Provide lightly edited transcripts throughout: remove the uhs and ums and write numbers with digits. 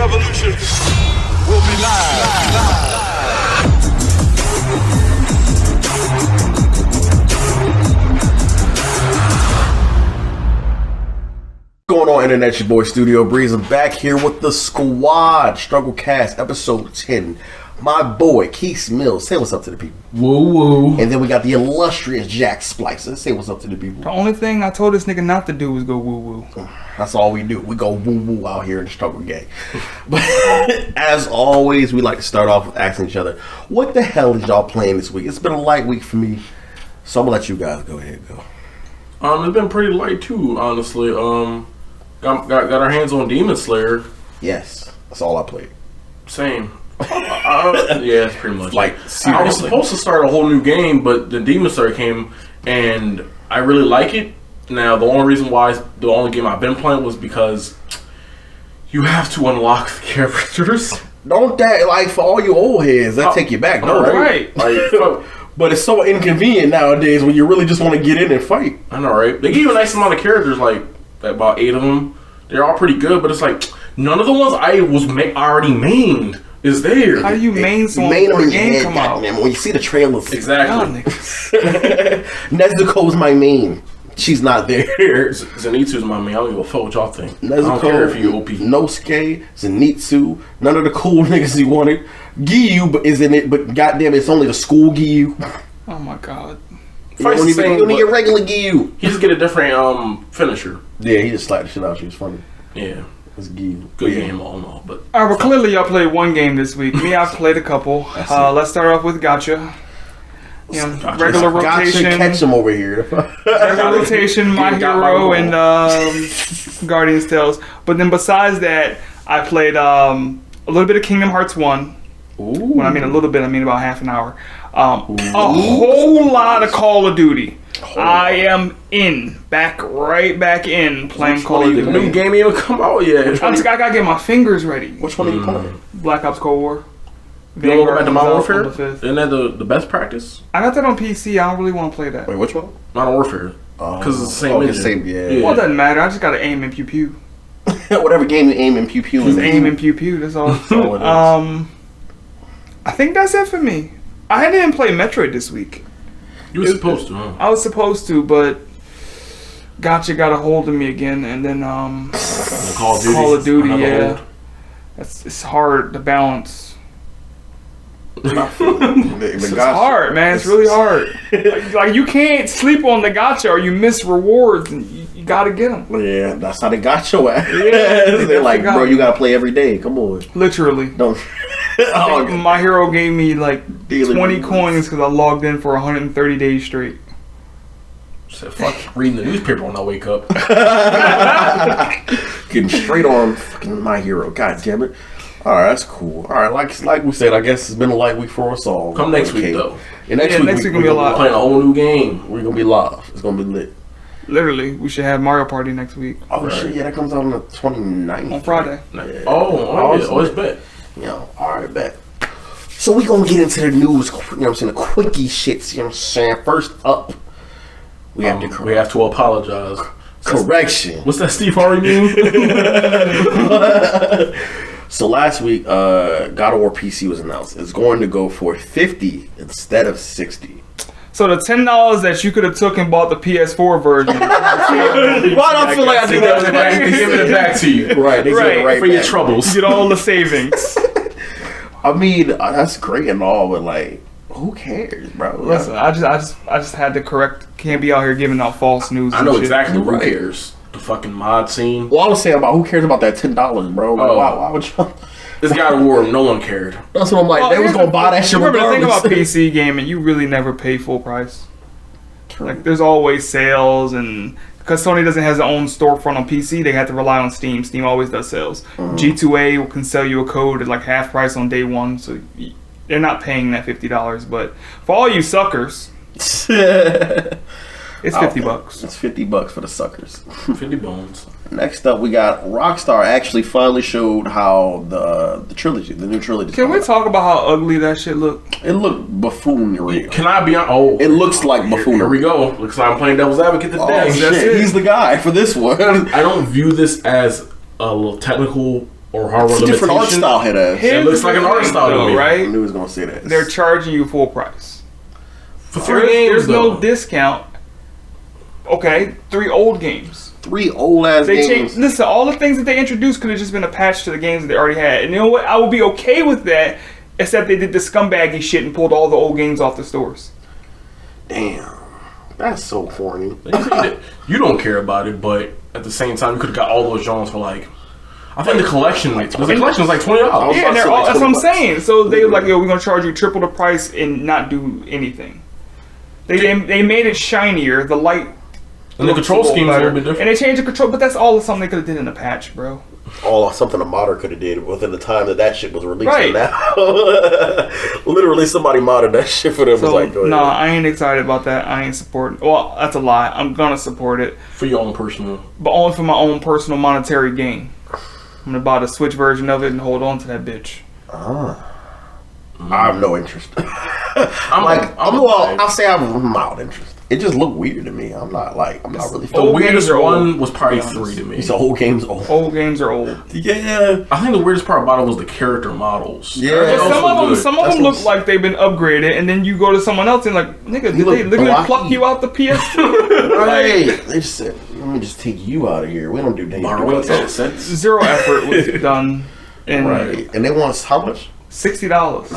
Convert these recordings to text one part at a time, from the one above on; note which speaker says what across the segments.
Speaker 1: revolution will be live.
Speaker 2: What's going on, Internet? Your boy Studio Breeze. I'm back here with the squad. Struggle Cast, episode 10. My boy Keith Mills. Say what's up to the people.
Speaker 3: Woo woo.
Speaker 2: And then we got the illustrious Jack Splicer. Say what's up to the people.
Speaker 3: The only thing I told this nigga not to do was go woo woo.
Speaker 2: That's all we do. We go woo woo out here in the struggle gang. But as always, we like to start off with asking each other, what the hell is y'all playing this week? It's been a light week for me, so I'm gonna let you guys go ahead and go.
Speaker 4: It's been pretty light too, honestly. Got our hands on Demon Slayer.
Speaker 2: Yes, that's all I played.
Speaker 4: Same. Yeah, it's pretty much.
Speaker 2: Like, seriously.
Speaker 4: I was supposed to start a whole new game, but the Demon Slayer came, and I really like it. Now, the only reason why the only game I've been playing was because you have to unlock the characters.
Speaker 2: Don't that, like, for all you old heads, that take you back, no,
Speaker 4: right?
Speaker 2: Like, but it's so inconvenient nowadays when you really just want to get in and fight.
Speaker 4: I know, right? They give you a nice amount of characters, like about 8 of them. They're all pretty good, but it's like none of the ones I was already mained is there.
Speaker 3: How do you main someone before the game come out?
Speaker 2: Man, when you see the trailers,
Speaker 4: exactly.
Speaker 2: Nezuko's my main. She's not there.
Speaker 4: Zenitsu's my main. I don't give a fuck what y'all think.
Speaker 2: Nezuko,
Speaker 4: I don't care if you OP.
Speaker 2: Nosuke, Zenitsu, none of the cool niggas he wanted. Giyu, but is in it, but goddamn, it's only the school Giyu.
Speaker 3: Oh my god.
Speaker 2: You don't even get regular Giyu.
Speaker 4: He just get a different finisher.
Speaker 2: Yeah, he just slapped the shit out. She was funny.
Speaker 4: Yeah.
Speaker 2: It's Giyu.
Speaker 4: Good game, all in all. But
Speaker 3: alright, well, clearly y'all played one game this week. Me, I've played a couple. Let's start off with Gacha. You know,
Speaker 4: Gotcha.
Speaker 3: regular rotation.
Speaker 2: Gotcha, catch him over here.
Speaker 3: Regular rotation, My Hero, and Guardian's Tales. But then besides that, I played a little bit of Kingdom Hearts 1.
Speaker 2: Ooh.
Speaker 3: When I mean a little bit, I mean about half an hour. A whole lot of Call of Duty. I am right back in playing Call of Duty.
Speaker 4: The new game ain't even come out yet.
Speaker 3: I gotta get my fingers ready.
Speaker 2: Which one are you playing?
Speaker 3: Black Ops Cold War.
Speaker 4: You don't go back to Modern
Speaker 3: comes out
Speaker 4: Warfare?
Speaker 3: on the 5th.
Speaker 4: Isn't that the best practice?
Speaker 3: I got that on PC. I don't really want to play that.
Speaker 2: Wait, which one?
Speaker 4: Modern Warfare. Because it's the same engine.
Speaker 2: Yeah.
Speaker 3: Well, it doesn't matter. I just gotta aim and pew pew.
Speaker 2: Whatever game you aim and pew pew.
Speaker 3: Just aim and pew pew. That's all.
Speaker 2: That's all it is.
Speaker 3: I think that's it for me. I didn't play Metroid this week.
Speaker 4: You were supposed to, huh?
Speaker 3: I was supposed to, but Gotcha got a hold of me again, and then Call of Duty, yeah. It's hard to balance. It's hard, man. It's really hard. like you can't sleep on the Gotcha or you miss rewards, and you gotta get them.
Speaker 2: Yeah, that's how they got your ass.
Speaker 3: Yeah,
Speaker 2: they're like, bro, you gotta play every day. Come on.
Speaker 3: Literally.
Speaker 2: Don't.
Speaker 3: I think My Hero gave me like 20 coins because I logged in for 130 days straight.
Speaker 4: Said, fuck reading the newspaper when I wake up.
Speaker 2: Getting straight on fucking My Hero. God damn it. Alright, that's cool. Alright, like we said, I guess it's been a light week for us all.
Speaker 4: Come next week, though.
Speaker 2: And next week
Speaker 3: gonna be a lot.
Speaker 4: Playing a whole new game.
Speaker 2: We're gonna be live. It's gonna be lit.
Speaker 3: Literally, we should have Mario Party next week.
Speaker 2: Oh, shit, yeah, that comes out on the 29th.
Speaker 3: On Friday.
Speaker 4: Yeah. Oh, it's bet.
Speaker 2: Yeah, alright, bet. So we gonna get into the news, you know what I'm saying, the quickie shits, you know what I'm saying. First up, we have
Speaker 4: to apologize.
Speaker 2: Correction.
Speaker 4: What's that Steve Harvey meme?
Speaker 2: So last week, God of War PC was announced. It's going to go for $50 instead of $60.
Speaker 3: So the $10 that you could have took and bought the PS4 version.
Speaker 2: Why do I feel like I do that?
Speaker 4: They giving it back to you.
Speaker 2: Right, they
Speaker 3: right.
Speaker 2: give it right
Speaker 4: for
Speaker 2: back.
Speaker 4: your troubles.
Speaker 3: Get all the savings.
Speaker 2: I mean, that's great and all, but like, who cares, bro?
Speaker 3: Listen, I just had to correct. Can't be out here giving out false news.
Speaker 4: I know
Speaker 3: and shit.
Speaker 4: exactly who cares. The fucking mod scene.
Speaker 2: Well, I was saying about who cares about that $10, bro? Like, why would you?
Speaker 4: This God of War, no one cared.
Speaker 2: That's what I'm like. They was gonna buy that shit.
Speaker 3: Remember, the thing
Speaker 2: regardless.
Speaker 3: about PC gaming, you really never pay full price. Like, there's always sales, and because Sony doesn't have their own storefront on PC, they have to rely on Steam. Steam always does sales. G2A can sell you a code at like half price on day one, so they're not paying that $50. But for all you suckers, it's $50.
Speaker 2: It's $50 for the suckers.
Speaker 4: 50 bones.
Speaker 2: Next up, we got Rockstar actually finally showed how the trilogy, the new trilogy.
Speaker 3: Can we talk about how ugly that shit looked?
Speaker 2: It looked buffoonery.
Speaker 4: Can I be on? Oh,
Speaker 2: it looks like buffoonery.
Speaker 4: Here we go. Looks like I'm playing devil's advocate today.
Speaker 2: Oh,
Speaker 4: That's
Speaker 2: shit.
Speaker 4: it.
Speaker 2: He's the guy for this one.
Speaker 4: I don't view this as a little technical or hardware
Speaker 2: It's a different art
Speaker 4: limitation.
Speaker 2: style, head ass.
Speaker 3: Here's
Speaker 4: looks like
Speaker 3: the
Speaker 4: an art
Speaker 3: thing,
Speaker 4: style to
Speaker 3: though,
Speaker 4: me.
Speaker 2: I
Speaker 3: right?
Speaker 2: knew he was gonna say that.
Speaker 3: They're charging you full price.
Speaker 4: For 3 games,
Speaker 3: There's
Speaker 4: though.
Speaker 3: no discount. Okay, 3 old games.
Speaker 2: 3 old ass
Speaker 3: They
Speaker 2: games.
Speaker 3: changed. Listen, all the things that they introduced could have just been a patch to the games that they already had. And you know what? I would be okay with that, except they did the scumbaggy shit and pulled all the old games off the stores.
Speaker 2: Damn, that's so corny.
Speaker 4: You don't care about it, but at the same time, you could have got all those genres for like. I think the collection, the collection is like $20.
Speaker 2: was
Speaker 3: Yeah,
Speaker 2: about to
Speaker 3: and
Speaker 2: say, like,
Speaker 3: that's what I'm
Speaker 2: 20 bucks.
Speaker 3: saying. So they were like, yo, we're gonna charge you triple the price and not do anything. They made it shinier. The light.
Speaker 4: And the control scheme is a little bit different.
Speaker 3: And they changed the control, but that's all something they could have did in a patch, bro.
Speaker 2: All something a modder could have did within the time that shit was released.
Speaker 3: Right.
Speaker 2: And now, literally, somebody modded that shit for them.
Speaker 3: So,
Speaker 2: Was like, go ahead.
Speaker 3: nah, I ain't excited about that. I ain't supporting. Well, that's a lie. I'm gonna support it,
Speaker 4: For your own personal.
Speaker 3: but only for my own personal monetary gain. I'm gonna buy the Switch version of it and hold on to that bitch.
Speaker 2: I have no interest. I'll say I have mild interest. It just looked weird to me. I'm not really.
Speaker 4: The
Speaker 3: Old
Speaker 4: weirdest
Speaker 3: games are
Speaker 4: one
Speaker 3: old,
Speaker 4: was probably
Speaker 3: to be
Speaker 4: 3
Speaker 3: honest.
Speaker 4: to me.
Speaker 2: These whole games old.
Speaker 3: Old games are old.
Speaker 2: Yeah.
Speaker 4: I think the weirdest part about it was the character models.
Speaker 2: Yeah.
Speaker 4: Everything else
Speaker 3: Some of
Speaker 4: was
Speaker 3: them,
Speaker 4: good.
Speaker 3: some of them look like they've been upgraded, and then you go to someone else and like, nigga, did
Speaker 2: look
Speaker 3: they literally
Speaker 2: blocky.
Speaker 3: pluck you out the PS2?
Speaker 2: Right. They just said, let me just take you out of here. We don't do dangerous.
Speaker 4: Borrowing headsets.
Speaker 3: Zero effort was done, and
Speaker 2: Right. And they want how much?
Speaker 3: $60.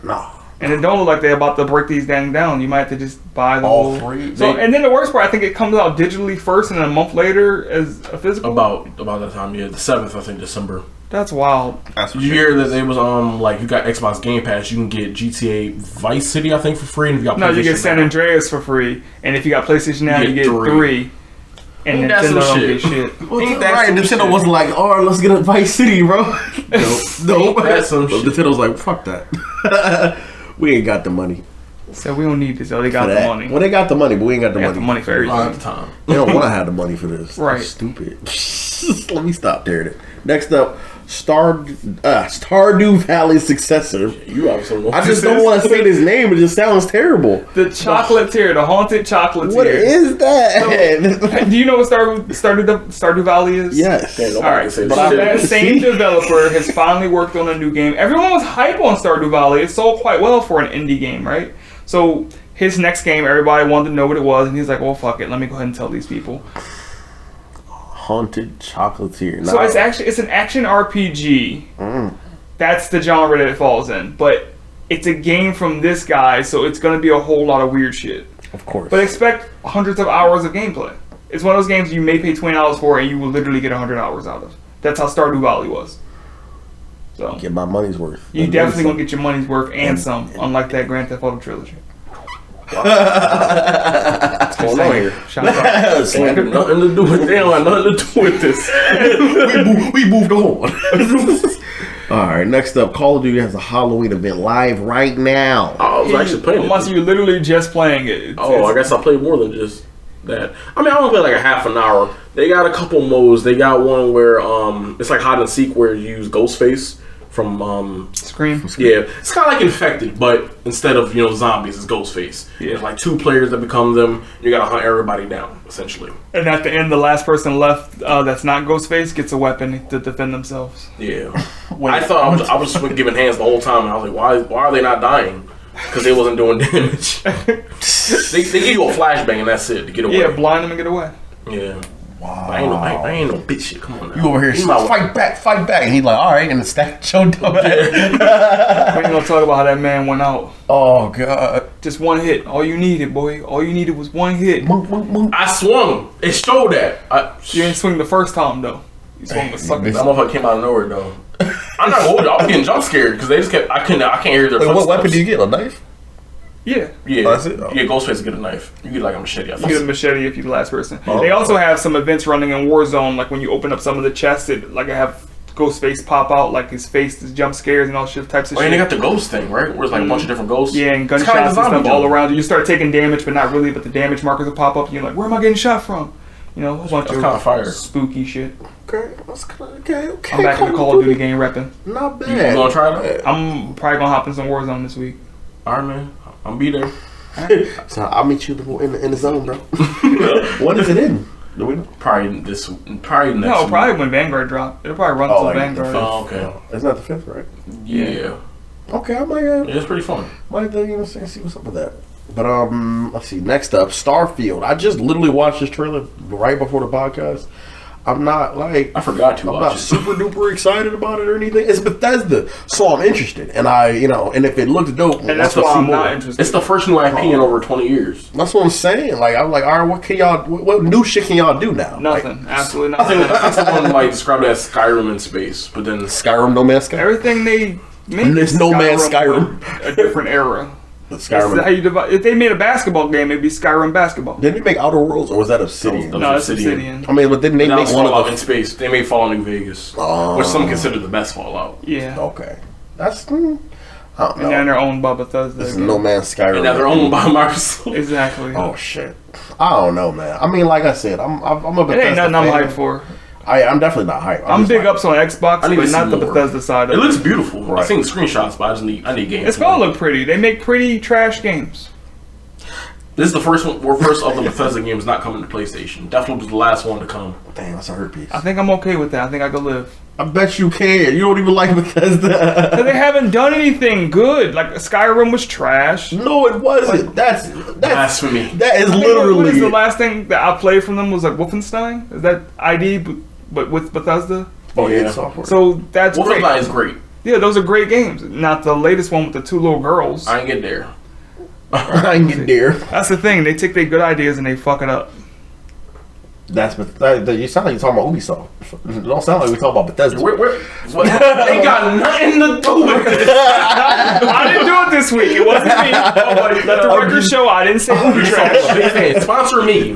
Speaker 2: No.
Speaker 3: And it don't look like they're about to break these things down. You might have to just buy the
Speaker 2: All
Speaker 3: whole.
Speaker 2: 3?
Speaker 3: So, and then the worst part, I think it comes out digitally first, and then a month later as a physical.
Speaker 4: About that time, yeah. The 7th, I think, December.
Speaker 3: That's wild.
Speaker 2: That's
Speaker 4: Did you hear that they was like you got Xbox Game Pass, you can get GTA Vice City, I think, for free, and if you got
Speaker 3: No, you get
Speaker 4: PlayStation
Speaker 3: San
Speaker 4: Now-
Speaker 3: Andreas for free, and if you got PlayStation Now, you get 3. And
Speaker 4: Ain't that
Speaker 3: Nintendo
Speaker 4: some
Speaker 3: don't
Speaker 4: shit?
Speaker 3: get shit.
Speaker 2: Ain't
Speaker 4: that
Speaker 2: right?
Speaker 4: some
Speaker 2: Nintendo
Speaker 4: shit?
Speaker 2: wasn't like, all right, let's get a Vice City, bro. Nope.
Speaker 4: That's some
Speaker 2: But
Speaker 4: shit.
Speaker 2: Nintendo's like, fuck that. We ain't got the money
Speaker 3: So we don't need this. Though they
Speaker 2: for
Speaker 3: got the
Speaker 2: that.
Speaker 3: money.
Speaker 2: Well, they got the money, but we ain't got the
Speaker 3: They got
Speaker 2: money.
Speaker 3: the money for
Speaker 4: At
Speaker 3: everything.
Speaker 4: the time.
Speaker 2: They don't want to have the money for this.
Speaker 3: Right.
Speaker 2: That's stupid. Let me stop there. Next up, Stardew Valley's successor.
Speaker 4: You obviously know.
Speaker 2: I just don't want to say this name. It just sounds terrible.
Speaker 3: The chocolatier, the haunted chocolatier.
Speaker 2: What is that?
Speaker 3: Do you know what Stardew Valley is?
Speaker 2: Yes.
Speaker 4: Yeah, nobody
Speaker 3: All right,
Speaker 4: can say
Speaker 3: but
Speaker 4: shit.
Speaker 3: that same developer has finally worked on a new game. Everyone was hype on Stardew Valley. It sold quite well for an indie game, right? So his next game, everybody wanted to know what it was, and he's like, "Well, fuck it. Let me go ahead and tell these people."
Speaker 2: Haunted chocolatier.
Speaker 3: So it's an action RPG. That's the genre that it falls in, but it's a game from this guy, so it's gonna be a whole lot of weird shit.
Speaker 2: Of course.
Speaker 3: But expect hundreds of hours of gameplay. It's one of those games you may pay $20 for, and you will literally get 100 hours out of. That's how Stardew Valley was. So
Speaker 2: Get my money's worth.
Speaker 3: you
Speaker 2: And
Speaker 3: definitely
Speaker 2: then
Speaker 3: gonna get your money's worth and some, unlike that Grand Theft Auto trilogy.
Speaker 2: What's going on here?
Speaker 3: Shout out.
Speaker 4: They ain't got nothing to do with. They don't have nothing to do with this.
Speaker 2: we moved on. All right, next up, Call of Duty has a Halloween event live right now.
Speaker 4: I was actually playing
Speaker 3: Unless
Speaker 4: it.
Speaker 3: you're literally just playing it.
Speaker 4: I guess I played more than just that. I mean, I only played like a half an hour. They got a couple modes. They got one where it's like hide and seek, where you use Ghostface from
Speaker 3: Scream.
Speaker 4: yeah, it's kind of like Infected, but instead of zombies, it's Ghostface.
Speaker 3: Yeah.
Speaker 4: There's like 2 players that become them. You gotta hunt everybody down, essentially.
Speaker 3: And at the end, the last person left that's not Ghostface gets a weapon to defend themselves.
Speaker 4: Yeah. I thought I was just giving hands the whole time, and I was like, why are they not dying? Because they wasn't doing damage. they give you a flashbang and that's it to get away.
Speaker 3: Yeah, blind them and get away.
Speaker 4: Yeah. Wow. I ain't no bitch shit. Come on now.
Speaker 2: You over here, fight back. And he's like, all right, and the stack showed up.
Speaker 3: We ain't gonna talk about how that man went out.
Speaker 2: Oh, God.
Speaker 3: Just one hit. All you needed, boy. All you needed was one hit.
Speaker 4: I swung. It showed that.
Speaker 3: You didn't swing the first time, though. You swung the second
Speaker 4: That
Speaker 3: time.
Speaker 4: motherfucker came out of nowhere though. I'm not old. I was getting jump scared because they just kept. I can't hear their.
Speaker 2: Wait, what
Speaker 4: footsteps.
Speaker 2: weapon do you get? A knife?
Speaker 3: Yeah.
Speaker 4: Yeah,
Speaker 2: Oh, that's it? Oh.
Speaker 4: yeah. Ghostface get a knife. You get like a machete. I
Speaker 3: You get a
Speaker 4: think.
Speaker 3: machete if you're the last person.
Speaker 2: Oh.
Speaker 3: They also have some events running in Warzone, like when you open up some of the chests, it like I have Ghostface pop out, like his face is jump scares and all shit types of
Speaker 4: Oh,
Speaker 3: shit.
Speaker 4: and they got the ghost thing, right? Where it's like a bunch of different ghosts.
Speaker 3: Yeah, and
Speaker 4: It's
Speaker 3: gunshots
Speaker 4: kinda like
Speaker 3: and
Speaker 4: the zombie
Speaker 3: stuff all
Speaker 4: jump.
Speaker 3: around you. You start taking damage, but not really. But the damage markers will pop up, and you're like, "Where am I getting shot from?" You know, a bunch
Speaker 4: That's
Speaker 3: of
Speaker 4: kinda fire.
Speaker 3: spooky shit.
Speaker 2: Okay, okay.
Speaker 3: I'm back in the Call of Duty game repping.
Speaker 2: Not
Speaker 4: You
Speaker 2: bad.
Speaker 4: gonna try that?
Speaker 3: I'm probably gonna hop in some Warzone this week.
Speaker 4: All right, man. I'm be there.
Speaker 2: So I'll meet you in the zone, bro. What is it in? Do we know?
Speaker 4: Probably next
Speaker 3: No,
Speaker 4: week.
Speaker 3: probably when Vanguard drop. It'll probably run
Speaker 2: Oh,
Speaker 3: till
Speaker 2: like the
Speaker 3: Vanguard.
Speaker 2: fifth.
Speaker 4: Oh, okay.
Speaker 2: Isn't that the 5th, right?
Speaker 4: Yeah.
Speaker 2: Okay, I might
Speaker 4: It's pretty fun.
Speaker 2: see what's up with that. But let's see. Next up, Starfield. I just literally watched this trailer right before the podcast. I'm not like
Speaker 4: I forgot to
Speaker 2: I'm
Speaker 4: watch
Speaker 2: not
Speaker 4: it.
Speaker 2: super duper excited about it or anything. It's Bethesda, so I'm interested, and and if it looks dope,
Speaker 3: And that's
Speaker 2: I'll
Speaker 3: why
Speaker 2: see
Speaker 3: I'm
Speaker 2: more.
Speaker 3: not interested.
Speaker 4: It's the first new IP in over 20 years.
Speaker 2: That's what I'm saying. Like I'm like, all right, what can y'all? What new shit can y'all do now?
Speaker 3: Nothing. Absolutely
Speaker 4: I think
Speaker 3: nothing.
Speaker 4: someone like described it as Skyrim in space, but then
Speaker 2: Like, Skyrim, No Man's Sky.
Speaker 3: Everything they make.
Speaker 2: There's
Speaker 3: is
Speaker 2: No Man's
Speaker 3: Skyrim,
Speaker 2: Skyrim.
Speaker 3: A different era. That's how
Speaker 2: Skyrim.
Speaker 3: you divide. If they made a basketball game, it'd be Skyrim basketball.
Speaker 2: Didn't they make Outer Worlds, or was that Obsidian?
Speaker 4: That was
Speaker 3: No, it's
Speaker 4: Obsidian.
Speaker 3: Obsidian.
Speaker 2: I mean, but didn't they
Speaker 4: that
Speaker 2: make
Speaker 4: was
Speaker 2: one
Speaker 4: Fallout
Speaker 2: of
Speaker 4: in
Speaker 2: the?
Speaker 4: space. They made Fallout New Vegas,
Speaker 2: Oh.
Speaker 4: which some consider the best Fallout.
Speaker 3: Yeah.
Speaker 2: Okay, that's. I don't
Speaker 3: And now
Speaker 2: know.
Speaker 3: they're owned by Bethesda.
Speaker 2: This is
Speaker 3: again.
Speaker 2: No Man's Skyrim.
Speaker 4: And now they're owned by Microsoft.
Speaker 3: Exactly.
Speaker 2: Oh shit! I don't know, man. I mean, like I said, I'm a
Speaker 3: It
Speaker 2: Bethesda
Speaker 3: ain't nothing I'm
Speaker 2: fan.
Speaker 3: hyped for.
Speaker 2: I'm definitely not hyped.
Speaker 3: I'm
Speaker 2: just
Speaker 3: big
Speaker 2: like,
Speaker 3: ups on Xbox,
Speaker 4: I need
Speaker 3: but
Speaker 4: to see
Speaker 3: not the
Speaker 4: more.
Speaker 3: Bethesda side
Speaker 4: It
Speaker 3: of it.
Speaker 4: looks beautiful.
Speaker 2: Right.
Speaker 4: I've seen screenshots, but I need games.
Speaker 3: It's gonna look pretty. They make pretty trash games.
Speaker 4: This is the first one. We're first of the Bethesda games not coming to PlayStation. Definitely was the last one to come.
Speaker 2: Damn, that's a hurt piece.
Speaker 3: I think I'm okay with that. I think I could live.
Speaker 2: I bet you can. You don't even like Bethesda.
Speaker 3: But they haven't done anything good. Like Skyrim was trash.
Speaker 2: No, it wasn't. That's
Speaker 4: Blasphemy.
Speaker 2: that is
Speaker 3: I think
Speaker 2: literally.
Speaker 3: what is the last thing that I played from them was like Wolfenstein? Is that ID but with Bethesda?
Speaker 2: Oh yeah,
Speaker 4: Yeah.
Speaker 2: software.
Speaker 3: So that's great.
Speaker 4: Wolfenstein is great.
Speaker 3: Yeah, those are great games. Not the latest one with the two little girls.
Speaker 4: I ain't get there.
Speaker 2: I ain't get there.
Speaker 3: That's the thing. They take their good ideas and they fuck it up.
Speaker 2: That's you sound like you're talking about Ubisoft. It don't sound like we talking about Bethesda.
Speaker 4: What, they got nothing to do with this.
Speaker 3: I didn't do it this week. It wasn't me. Let the record show I didn't say Ubisoft.
Speaker 4: Big fan. Sponsor me.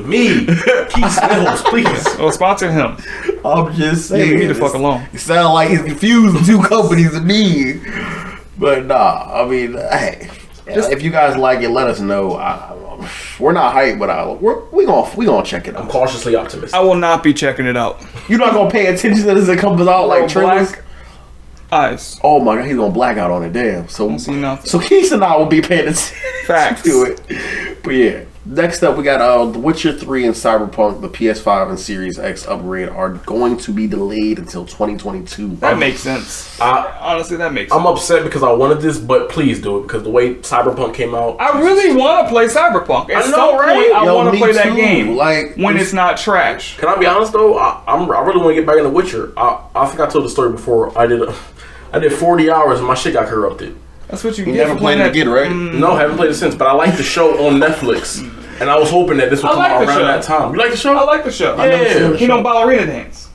Speaker 4: Keith Mills, please.
Speaker 3: Well, sponsor him.
Speaker 2: I'm just saying.
Speaker 3: Leave me the fuck alone.
Speaker 2: You sound like he's confusing two companies to me. But nah, I mean, hey, if you guys like it, let us know. We're not hyped, but we gonna check it
Speaker 4: I'm
Speaker 2: out.
Speaker 4: cautiously optimistic.
Speaker 3: I will not be checking it out.
Speaker 2: You're not gonna pay attention to this as it comes out like trailers.
Speaker 3: Black eyes.
Speaker 2: Oh my god, he's gonna black out on it. Damn. So
Speaker 3: Don't see nothing.
Speaker 2: So Keith and I will be paying attention
Speaker 3: Facts.
Speaker 2: to it. But yeah. Next up, we got The Witcher 3 and Cyberpunk, the PS5 and Series X upgrade are going to be delayed until 2022.
Speaker 3: That makes sense. Honestly, that makes
Speaker 4: I'm
Speaker 3: sense.
Speaker 4: upset because I wanted this, but please do it because the way Cyberpunk came out.
Speaker 3: I really want to play Cyberpunk. At
Speaker 4: I know,
Speaker 3: some
Speaker 4: right?
Speaker 3: point, I
Speaker 2: Yo,
Speaker 3: want to
Speaker 2: me
Speaker 3: play that
Speaker 2: too.
Speaker 3: game.
Speaker 2: Like,
Speaker 3: when it's not trash.
Speaker 4: Can I be honest though? I really want to get back in The Witcher. I think I told the story before. I did 40 hours and my shit got corrupted.
Speaker 3: That's what you
Speaker 2: You
Speaker 3: get
Speaker 2: never
Speaker 3: for
Speaker 2: played
Speaker 3: playing
Speaker 2: it again, right?
Speaker 4: No, I haven't played it since, but I like the show on Netflix. And I was hoping that this would
Speaker 3: I
Speaker 4: come
Speaker 3: like
Speaker 4: out
Speaker 3: the
Speaker 4: around
Speaker 3: show.
Speaker 4: that time. You like the show?
Speaker 3: I like the show.
Speaker 4: Yeah.
Speaker 3: He don't ballerina dance.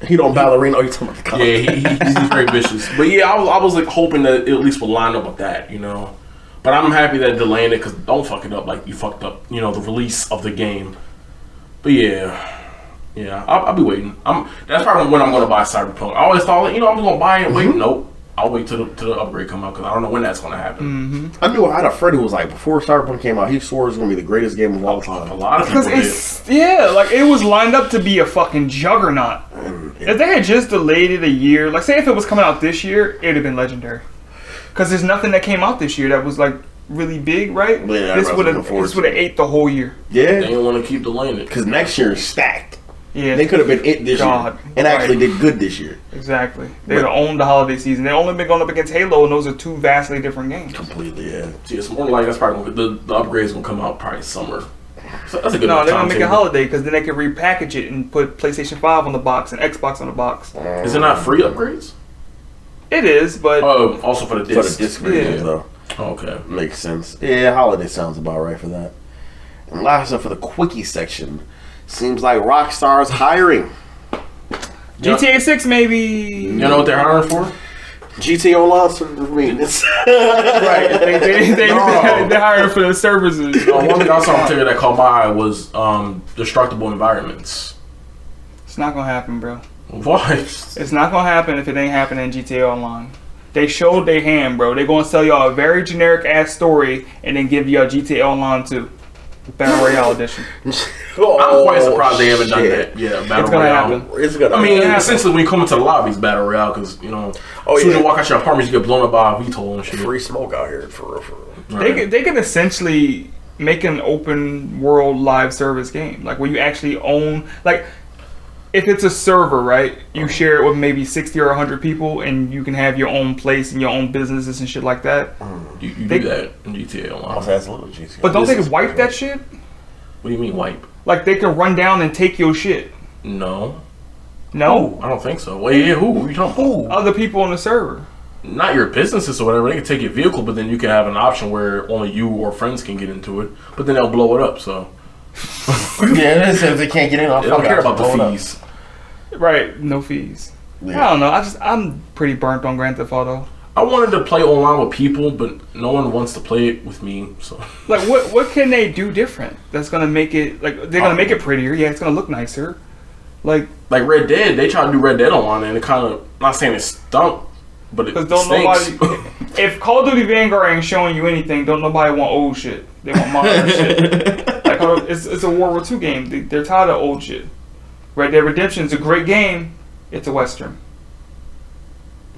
Speaker 2: He don't ballerina. Oh, you talking about the
Speaker 4: Yeah, he's very vicious. But yeah, I was like hoping that it at least would line up with that, you know. But I'm happy that they're delaying it because don't fuck it up like you fucked up, you know, the release of the game. But yeah, I'll be waiting. That's probably when I'm gonna buy Cyberpunk. I always thought, you know, I'm gonna buy it and wait. Nope. I'll wait till the upgrade come out because I don't know when that's gonna happen.
Speaker 2: I knew I had a friend who was like, before Cyberpunk came out, he swore it was going to be the greatest game of all
Speaker 4: A
Speaker 2: time.
Speaker 4: lot of people
Speaker 3: Because
Speaker 4: did.
Speaker 3: like it was lined up to be a fucking juggernaut. If they had just delayed it a year, like say if it was coming out this year, it'd have been legendary. Because there's nothing that came out this year that was like really big, right?
Speaker 2: Yeah,
Speaker 3: this
Speaker 2: I was
Speaker 3: would
Speaker 2: looking
Speaker 3: have
Speaker 2: forward to it.
Speaker 3: ate the whole year.
Speaker 4: They
Speaker 2: Yeah,
Speaker 4: didn't want to keep delaying it.
Speaker 2: because next year is stacked.
Speaker 3: Yeah,
Speaker 2: They could have been it this
Speaker 3: God,
Speaker 2: year and actually
Speaker 3: right.
Speaker 2: did good this year.
Speaker 3: exactly. They would have owned the holiday season. They only been going up against Halo, and those are two vastly different games.
Speaker 2: Completely, yeah.
Speaker 4: See, it's more like that's probably the upgrade's gonna come out probably summer. So that's a good
Speaker 3: No,
Speaker 4: enough
Speaker 3: they're gonna make a
Speaker 4: timetable.
Speaker 3: holiday because then they can repackage it and put PlayStation 5 on the box and Xbox on the box.
Speaker 4: Is it not free upgrades?
Speaker 3: It is, but
Speaker 4: Oh, also for the
Speaker 2: For the
Speaker 4: disc.
Speaker 2: disc versions,
Speaker 3: Yeah.
Speaker 2: though.
Speaker 4: Okay.
Speaker 2: Makes sense. Yeah, holiday sounds about right for that. And last up for the quickie section, seems like Rockstar's hiring.
Speaker 3: GTA 6 maybe.
Speaker 4: You know what they're hiring for?
Speaker 2: GTA Online server maintenance.
Speaker 3: Right, they
Speaker 4: No.
Speaker 3: they're hiring for the services.
Speaker 4: One thing I saw on Twitter that caught my eye was destructible environments.
Speaker 3: It's not gonna happen, bro.
Speaker 4: Why?
Speaker 3: It's not gonna happen if it ain't happening in GTA Online. They showed their hand, bro. They're gonna sell y'all a very generic ass story and then give y'all GTA Online too. Battle Royale edition.
Speaker 4: I'm quite surprised they haven't done that. Yeah, Battle
Speaker 3: It's gonna
Speaker 4: Royale.
Speaker 3: happen.
Speaker 2: It's gonna
Speaker 4: I mean,
Speaker 3: happen.
Speaker 4: essentially, when you come into the lobby, it's Battle Royale because, you know,
Speaker 2: Oh,
Speaker 4: as soon as
Speaker 2: yeah.
Speaker 4: you walk out your apartment, you get blown up by a VTOL and shit.
Speaker 2: free smoke out here for real.
Speaker 3: They can essentially make an open world live service game, like where you actually own, like if it's a server, right? You share it with maybe 60 or 100 people, and you can have your own place and your own businesses and shit like that.
Speaker 4: You do that in GTA Online.
Speaker 2: That's a little GTA.
Speaker 3: But don't they wipe that shit?
Speaker 4: What do you mean wipe?
Speaker 3: Like they can run down and take your shit.
Speaker 4: No.
Speaker 3: No?
Speaker 4: I don't think so. Wait, yeah, who are you talking about?
Speaker 3: Other people on the server.
Speaker 4: Not your businesses or whatever. They can take your vehicle, but then you can have an option where only you or friends can get into it. But then they'll blow it up, so.
Speaker 2: Yeah, if they can't get in,
Speaker 4: They don't care about the fees.
Speaker 3: Right, no fees.
Speaker 2: Yeah.
Speaker 3: I don't know. I'm pretty burnt on Grand Theft Auto.
Speaker 4: I wanted to play online with people, but no one wants to play it with me. So,
Speaker 3: Like, what can they do different that's gonna make it, like, they're gonna make it prettier? Yeah, it's gonna look nicer. Like
Speaker 4: Red Dead, they tried to do Red Dead online, and it kind of, not saying it stunk, but it stinks.
Speaker 3: If Call of Duty Vanguard ain't showing you anything, don't nobody want old shit. They want modern shit. Like, it's a World War II game. They're tired of old shit. Red Dead Redemption is a great game. It's a Western.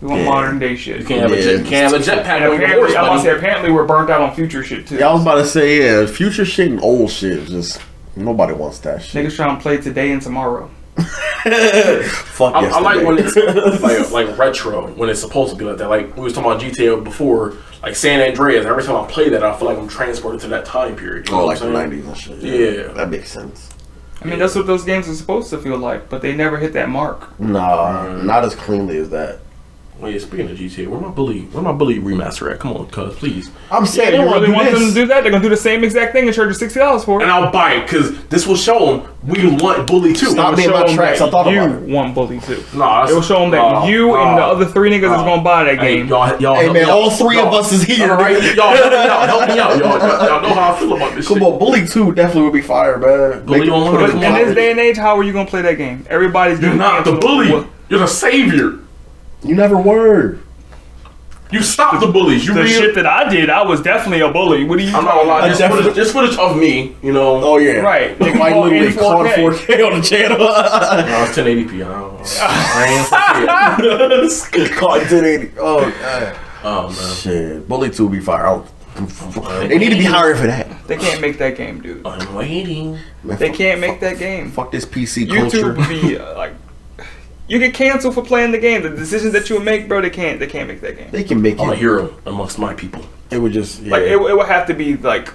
Speaker 3: We want modern day shit.
Speaker 4: You can't have a jetpack.
Speaker 3: And apparently we're burnt out on future shit too.
Speaker 2: Yeah, I was about to say, yeah, future shit and old shit. Just nobody wants that shit.
Speaker 3: Niggas trying to play today and tomorrow.
Speaker 2: Fuck
Speaker 4: I like when it's like retro, when it's supposed to be like that. Like we was talking about GTA before, like San Andreas. Every time I play that, I feel like I'm transported to that time period. You know
Speaker 2: like
Speaker 4: what
Speaker 2: the
Speaker 4: I'm
Speaker 2: 90s and shit.
Speaker 4: Yeah.
Speaker 2: That makes sense.
Speaker 3: I mean, that's what those games are supposed to feel like, but they never hit that mark.
Speaker 2: Nah, not as cleanly as that.
Speaker 4: Wait, speaking of GTA, where my bully remaster at? Come on, cuz, please.
Speaker 2: I'm saying,
Speaker 3: They don't really want them to do that. They're gonna do the same exact thing and charge you $60 for it.
Speaker 4: And I'll buy it, because this will show them we want Bully too.
Speaker 2: Stop being my tracks. I thought about it.
Speaker 3: You want Bully too.
Speaker 4: Nah,
Speaker 3: It will show them that you and the other 3 niggas is gonna buy that
Speaker 4: Hey,
Speaker 3: game.
Speaker 4: y'all
Speaker 2: Hey
Speaker 4: help
Speaker 2: man,
Speaker 4: me
Speaker 2: all
Speaker 4: out.
Speaker 2: 3 of us is here.
Speaker 4: All right, y'all help me out. Y'all know how I feel about this
Speaker 2: Come
Speaker 4: shit.
Speaker 2: on, Bully 2 definitely would be fire, man.
Speaker 4: Bully
Speaker 2: Make it-
Speaker 4: on
Speaker 2: put
Speaker 4: one.
Speaker 2: it
Speaker 3: But
Speaker 2: in
Speaker 3: in this
Speaker 2: the-
Speaker 3: day and age, how are you gonna play that game? Everybody's
Speaker 4: You're
Speaker 3: getting
Speaker 4: not the
Speaker 3: canceled.
Speaker 4: bully. You're the savior.
Speaker 2: You never were.
Speaker 4: You stopped the bullies. You
Speaker 3: The
Speaker 4: real.
Speaker 3: shit that I did, I was definitely a bully. What are you
Speaker 4: I'm not gonna lie.
Speaker 2: definitely-
Speaker 4: Just footage of me, you know.
Speaker 2: Oh yeah.
Speaker 3: Right. Nigga,
Speaker 2: Like
Speaker 3: all
Speaker 2: literally
Speaker 3: in
Speaker 2: caught
Speaker 3: 4K.
Speaker 2: 4K on the channel.
Speaker 4: No, it's 1080p. I ain't
Speaker 2: Caught 1080. Oh god.
Speaker 4: Oh man.
Speaker 2: Shit. Bully 2 would be fire. They need to be hiring for that.
Speaker 3: They can't make that game, dude.
Speaker 4: I'm waiting.
Speaker 2: Man,
Speaker 3: They can't make that game.
Speaker 2: Fuck this PC culture.
Speaker 3: YouTube would be like, you get canceled for playing the game. The decisions that you would make, bro, they can't make that game.
Speaker 2: They can make
Speaker 4: I'm a
Speaker 2: it.
Speaker 4: hero amongst my people.
Speaker 2: It would just
Speaker 3: Like it would have to be like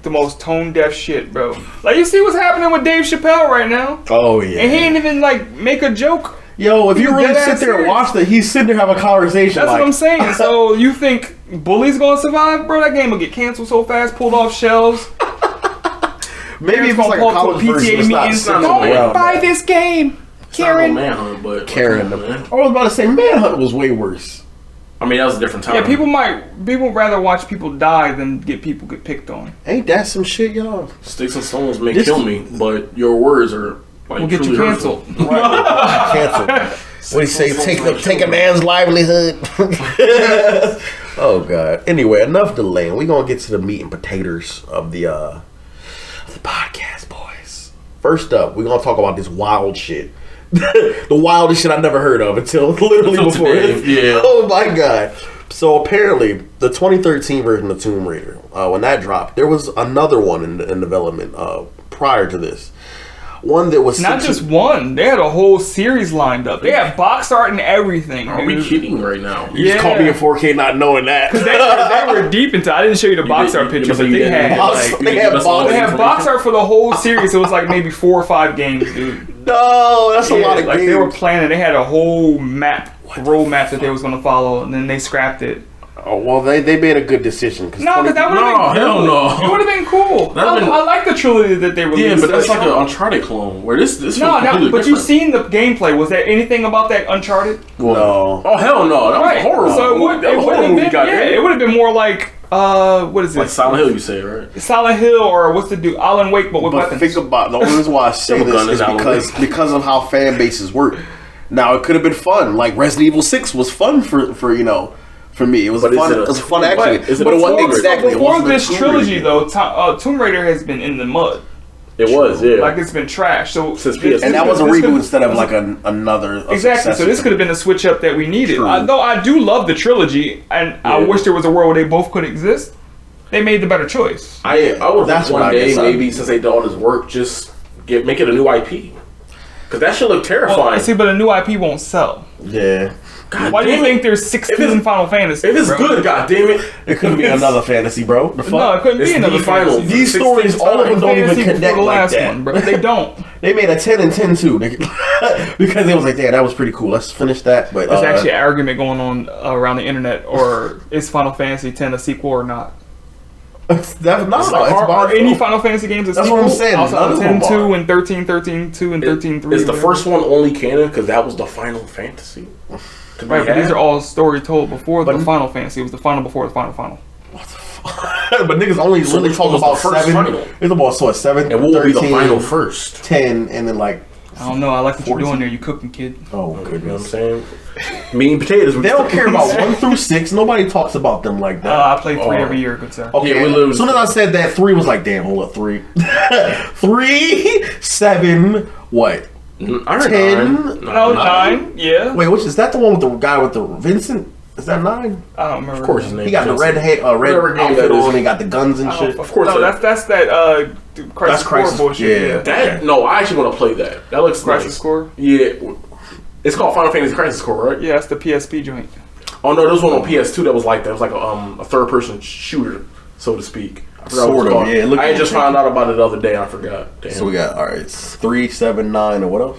Speaker 3: the most tone deaf shit, bro. Like you see what's happening with Dave Chappelle right now,
Speaker 2: Oh yeah.
Speaker 3: and he ain't even like make a joke.
Speaker 2: Yo, if you
Speaker 3: He's
Speaker 2: really
Speaker 3: dead
Speaker 2: sit
Speaker 3: ass
Speaker 2: there and
Speaker 3: serious.
Speaker 2: watch that, he's sitting there having a conversation.
Speaker 3: That's
Speaker 2: like,
Speaker 3: what I'm saying. So you think Bully's gonna survive, bro? That game will get canceled so fast, pulled off shelves.
Speaker 2: Maybe if
Speaker 3: Parents
Speaker 2: it's like a
Speaker 3: gonna pull
Speaker 2: college
Speaker 3: up to
Speaker 2: version, it's not
Speaker 3: meetings.
Speaker 2: sitting
Speaker 3: Don't
Speaker 2: around
Speaker 3: buy
Speaker 2: that.
Speaker 3: this game, Karen.
Speaker 4: Manhunt, but
Speaker 2: Karen.
Speaker 4: come on, man.
Speaker 2: I was about to say Manhunt was way worse.
Speaker 4: I mean, that was a different time.
Speaker 3: Yeah, people rather watch people die than get picked on.
Speaker 2: Ain't that some shit, y'all?
Speaker 4: Sticks and stones may
Speaker 2: This-
Speaker 4: kill me, but your words are like
Speaker 3: We'll get you
Speaker 4: truly
Speaker 3: canceled.
Speaker 4: hurtful.
Speaker 2: Cancel. What do you say? Take a man's livelihood. Oh god. Anyway, enough delaying. We gonna get to the meat and potatoes of the podcast, boys. First up, we're gonna talk about this wild shit. The wildest shit I never heard of until literally
Speaker 4: Until
Speaker 2: before
Speaker 4: today,
Speaker 2: this.
Speaker 4: yeah.
Speaker 2: Oh my god. So apparently, the 2013 version of Tomb Raider, when that dropped, there was another one in development prior to this. One that was
Speaker 3: Not just one. They had a whole series lined up. They had box art and everything.
Speaker 4: Are we
Speaker 3: dude.
Speaker 4: kidding right now?
Speaker 2: You just called me in 4K not knowing that.
Speaker 3: They were deep into. I didn't show you the box art picture, but they had like
Speaker 2: They had box-
Speaker 3: they had box art for the whole series. It was like maybe 4 or 5 games, dude.
Speaker 2: No, that's a lot of
Speaker 3: like
Speaker 2: games.
Speaker 3: they were planning. They had a whole roadmap that they was gonna follow, and then they scrapped it.
Speaker 2: Oh, well, they made a good decision.
Speaker 3: No, but that would have
Speaker 4: No,
Speaker 3: been
Speaker 4: hell
Speaker 3: cool.
Speaker 4: no.
Speaker 3: It would have been cool.
Speaker 4: That'd been-
Speaker 3: I like the trilogy that they released.
Speaker 4: Yeah, but that's like an
Speaker 3: a
Speaker 4: Uncharted clone. Where this
Speaker 3: no,
Speaker 4: was
Speaker 3: no.
Speaker 4: completely
Speaker 3: But you've
Speaker 4: different.
Speaker 3: seen the gameplay. Was there anything about that Uncharted?
Speaker 2: No.
Speaker 4: Oh hell no! That was a horror.
Speaker 3: So it
Speaker 4: movie.
Speaker 3: would
Speaker 4: That was a horror
Speaker 3: have
Speaker 4: movie.
Speaker 3: been.
Speaker 4: Goddamn.
Speaker 3: Yeah, it would have been more like what is it?
Speaker 4: Like Silent Hill, you say, right?
Speaker 3: Silent Hill, or what's the dude? Alan Wake, but with
Speaker 2: But
Speaker 3: weapons.
Speaker 2: think about the only reason why I say
Speaker 4: Double gun
Speaker 2: this
Speaker 4: is
Speaker 2: is
Speaker 4: out
Speaker 2: because of how fan bases work. Now it could have been fun. Like Resident Evil 6 was fun for you know. For me, it was
Speaker 4: But is
Speaker 2: fun.
Speaker 4: it a-
Speaker 2: It was a fun
Speaker 4: but
Speaker 2: action,
Speaker 4: is it
Speaker 2: but
Speaker 4: a
Speaker 2: it wasn't
Speaker 4: Tomb Raider?
Speaker 2: exactly. it
Speaker 3: Before
Speaker 2: wasn't a
Speaker 3: this
Speaker 2: Tomb
Speaker 3: trilogy,
Speaker 2: Raider.
Speaker 3: though, Tomb Raider has been in the mud.
Speaker 4: It was, yeah.
Speaker 3: Like it's been trash. So
Speaker 4: Since
Speaker 3: this-
Speaker 4: PS2.
Speaker 2: And that was a
Speaker 3: this
Speaker 2: reboot
Speaker 3: could-
Speaker 2: instead of like another.
Speaker 3: Exactly. So this could have been a switch up that we needed.
Speaker 2: True.
Speaker 3: Though I do love the trilogy, and I
Speaker 4: Yeah.
Speaker 3: wish there was a world where they both could exist. they made the better choice.
Speaker 4: I would
Speaker 2: That's
Speaker 4: one
Speaker 2: what I
Speaker 4: day
Speaker 2: guess
Speaker 4: maybe since they did all this work, just make it a new IP. Because that should look terrifying.
Speaker 3: Well, see, but a new IP won't sell.
Speaker 2: Yeah.
Speaker 4: God
Speaker 3: Why do you
Speaker 4: damn
Speaker 3: think
Speaker 4: it.
Speaker 3: there's 16 Final Fantasy?
Speaker 4: If it's
Speaker 3: bro?
Speaker 4: good, god damn it.
Speaker 2: It couldn't be another fantasy, bro. The fuck?
Speaker 3: No, it couldn't
Speaker 4: It's
Speaker 3: be another
Speaker 4: the final.
Speaker 3: fantasy.
Speaker 2: These stories, all of them don't even
Speaker 3: Fantasy before
Speaker 2: connect
Speaker 3: the
Speaker 2: like
Speaker 3: last
Speaker 2: that.
Speaker 3: one, bro. They don't.
Speaker 2: They made a 10 and 10 too. Because it was like, damn, that was pretty cool. Let's finish that. But
Speaker 3: There's actually an argument going on around the internet, or is Final Fantasy X a sequel or not?
Speaker 2: that's not.
Speaker 3: Are any Final Fantasy games a
Speaker 2: That's
Speaker 3: sequel?
Speaker 2: what I'm saying.
Speaker 3: Outside
Speaker 2: None
Speaker 3: of
Speaker 2: of them
Speaker 3: 10-2
Speaker 2: are.
Speaker 3: and 13-13-2 and 13-3.
Speaker 4: Is the first one only canon because that was the Final Fantasy?
Speaker 3: Right, but these are all story told before the
Speaker 2: But-
Speaker 3: Final Fantasy. It was the final before the final.
Speaker 2: But niggas only
Speaker 4: So
Speaker 2: really
Speaker 4: which
Speaker 2: talk
Speaker 4: one was
Speaker 2: about
Speaker 4: the first
Speaker 2: 7.
Speaker 4: final?
Speaker 2: It's about 7,
Speaker 4: And what will
Speaker 2: 13,
Speaker 4: be the final first?
Speaker 2: 10, and then like,
Speaker 3: I don't know. I like what you're
Speaker 2: 14.
Speaker 3: doing there. You cooking, kid.
Speaker 2: oh
Speaker 4: You know what I'm
Speaker 2: goodness.
Speaker 4: saying? Meat and potatoes.
Speaker 2: They don't care about 1 through 6. Nobody talks about them like that.
Speaker 3: I play 3
Speaker 4: Oh.
Speaker 3: every year, good sir.
Speaker 2: Okay,
Speaker 4: Yeah, we lose.
Speaker 2: as soon as I said that, 3 was like, damn, hold up, 3. 3, 7, what?
Speaker 4: I heard
Speaker 2: 10.
Speaker 3: No, 9. Yeah.
Speaker 2: Wait, which is that the one with the guy with the Vincent? Is that 9?
Speaker 3: I don't remember.
Speaker 4: Of course, his name.
Speaker 2: He got the red
Speaker 4: Whatever game
Speaker 2: outfit
Speaker 4: that is.
Speaker 2: on. He got the guns and
Speaker 3: I don't
Speaker 2: shit.
Speaker 3: fuck-
Speaker 4: course
Speaker 3: No,
Speaker 4: it-
Speaker 3: that's that Crisis Core
Speaker 2: Crisis-
Speaker 3: bullshit.
Speaker 2: yeah.
Speaker 4: That no, I actually want to play that. That looks
Speaker 3: Crisis
Speaker 4: nice.
Speaker 3: Core.
Speaker 4: Yeah, it's called Final Fantasy Crisis Core, right?
Speaker 3: Yeah, that's the PSP joint.
Speaker 4: Oh no, there was one on PS2 that was like that. It was like a third-person shooter, so to speak. I forgot what
Speaker 2: Sort
Speaker 4: it was
Speaker 2: of,
Speaker 4: called.
Speaker 2: yeah, it looked
Speaker 4: I had just
Speaker 2: cool.
Speaker 4: found out about it the other day. I forgot. Damn.
Speaker 2: So we got all right, it's 3, 7, 9, and what else?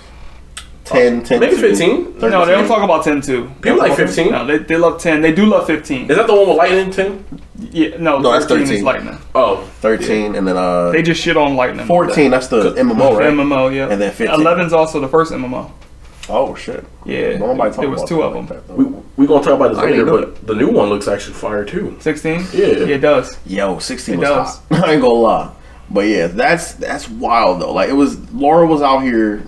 Speaker 2: 10, 10,
Speaker 4: maybe
Speaker 2: 2,
Speaker 4: 15.
Speaker 2: 13.
Speaker 3: No, they don't talk about 10-2.
Speaker 4: People like 15.
Speaker 3: No, they love 10. They do love 15.
Speaker 4: Is that the one with lightning 10?
Speaker 3: Yeah, no,
Speaker 2: No, that's
Speaker 3: 13 is
Speaker 2: 13.
Speaker 3: Lightning.
Speaker 4: Oh,
Speaker 2: 13, and then
Speaker 3: They just shit on Lightning.
Speaker 2: 14. That's the MMO, right?
Speaker 3: MMO, yeah.
Speaker 2: And then 15.
Speaker 3: 11's also the first MMO.
Speaker 2: Oh shit.
Speaker 3: Yeah,
Speaker 2: Nobody talk
Speaker 3: there was
Speaker 2: about
Speaker 3: 2
Speaker 2: that
Speaker 3: of
Speaker 2: like
Speaker 3: them.
Speaker 2: that, though.
Speaker 4: we gonna talk about this
Speaker 2: I didn't
Speaker 4: later,
Speaker 2: know
Speaker 4: but the new one looks actually fire too.
Speaker 3: 16?
Speaker 4: Yeah.
Speaker 3: it does.
Speaker 2: Yo, 16
Speaker 3: It
Speaker 2: was
Speaker 3: does.
Speaker 2: hot. I ain't gonna lie. But yeah, that's wild though. Like it was, Laura was out here.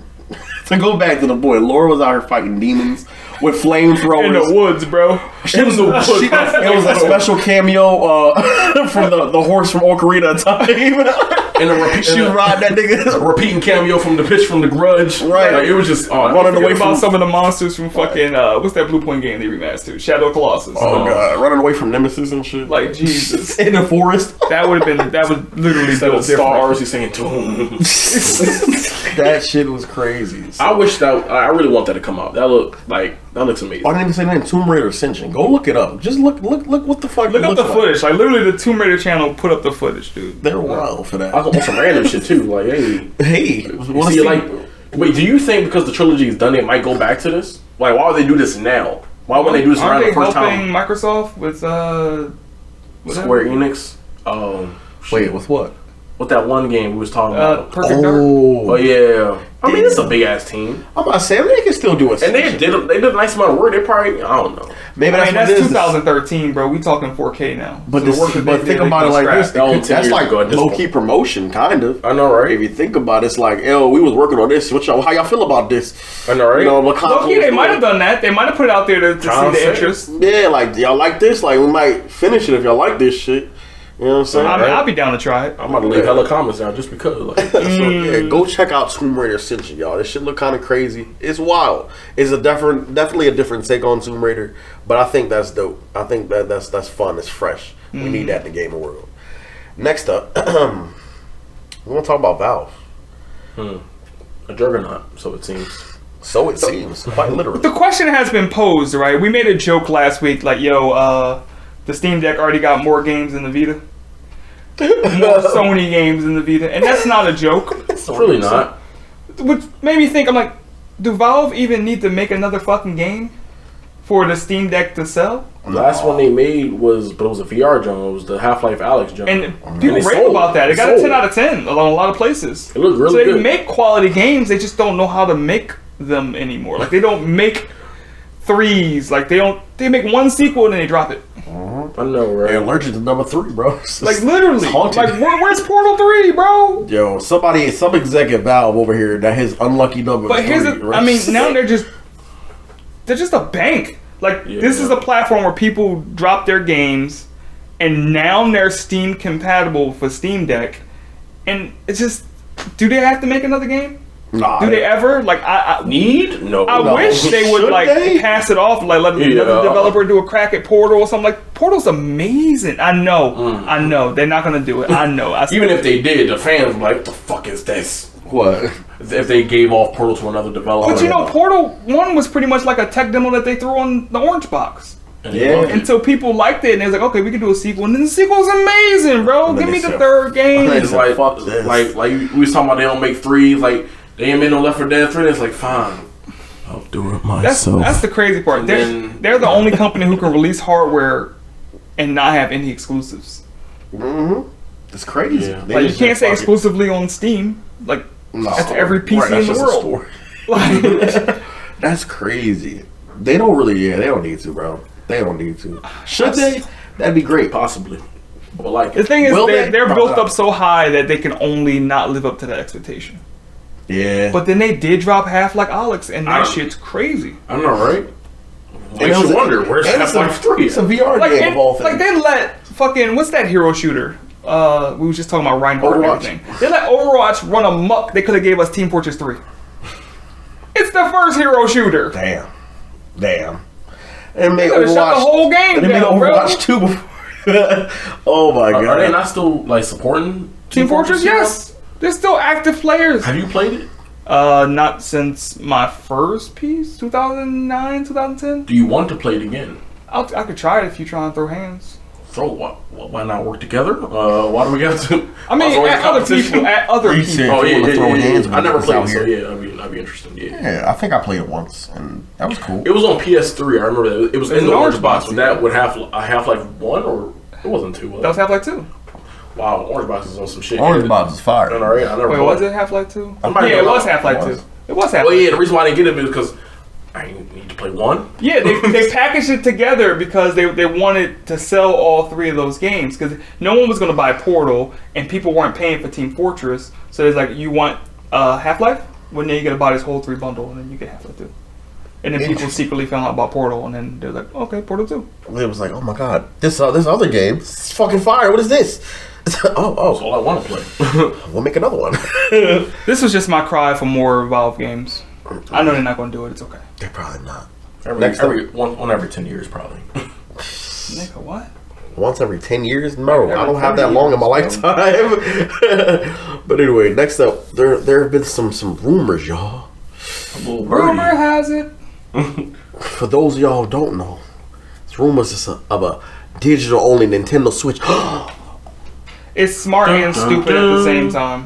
Speaker 2: To go back to the boy, Laura was out here fighting demons with flamethrowers.
Speaker 3: In the woods, bro.
Speaker 2: She was it was a special cameo from the horse from Ocarina of Time.
Speaker 4: And a
Speaker 2: She ride that nigga.
Speaker 4: repeating cameo from the pitch from the Grudge.
Speaker 2: Right.
Speaker 4: Like, it was just
Speaker 2: Running away
Speaker 3: What about
Speaker 2: from
Speaker 3: some of the monsters from fucking what's that Blue Point game they remastered? Shadow Colossus.
Speaker 2: oh god, running away from Nemesis and shit.
Speaker 3: Like Jesus.
Speaker 2: in the forest.
Speaker 3: That would have been literally
Speaker 4: Instead
Speaker 3: built
Speaker 4: of
Speaker 3: different.
Speaker 4: stars, he's saying doom.
Speaker 2: That shit was crazy.
Speaker 4: I wish that I really want that to come out. That looks amazing.
Speaker 2: I didn't even say that in Tomb Raider Ascension. Go look it up. Just look what the fuck.
Speaker 3: Look
Speaker 2: it
Speaker 3: up the
Speaker 2: looks like.
Speaker 3: footage. Like literally the Tomb Raider channel put up the footage, dude.
Speaker 2: They're wild for
Speaker 4: I
Speaker 2: that.
Speaker 4: was on some random shit too. Like, hey,
Speaker 2: Hey, wanna
Speaker 4: see,
Speaker 2: see-
Speaker 4: like, wait, do you think because the trilogy is done, they might go back to this? Like, why would they do this now? Why wouldn't they do this around
Speaker 3: Aren't
Speaker 4: the
Speaker 3: they
Speaker 4: first
Speaker 3: helping
Speaker 4: time?
Speaker 3: Microsoft with whatever?
Speaker 4: Square Enix.
Speaker 2: wait, with what?
Speaker 4: With that one game we was talking about.
Speaker 3: Perfect Dark.
Speaker 4: Oh yeah. I mean, it's a big ass team,
Speaker 2: I'm not saying they can still do it.
Speaker 4: and they did a nice amount of work. They probably I don't know.
Speaker 2: Maybe
Speaker 3: I
Speaker 2: that's
Speaker 3: mean,
Speaker 2: what
Speaker 3: that's
Speaker 2: it is.
Speaker 3: 2013, bro. We talking 4K now.
Speaker 2: But,
Speaker 3: So the work that they
Speaker 2: think
Speaker 3: did,
Speaker 2: about
Speaker 3: they
Speaker 2: it like this.
Speaker 3: scrapped.
Speaker 4: That was 10
Speaker 2: That's
Speaker 4: years
Speaker 2: like
Speaker 4: ago at this
Speaker 2: low
Speaker 4: point.
Speaker 2: key promotion, kind of.
Speaker 4: I know, right?
Speaker 2: If you think about it, it's like, yo, we was working on this. How y'all feel about this?
Speaker 4: I know, right?
Speaker 2: You know, what console
Speaker 3: Low-key, they
Speaker 2: is
Speaker 3: might
Speaker 2: doing?
Speaker 3: have done that. They might have put it out there to see
Speaker 4: Trying to
Speaker 3: the
Speaker 4: say.
Speaker 3: interest.
Speaker 2: Yeah, like y'all like this? Like we might finish it if y'all like this shit. You know what I'm saying?
Speaker 3: I mean, I'll be down to try it.
Speaker 4: I'm about to leave hella comments now just because. Like,
Speaker 2: So, yeah, go check out Tomb Raider Ascension, y'all. This shit look kind of crazy. It's wild. It's definitely a different take on Tomb Raider, but I think that's dope. I think that's fun. It's fresh. We need that in the gaming world. Next up, we're gonna talk about Valve.
Speaker 4: a juggernaut, so it seems.
Speaker 2: So it seems, quite literally.
Speaker 3: The question has been posed, right? We made a joke last week, like, yo, the Steam Deck already got more games than the Vita. More Sony games than the Vita. And that's not a joke.
Speaker 4: It's really not.
Speaker 3: Which made me think, I'm like, do Valve even need to make another fucking game for the Steam Deck to sell?
Speaker 4: The last one they made was a VR joint. It was the Half-Life Alex joint.
Speaker 3: And people
Speaker 4: they
Speaker 3: rave
Speaker 4: sold.
Speaker 3: about that. It
Speaker 4: They
Speaker 3: got a 10
Speaker 4: sold.
Speaker 3: out of 10 on a lot of places.
Speaker 4: It looked really
Speaker 3: so they
Speaker 4: good.
Speaker 3: make quality games, they just don't know how to make them anymore. Like, they don't make threes. Like, they make one sequel and then they drop it.
Speaker 4: I know, right?
Speaker 2: They're allergic to number 3, bro. It's
Speaker 3: Like,
Speaker 2: just-
Speaker 3: literally.
Speaker 2: it's haunted.
Speaker 3: Like, where's Portal 3, bro?
Speaker 2: Yo, some exec at Valve over here that his unlucky number.
Speaker 3: But
Speaker 2: is
Speaker 3: here's
Speaker 2: 3,
Speaker 3: the,
Speaker 2: right?
Speaker 3: I mean, now they're just a bank. Like,
Speaker 4: Yeah.
Speaker 3: this is a platform where people drop their games, and now they're Steam compatible for Steam Deck, and it's just, do they have to make another game?
Speaker 2: Nah,
Speaker 3: Do they ever? Like, I
Speaker 4: No.
Speaker 3: I wish they would
Speaker 2: Should
Speaker 3: like
Speaker 2: they?
Speaker 3: pass it off, like let another developer do a crack at Portal or something. Like Portal's amazing. I know they're not gonna do it. I know.
Speaker 4: Even if they did, the fans were like, "What the fuck is this?"
Speaker 2: What?
Speaker 4: If they gave off Portal to another developer.
Speaker 3: But you know, Portal 1 was pretty much like a tech demo that they threw on the orange box.
Speaker 4: And they loved it.
Speaker 3: Until people liked it and they was like, okay, we can do a sequel. And then the sequel's amazing, bro.
Speaker 2: And then
Speaker 3: Give me
Speaker 2: they
Speaker 3: the
Speaker 2: said,
Speaker 3: third game.
Speaker 4: It's like,
Speaker 2: Fuck this.
Speaker 4: like we was talking about they don't make 3. Like they ain't made no Left 4 Dead 3. It's like fine, I'll do it myself.
Speaker 3: That's the crazy part. They're the only company who can release hardware and not have any exclusives.
Speaker 2: Mm-hmm. It's crazy.
Speaker 4: Yeah.
Speaker 2: They
Speaker 3: Like you
Speaker 2: just
Speaker 3: can't say
Speaker 2: fuck it.
Speaker 3: exclusively on Steam. Like
Speaker 2: No.
Speaker 3: that's every PC
Speaker 2: Right, that's
Speaker 3: in the
Speaker 2: just a
Speaker 3: world.
Speaker 2: store.
Speaker 3: Like,
Speaker 2: That's crazy. They don't really. Yeah, they don't need to, bro. They don't need to. Should they? That'd be great.
Speaker 4: Possibly, but like
Speaker 3: the thing is,
Speaker 2: Will they?
Speaker 3: they're
Speaker 2: Probably
Speaker 3: built
Speaker 2: not.
Speaker 3: up so high that they can only not live up to that expectation.
Speaker 2: Yeah.
Speaker 3: But then they did drop Half-Life Alyx, and that
Speaker 4: I-
Speaker 3: shit's crazy.
Speaker 4: I know, right?
Speaker 2: And
Speaker 4: Makes
Speaker 2: it was
Speaker 4: you
Speaker 2: a-
Speaker 4: wonder where's
Speaker 2: and it's
Speaker 4: Half-Life
Speaker 2: a-
Speaker 4: 3.
Speaker 2: It's a VR
Speaker 3: Like,
Speaker 2: game
Speaker 3: and,
Speaker 2: of all things.
Speaker 3: like they let fucking what's that hero shooter? We was just talking about Reinhardt and
Speaker 2: Overwatch.
Speaker 3: everything. They let Overwatch run amok. They could have gave us Team Fortress 3. It's the first hero shooter.
Speaker 2: Damn. And make
Speaker 3: They could've shut the whole game
Speaker 2: and they made
Speaker 3: down, bro.
Speaker 2: Overwatch 2 before. Oh my god.
Speaker 4: Are they not still like supporting
Speaker 3: Team Fortress,
Speaker 4: Zero?
Speaker 3: yes. They're still active players.
Speaker 4: Have you played it?
Speaker 3: Not since my first piece, 2009, 2010.
Speaker 4: Do you want to play it again?
Speaker 3: I could try it if you try and throw hands.
Speaker 4: So why not work together? Why do we have to?
Speaker 3: I mean,
Speaker 4: always
Speaker 3: at other
Speaker 4: competition?
Speaker 3: people. At other
Speaker 2: You
Speaker 3: people.
Speaker 2: said-
Speaker 4: Oh
Speaker 2: If you
Speaker 4: yeah,
Speaker 2: wanna throw hands,
Speaker 4: I never
Speaker 2: it's
Speaker 4: played
Speaker 2: out
Speaker 4: it, so
Speaker 2: here.
Speaker 4: yeah, I'd be interested. Yeah.
Speaker 2: Yeah, I think I played it once, and that was cool.
Speaker 4: It was on PS3. I remember that. It was in
Speaker 3: an
Speaker 4: the
Speaker 3: orange
Speaker 4: orange box.
Speaker 3: box,
Speaker 4: With that would Half-Life 1 or it wasn't 2. Was
Speaker 3: That was
Speaker 4: it?
Speaker 3: Half-Life 2.
Speaker 4: Wow, orange box is on some shit.
Speaker 2: Orange Box is fire.
Speaker 4: All right, I never.
Speaker 3: Wait,
Speaker 4: bought
Speaker 3: was it Half-Life 2?
Speaker 4: I might
Speaker 3: Yeah,
Speaker 4: have
Speaker 3: it was
Speaker 4: bought it.
Speaker 3: Half-Life
Speaker 2: It was.
Speaker 3: 2. It was Half-Life.
Speaker 4: Well, yeah, the reason why I didn't get it is because I need to play 1.
Speaker 3: Yeah, they packaged it together because they wanted to sell all 3 of those games because no one was going to buy Portal and people weren't paying for Team Fortress. So it's like, you want Half-Life? Well, now you got to buy this whole 3 bundle and then you get Half-Life 2. And then people secretly found out about Portal and then they're like, okay, Portal 2.
Speaker 2: It was like, oh my god, this other game, it's fucking fire. What is this?
Speaker 4: That's
Speaker 2: oh,
Speaker 4: all I want to play.
Speaker 2: we'll make another one.
Speaker 3: This was just my cry for more Valve games. I know they're not going to do it. It's okay.
Speaker 2: They're probably not.
Speaker 4: Every 10 years, probably.
Speaker 3: Nigga, what?
Speaker 2: Once every 10 years? No,
Speaker 3: Every
Speaker 2: I don't have
Speaker 3: 30
Speaker 2: that long in my
Speaker 3: years, bro.
Speaker 2: lifetime. But anyway, next up, there have been some rumors, y'all.
Speaker 4: A little
Speaker 3: Rumor
Speaker 4: birdie.
Speaker 3: has it.
Speaker 2: For those of y'all who don't know, it's rumors of a digital-only Nintendo Switch.
Speaker 3: It's smart and stupid at the same time.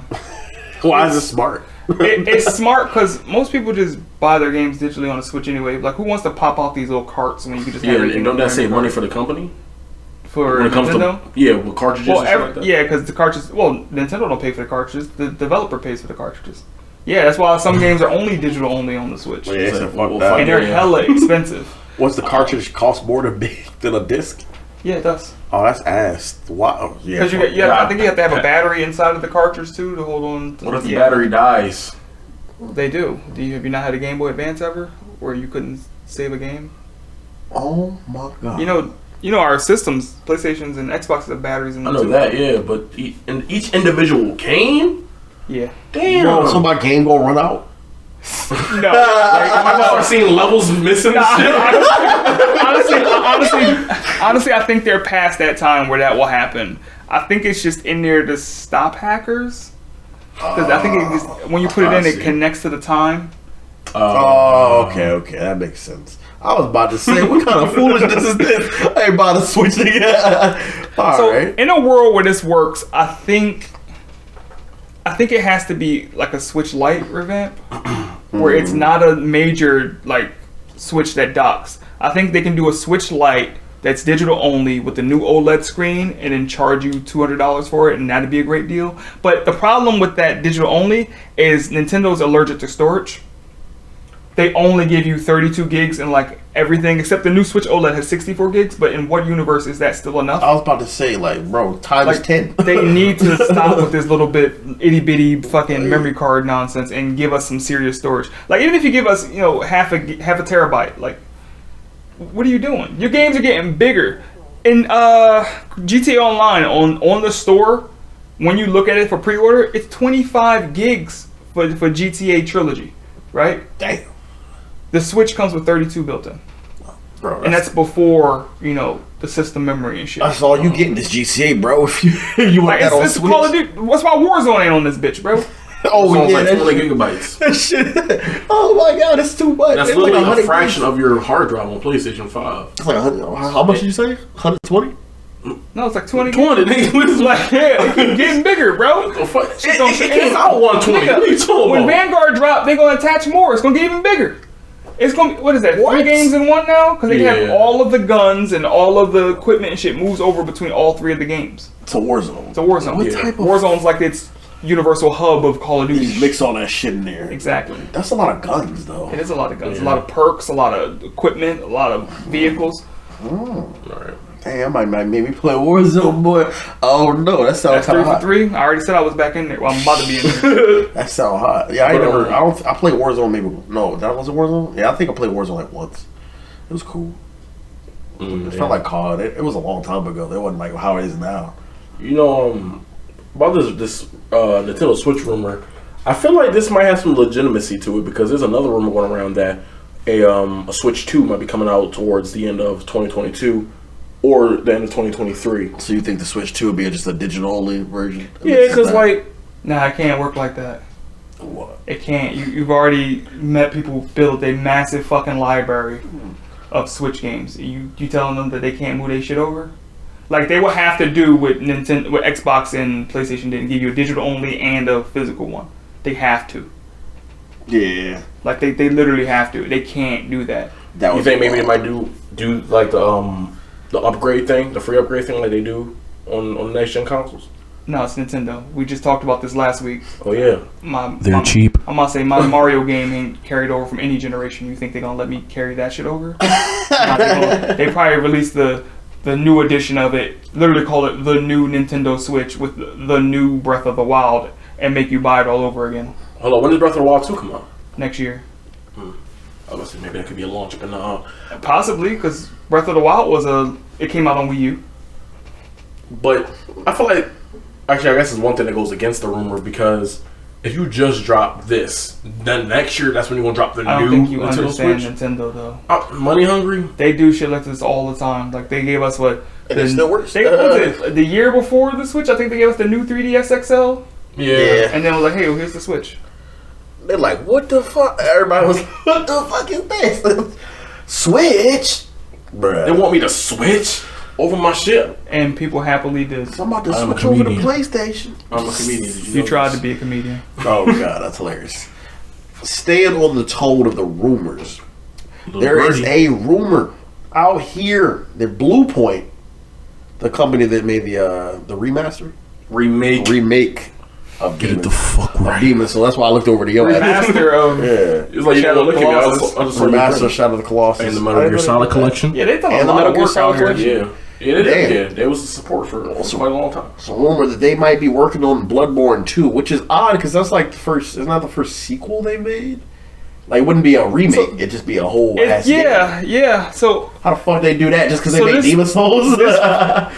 Speaker 2: Why is it smart?
Speaker 3: It's smart because most people just buy their games digitally on a Switch anyway. Like, who wants to pop out these little carts when you can just have
Speaker 4: Yeah,
Speaker 3: everything
Speaker 4: and don't that
Speaker 3: in
Speaker 4: save
Speaker 3: your
Speaker 4: money
Speaker 3: cart?
Speaker 4: for the company?
Speaker 3: For
Speaker 4: When it comes
Speaker 3: Nintendo?
Speaker 4: to with cartridges
Speaker 3: Well,
Speaker 4: and shit like that?
Speaker 3: yeah, because the cartridges. Well, Nintendo don't pay for the cartridges. The developer pays for the cartridges. Yeah, that's why some games are only digital only on the Switch,
Speaker 2: Yeah, it's
Speaker 4: So,
Speaker 2: like,
Speaker 4: well,
Speaker 2: fuck that.
Speaker 3: and they're
Speaker 4: yeah.
Speaker 3: hella expensive.
Speaker 2: What's the cartridge cost more than a disc?
Speaker 3: Yeah, it does.
Speaker 2: Oh, that's ass. Wow. Yeah.
Speaker 3: Because I think you have to have a battery inside of the cartridge too to hold on. To,
Speaker 4: What if the battery dies?
Speaker 3: They do. Have you not had a Game Boy Advance ever, where you couldn't save a game?
Speaker 2: Oh my god.
Speaker 3: You know our systems, PlayStations and Xboxes have batteries in
Speaker 4: I
Speaker 3: them
Speaker 4: know
Speaker 3: too.
Speaker 4: that, yeah, but in each individual game?
Speaker 3: Yeah.
Speaker 4: Damn.
Speaker 2: So my game gonna run out?
Speaker 3: No.
Speaker 4: Like, am I start seeing levels missing and shit?
Speaker 3: Honestly, I think they're past that time where that will happen. I think it's just in there to stop hackers. Because I think it just, when you put it in,
Speaker 2: I
Speaker 3: it
Speaker 2: see.
Speaker 3: connects to the time.
Speaker 2: Oh, okay, that makes sense. I was about to say, what kind of foolishness is this? I ain't about to switch again. All
Speaker 3: So
Speaker 2: right.
Speaker 3: in a world where this works, I think it has to be like a Switch Lite revamp, where it's not a major like Switch that docks. I think they can do a Switch Lite that's digital only with the new OLED screen and then charge you $200 for it, and that'd be a great deal. But the problem with that digital only is Nintendo's allergic to storage. They only give you 32 gigs and like everything except the new Switch OLED has 64 gigs, but in what universe is that still enough?
Speaker 2: I was about to say, like, bro, times
Speaker 3: Like,
Speaker 2: 10.
Speaker 3: They need to stop with this little bit itty bitty fucking memory card nonsense and give us some serious storage. Like, even if you give us, half a terabyte, like, what are you doing? Your games are getting bigger. In GTA Online on the store, when you look at it for pre-order, it's 25 gigs for GTA Trilogy, right?
Speaker 2: Damn.
Speaker 3: The Switch comes with 32 built in.
Speaker 2: Bro,
Speaker 3: And that's before, you know, the system memory and shit.
Speaker 2: that's all you get in this GTA, bro. If you want
Speaker 3: Like,
Speaker 2: that on
Speaker 3: it's
Speaker 2: Switch.
Speaker 3: Call of Duty. What's why Warzone ain't on this bitch, bro?
Speaker 2: Oh,
Speaker 4: Sounds
Speaker 2: yeah.
Speaker 4: like
Speaker 2: That
Speaker 4: 20
Speaker 2: shit,
Speaker 4: gigabytes.
Speaker 2: that shit. Oh, my God. That's too much.
Speaker 4: That's
Speaker 2: It's
Speaker 4: literally
Speaker 2: like
Speaker 4: a
Speaker 2: 100
Speaker 4: fraction of your hard drive on PlayStation 5.
Speaker 2: It's like 100. How much did you say? 120?
Speaker 3: No, it's like 20.
Speaker 4: 20, nigga. What is
Speaker 3: Like, yeah, it keep getting bigger, bro.
Speaker 4: the fuck?
Speaker 3: Shit don't
Speaker 4: It
Speaker 3: shit.
Speaker 4: came out 120.
Speaker 3: Nigga,
Speaker 4: What are you talking
Speaker 3: when
Speaker 4: about?
Speaker 3: Vanguard drop, they gonna attach more. It's gonna get even bigger. It's gonna be, what is that?
Speaker 2: What?
Speaker 3: 3 games in one now? Because they have
Speaker 4: Yeah.
Speaker 3: all of the guns and all of the equipment and shit moves over between all 3 of the games.
Speaker 2: It's a Warzone.
Speaker 3: It's a Warzone.
Speaker 2: What
Speaker 3: Yeah.
Speaker 2: type of-
Speaker 3: Warzone's like its universal hub of Call of
Speaker 2: You
Speaker 3: Duty.
Speaker 2: just mix all that shit in there.
Speaker 3: Exactly.
Speaker 2: That's a lot of guns, though.
Speaker 3: It is a lot of guns, a lot of perks, a lot of equipment, a lot of vehicles.
Speaker 4: Alright.
Speaker 2: Damn, I might maybe play Warzone, boy. Oh no, that sounds
Speaker 3: That's 3 for
Speaker 2: hot.
Speaker 3: 3. I already said I was back in there. Well, I'm about to be in there.
Speaker 2: That sound hot. Yeah, I
Speaker 4: But,
Speaker 2: never. I played Warzone maybe. No, that was a Warzone. Yeah, I think I played Warzone like once. It was cool. It felt like COD. It was a long time ago. It wasn't like how it is now.
Speaker 4: You know, about this Nintendo Switch rumor, I feel like this might have some legitimacy to it because there's another rumor going around that a Switch 2 might be coming out towards the end of 2022 or the end of 2023.
Speaker 2: So you think the Switch 2 would be just a digital only version?
Speaker 4: Yeah, because like
Speaker 3: Nah, it can't work like that.
Speaker 2: what?
Speaker 3: It can't. You've already met people who built a massive fucking library of Switch games. You telling them that they can't move their shit over? Like they will have to do what Nintendo, what Xbox and PlayStation didn't give you a digital only and a physical one. They have to.
Speaker 2: Yeah,
Speaker 3: Like they literally have to. They can't do that.
Speaker 2: that
Speaker 4: you
Speaker 2: was.
Speaker 4: think maybe they might do like the upgrade thing, the free upgrade thing, like they do on next gen consoles.
Speaker 3: No, it's Nintendo. We just talked about this last week.
Speaker 4: Oh yeah,
Speaker 3: They're
Speaker 4: cheap.
Speaker 3: I'm gonna say my Mario game ain't carried over from any generation. You think they're gonna let me carry that shit over? They probably released the new edition of it, literally call it the new Nintendo Switch with the new Breath of the Wild, and make you buy it all over again
Speaker 4: Hold on, when does Breath of the Wild 2 come out?
Speaker 3: next year.
Speaker 4: I was say maybe that could be a launch, but no.
Speaker 3: Possibly, because Breath of the Wild it came out on Wii U.
Speaker 4: But I feel like actually I guess it's one thing that goes against the rumor because if you just drop this, then next year that's when you're gonna drop the
Speaker 3: I don't
Speaker 4: new
Speaker 3: think you
Speaker 4: Nintendo
Speaker 3: understand
Speaker 4: Switch.
Speaker 3: Nintendo though.
Speaker 4: Money hungry?
Speaker 3: They do shit like this all the time. Like they gave us what?
Speaker 2: And it still works.
Speaker 3: What was it? The year before the Switch, I think they gave us the new 3DS XL,
Speaker 4: Yeah.
Speaker 3: and then it was like, hey, well, here's the Switch.
Speaker 2: They're like, what the fuck? Everybody was, what the fuck is this? Switch, bruh.
Speaker 4: They want me to switch over my shit.
Speaker 3: And people happily did.
Speaker 2: I'm about to
Speaker 4: I'm a
Speaker 2: switch over to
Speaker 4: comedian.
Speaker 2: PlayStation.
Speaker 4: I'm a comedian. Did
Speaker 3: You
Speaker 4: know
Speaker 3: tried
Speaker 4: this?
Speaker 3: to be a comedian.
Speaker 2: Oh god, that's hilarious. Staying on the tone of the rumors,
Speaker 4: Little
Speaker 2: there is
Speaker 4: birdie.
Speaker 2: a rumor out here that Blue Point, the company that made the remaster, remake of Demon. So that's why I looked over to your ass.
Speaker 3: Remaster of
Speaker 2: Yeah,
Speaker 4: It's like you
Speaker 3: Shadow
Speaker 4: don't look at me. I
Speaker 3: Colossus.
Speaker 4: just
Speaker 2: remaster Shadow of the Colossus
Speaker 4: and the Metal Gear Solid collection.
Speaker 3: yeah, they've done
Speaker 2: And
Speaker 3: a
Speaker 2: the
Speaker 3: lot
Speaker 2: Metal
Speaker 3: of
Speaker 2: Gear
Speaker 3: work
Speaker 2: Solid
Speaker 3: out here.
Speaker 2: collection.
Speaker 4: Yeah, it
Speaker 2: Damn.
Speaker 4: is. Yeah, there was support for quite a long time.
Speaker 2: It's a rumor that they might be working on Bloodborne 2, which is odd because that's like the first. It's not the first sequel they made. Like it wouldn't be a remake. It'd just be a whole. ass game.
Speaker 3: Yeah. So
Speaker 2: How the fuck they do that? Just because
Speaker 3: So
Speaker 2: they made
Speaker 3: this-
Speaker 2: Demon Souls?
Speaker 3: I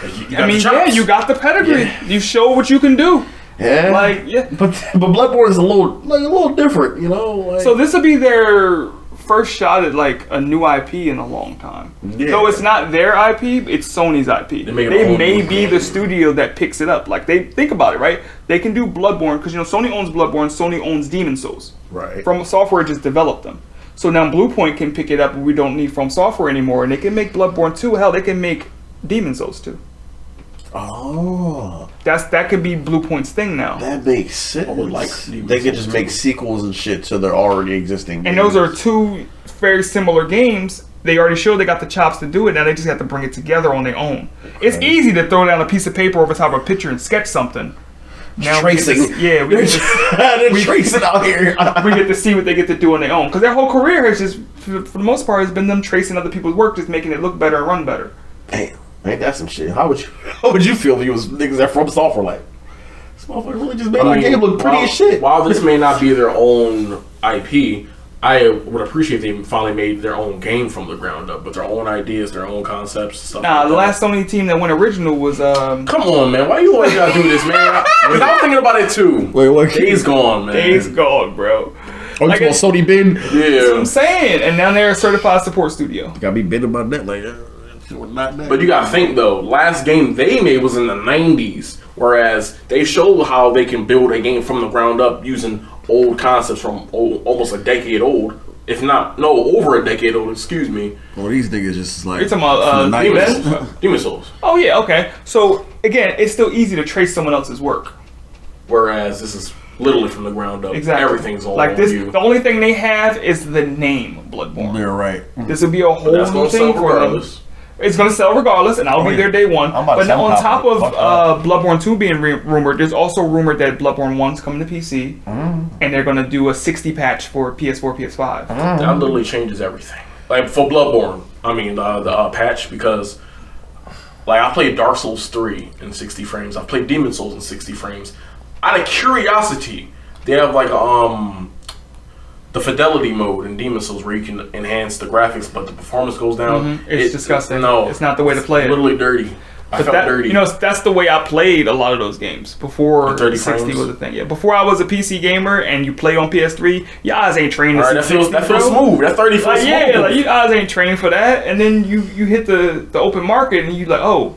Speaker 3: mean, yeah, you got the pedigree. You show what you can do.
Speaker 2: Yeah.
Speaker 3: Like, yeah.
Speaker 2: But Bloodborne is a little different, you know. Like,
Speaker 3: So this will be their first shot at like a new IP in a long time.
Speaker 2: Yeah.
Speaker 3: Though it's not their IP, it's Sony's IP.
Speaker 4: They make it
Speaker 3: They
Speaker 4: own
Speaker 3: may
Speaker 4: game.
Speaker 3: be the studio that picks it up. Like they think about it, right? They can do Bloodborne because Sony owns Bloodborne, Sony owns Demon Souls.
Speaker 2: right.
Speaker 3: From Software just developed them. So now Bluepoint can pick it up and we don't need From Software anymore, and they can make Bloodborne 2. Hell, they can make Demon Souls 2.
Speaker 2: Oh,
Speaker 3: That could be Bluepoint's thing now.
Speaker 2: that makes sense.
Speaker 4: I would like Demon
Speaker 2: they could
Speaker 4: Souls
Speaker 2: just make
Speaker 4: too.
Speaker 2: sequels and shit to their already existing.
Speaker 3: And
Speaker 2: games.
Speaker 3: those are two very similar games. They already showed they got the chops to do it. Now they just have to bring it together on their own. It's easy to throw down a piece of paper over top of a picture and sketch something. Now we get
Speaker 2: tracing.
Speaker 3: to- yeah, we get to-
Speaker 2: They're tracing out here.
Speaker 3: we get to see what they get to do on their own. Because their whole career has just, for the most part, has been them tracing other people's work, just making it look better and run better.
Speaker 2: Damn, ain't that some shit? How would you feel if you was niggas that From Software like? This motherfucker really just made my game look pretty as shit.
Speaker 4: While this may not be their own IP, I would appreciate if they finally made their own game from the ground up, with their own ideas, their own concepts, and stuff.
Speaker 3: Nah,
Speaker 4: like
Speaker 3: the last Sony team that went original was
Speaker 4: Come on, man. Why you always gotta do this, man? Because I was thinking about it too.
Speaker 2: Wait, what?
Speaker 4: Days Gone, man.
Speaker 3: Days Gone, bro.
Speaker 2: Oh,
Speaker 3: Like
Speaker 2: you want Sony bin?
Speaker 3: That's what
Speaker 4: Yeah.
Speaker 3: I'm saying. And now they're a certified support studio.
Speaker 2: Gotta be bin about that, like, not that.
Speaker 4: But you gotta think though, last game they made was in the 90s, whereas they showed how they can build a game from the ground up using old concepts from almost a decade old, if not over a decade old. Excuse me.
Speaker 2: Well, these niggas just like
Speaker 3: You're talking about
Speaker 2: from the
Speaker 3: Demon
Speaker 2: 90s.
Speaker 3: Souls?
Speaker 4: Demon Souls.
Speaker 3: Oh yeah, okay. So again, it's still easy to trace someone else's work.
Speaker 4: Whereas this is literally from the ground up.
Speaker 3: Exactly.
Speaker 4: Everything's all
Speaker 3: like
Speaker 4: on
Speaker 3: this.
Speaker 4: you.
Speaker 3: The only thing they have is the name Bloodborne.
Speaker 2: They're right.
Speaker 3: This will be a whole
Speaker 4: That's
Speaker 3: new
Speaker 4: gonna
Speaker 3: thing
Speaker 4: sell
Speaker 3: for them.
Speaker 4: regardless.
Speaker 3: It's going to sell regardless, and I'll
Speaker 2: Oh,
Speaker 3: be
Speaker 2: yeah.
Speaker 3: there day one.
Speaker 2: I'm about to
Speaker 3: But
Speaker 2: say,
Speaker 3: now
Speaker 2: I'm
Speaker 3: on top
Speaker 2: confident.
Speaker 3: of
Speaker 2: Fuck
Speaker 3: Bloodborne 2 being rumored, there's also rumored that Bloodborne 1's coming to PC, and they're going to do a 60 patch for PS4, PS5.
Speaker 4: That literally changes everything. Like for Bloodborne, I mean the patch, because like I played Dark Souls 3 in 60 frames. I've played Demon Souls in 60 frames. Out of curiosity, they have like the fidelity mode in Demon Souls where you can enhance the graphics, but the performance goes down.
Speaker 3: It's disgusting.
Speaker 4: No,
Speaker 3: It's not the way to play it.
Speaker 4: Literally dirty. I
Speaker 3: But
Speaker 4: felt
Speaker 3: that,
Speaker 4: dirty.
Speaker 3: you know, that's the way I played a lot of those games before
Speaker 4: The 30
Speaker 3: 60
Speaker 4: frames?
Speaker 3: was a thing. Yeah, before I was a PC gamer and you play on PS3, your eyes ain't trained to
Speaker 4: All right,
Speaker 3: see
Speaker 4: that
Speaker 3: 60,
Speaker 4: feels
Speaker 3: bro.
Speaker 4: smooth. That 30 feels
Speaker 3: Like,
Speaker 4: smooth.
Speaker 3: yeah, like you eyes ain't trained for that, and then you hit the open market and you like, oh,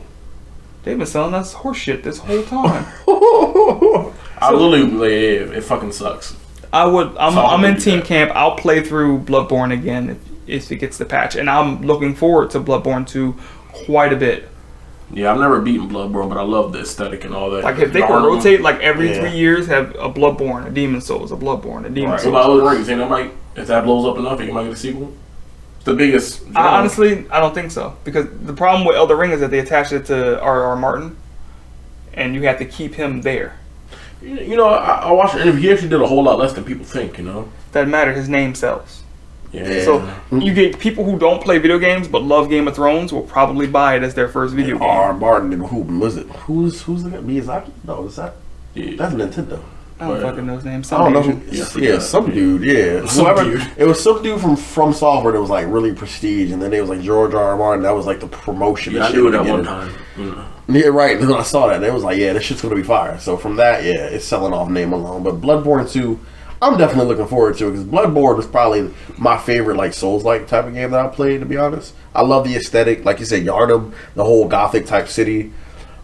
Speaker 3: they've been selling us horse shit this whole time.
Speaker 4: I literally, it fucking sucks.
Speaker 3: I'm in
Speaker 4: do
Speaker 3: team
Speaker 4: that.
Speaker 3: camp. I'll play through Bloodborne again if it gets the patch, and I'm looking forward to Bloodborne 2 quite a bit.
Speaker 4: Yeah, I've never beaten Bloodborne, but I love the aesthetic and all that.
Speaker 3: Like if they
Speaker 4: The
Speaker 3: could
Speaker 4: Arnhem.
Speaker 3: rotate like every
Speaker 2: Yeah.
Speaker 3: 3 years, have a Bloodborne, a Demon Souls, a Bloodborne, a Demon
Speaker 4: What
Speaker 3: Souls.
Speaker 4: about Elden Ring? You think that might, if that blows up enough, you might get a sequel? The biggest.
Speaker 3: Honestly, I don't think so, because the problem with Elden Ring is that they attached it to R.R. Martin, and you have to keep him there.
Speaker 4: You know, I watched an interview. He actually did a whole lot less than people think. You know.
Speaker 3: Doesn't matter. His name sells.
Speaker 4: Yeah.
Speaker 3: So you get people who don't play video games but love Game of Thrones will probably buy it as their first video game.
Speaker 2: R. Martin and who was it? Who's the guy? Miyazaki? No, is that?
Speaker 4: Yeah.
Speaker 2: That's Nintendo.
Speaker 3: I don't fucking know his name.
Speaker 2: I
Speaker 3: Some
Speaker 2: don't know.
Speaker 3: Asian.
Speaker 2: Who,
Speaker 4: Yeah,
Speaker 2: some dude. Yeah,
Speaker 4: Some
Speaker 2: whoever.
Speaker 4: dude.
Speaker 2: It was some dude from Software that was like really prestige, and then it was like George R. Martin. That was like the promotion.
Speaker 4: Yeah,
Speaker 2: and
Speaker 4: I
Speaker 2: shit
Speaker 4: knew it
Speaker 2: at
Speaker 4: at
Speaker 2: the
Speaker 4: one
Speaker 2: beginning.
Speaker 4: time. You know.
Speaker 2: Yeah, right. Then I saw that, and it was like, yeah, this shit's gonna be fire. So from that, yeah, it's selling off name alone. But Bloodborne 2, I'm definitely looking forward to it because Bloodborne was probably my favorite like Souls-like type of game that I played. To be honest, I love the aesthetic, like you said, Yharnam, the whole Gothic type city.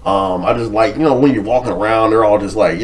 Speaker 2: I just like when you're walking around, they're all just like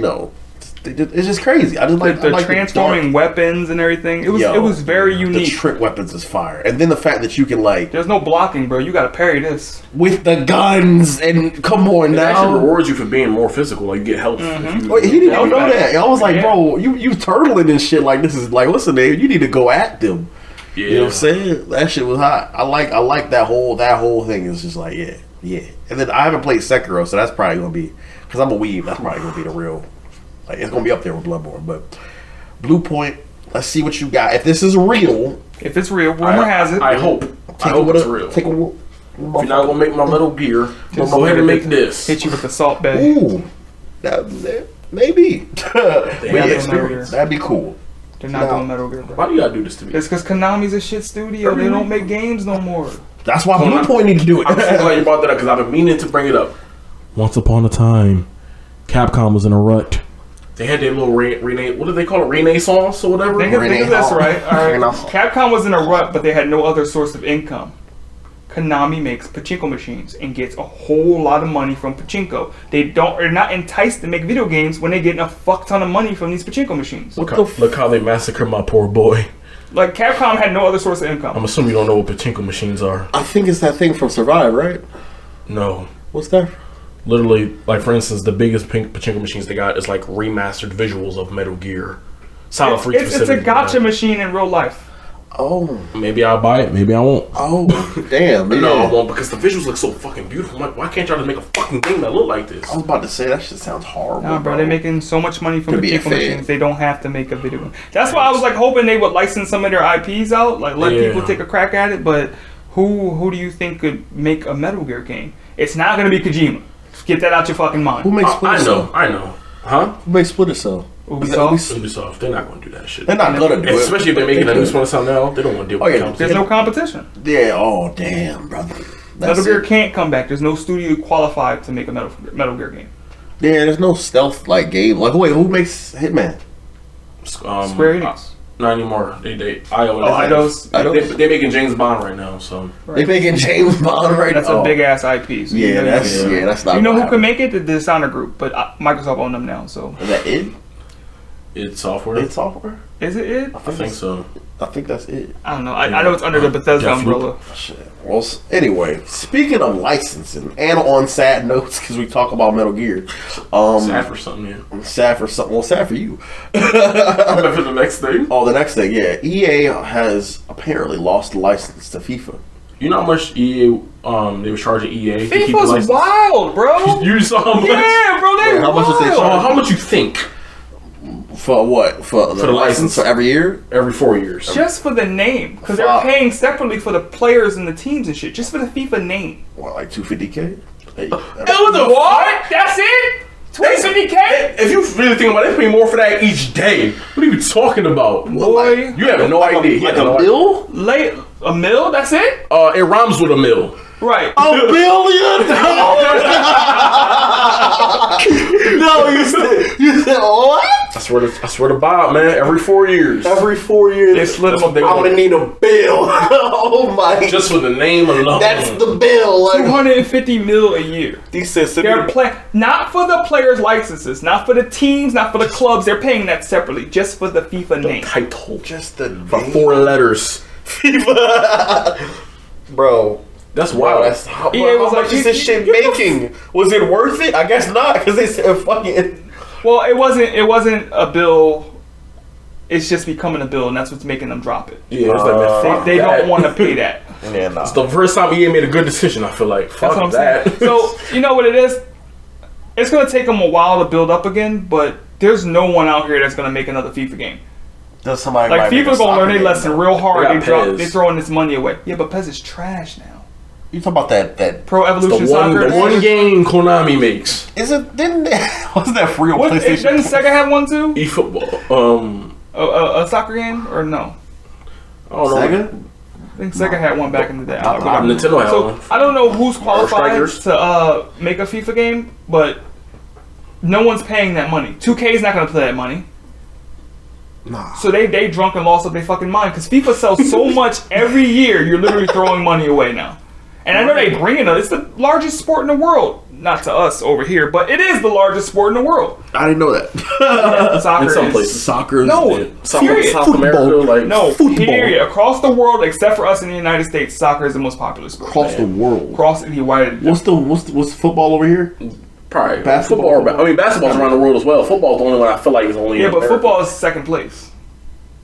Speaker 2: it's just crazy. I just like
Speaker 3: The
Speaker 2: I like
Speaker 3: transforming weapons and everything. It
Speaker 2: Yo,
Speaker 3: was very
Speaker 2: The
Speaker 3: unique.
Speaker 2: trick weapons is fire, and then the fact that you can like
Speaker 3: There's no blocking, bro. You gotta parry this.
Speaker 2: with the guns and come on
Speaker 4: It actually
Speaker 2: now.
Speaker 4: rewards you for being more physical. Like you get health. If you,
Speaker 2: Wait, he didn't even know
Speaker 3: back.
Speaker 2: that. I was like,
Speaker 3: Yeah.
Speaker 2: bro, you turtling and shit. Like this is like, listen, man, you need to go at them.
Speaker 4: yeah.
Speaker 2: You know what I'm saying? That shit was hot. I like that whole thing. Is just like yeah. And then I haven't played Sekiro, so that's probably gonna be because I'm a weeb. That's probably gonna be the real. Like it's gonna be up there with Bloodborne, but Blue Point. Let's see what you got. If this is real,
Speaker 3: If it's real, rumor has it.
Speaker 4: I hope. I hope it's real.
Speaker 2: Take a
Speaker 4: If you're not gonna make my Metal Gear,
Speaker 3: Just
Speaker 4: go ahead and make this.
Speaker 3: Hit you with the salt bay.
Speaker 2: Ooh, maybe. But
Speaker 3: They
Speaker 2: yeah,
Speaker 3: have no Metal Gear.
Speaker 2: that'd be cool.
Speaker 3: They're not
Speaker 2: No.
Speaker 3: doing Metal Gear, bro.
Speaker 4: Why do you gotta do this to me?
Speaker 3: It's because Konami's a shit studio. They don't make games no more.
Speaker 2: That's why Blue Point need to do it.
Speaker 4: I'm so glad you brought that up because I've been meaning to bring it up. Once upon a time, Capcom was in a rut. They had their little rename. What do they call it? Renaissance or whatever.
Speaker 3: Think of this, right? All right.
Speaker 2: Renaissance.
Speaker 3: Capcom was in a rut, but they had no other source of income. Konami makes pachinko machines and gets a whole lot of money from pachinko. They're not enticed to make video games when they're getting a fuck ton of money from these pachinko machines.
Speaker 4: Look how they massacred my poor boy.
Speaker 3: Like Capcom had no other source of
Speaker 4: I'm
Speaker 3: income.
Speaker 4: assuming you don't know what pachinko machines are.
Speaker 2: I think it's that thing from Survive, right?
Speaker 4: No.
Speaker 2: What's that?
Speaker 4: Literally, like for instance, the biggest pachinko machines they got is like remastered visuals of Metal Gear. Solid 3
Speaker 3: It's a
Speaker 4: specifically.
Speaker 3: gotcha machine in real life.
Speaker 2: Oh,
Speaker 4: Maybe I'll buy it. Maybe I won't.
Speaker 2: damn.
Speaker 4: No, I
Speaker 2: Yeah.
Speaker 4: won't because the visuals look so fucking beautiful. I'm like, why can't y'all just make a fucking game that look like this?
Speaker 2: I was about to say that shit sounds horrible.
Speaker 3: Nah, bro, they're making so much money from
Speaker 2: Could be a
Speaker 3: pachinko
Speaker 2: fan.
Speaker 3: machines. They don't have to make a video game. That's why I was like hoping they would license some of their IPs out, like let
Speaker 4: Yeah.
Speaker 3: people take a crack at it. But who do you think could make a Metal Gear game? It's not gonna be Kojima. Get that out your fucking mind.
Speaker 2: Who makes Splinter
Speaker 4: I
Speaker 2: Cell?
Speaker 4: know. Huh?
Speaker 2: Who makes Splinter Cell?
Speaker 4: Ubisoft, they're not going to do that shit.
Speaker 2: They're not gonna do it.
Speaker 4: Especially if they're making a new Splinter Cell now. They don't want to deal with competition.
Speaker 3: There's no competition.
Speaker 2: Yeah. Oh damn, brother.
Speaker 3: Metal Gear can't come back. There's no studio qualified to make a Metal Gear game.
Speaker 2: Yeah, there's no stealth like game. Like, wait, who makes Hitman?
Speaker 3: Square Enix.
Speaker 4: Not anymore.
Speaker 3: Eidos.
Speaker 4: They're making James Bond right now, so
Speaker 2: They making James Bond right now.
Speaker 3: That's a big ass IP. So
Speaker 2: that's not.
Speaker 3: You know who can make it? The Dishonored Group, but Microsoft own them now. So
Speaker 2: is that it?
Speaker 4: It's software.
Speaker 2: It's software.
Speaker 3: Is it?
Speaker 4: I think so.
Speaker 2: I think that's it.
Speaker 3: I don't know. I know it's under the Bethesda umbrella.
Speaker 2: Shit. Well, anyway, speaking of licensing, and on sad notes, because we talk about Metal Gear.
Speaker 4: Sad for something, yeah.
Speaker 2: Sad for something. Well, sad for you.
Speaker 4: I'm for the next thing.
Speaker 2: Oh, the next thing, yeah. EA has apparently lost the license to FIFA.
Speaker 4: You know how much EA, they were charging EA?
Speaker 3: FIFA's wild, bro.
Speaker 4: You saw how much?
Speaker 3: Yeah, bro, they
Speaker 2: how much was they charging?
Speaker 4: How much you think?
Speaker 2: For what? For the license for every year?
Speaker 4: Every 4 years.
Speaker 3: Just for the name. Because they're paying separately for the players and the teams and shit. Just for the FIFA name.
Speaker 2: What, like $250K? Hey,
Speaker 3: what? That's it? $250K?
Speaker 4: If you really think about it, they pay more for that each day. What are you talking about?
Speaker 3: Boy.
Speaker 4: You have no idea.
Speaker 2: Like a bill?
Speaker 3: A mil? That's it?
Speaker 4: It rhymes with a mill.
Speaker 3: Right.
Speaker 2: $1 billion? No, you said what?
Speaker 4: I swear to Bob, man. Every 4 years.
Speaker 2: Every 4 years.
Speaker 3: They split them up.
Speaker 2: I'm gonna need a bill. Oh my!
Speaker 4: Just for the name alone.
Speaker 2: That's the bill. Like,
Speaker 3: 250 mil a year. They're playing not for the players' licenses, not for the teams, not for the clubs. They're paying that separately, just for the FIFA name.
Speaker 4: Title.
Speaker 2: Just the
Speaker 4: for 4 letters.
Speaker 2: FIFA. Bro.
Speaker 4: That's wild.
Speaker 2: That's how much is this shit making? Was it worth it? I guess not, because they said fucking.
Speaker 3: Well, it wasn't a bill. It's just becoming a bill, and that's what's making them drop it.
Speaker 4: Yeah, it's like,
Speaker 3: they don't want to pay that.
Speaker 2: Yeah, nah.
Speaker 4: It's the first time EA made a good decision. I feel like. Fuck
Speaker 3: that's what I'm
Speaker 4: that.
Speaker 3: saying. So you know what it is? It's gonna take them a while to build up again, but there's no one out here that's gonna make another FIFA game.
Speaker 2: Does somebody
Speaker 3: like FIFA's gonna learn their lesson real hard? They throwing this money away. Yeah, but PES is trash now.
Speaker 2: You talking about that
Speaker 3: Pro Evolution Soccer?
Speaker 4: The one game Konami makes.
Speaker 2: Is it? Wasn't that free on PlayStation?
Speaker 3: Doesn't Sega have one too?
Speaker 4: eFootball.
Speaker 3: A soccer game or no?
Speaker 2: Oh, Sega?
Speaker 3: I think Sega had one back in the day.
Speaker 4: Nintendo had one.
Speaker 3: I don't know who's qualified to make a FIFA game, but no one's paying that money. 2K is not going to play that money.
Speaker 2: Nah.
Speaker 3: So they drunk and lost up their fucking mind because FIFA sells so much every year. You're literally throwing money away now. And I know they bring it up. It's the largest sport in the world. Not to us over here, but it is the largest sport in the world.
Speaker 2: I didn't know that.
Speaker 3: Soccer
Speaker 4: in some places.
Speaker 2: Soccer is
Speaker 3: South
Speaker 2: America, football.
Speaker 3: Period. Across the world, except for us in the United States, soccer is the most popular sport.
Speaker 2: Across the world. What's football over here?
Speaker 4: Probably basketball. Basketball's around the world as well. Football's the only one I feel like is only.
Speaker 3: Yeah, but football is second place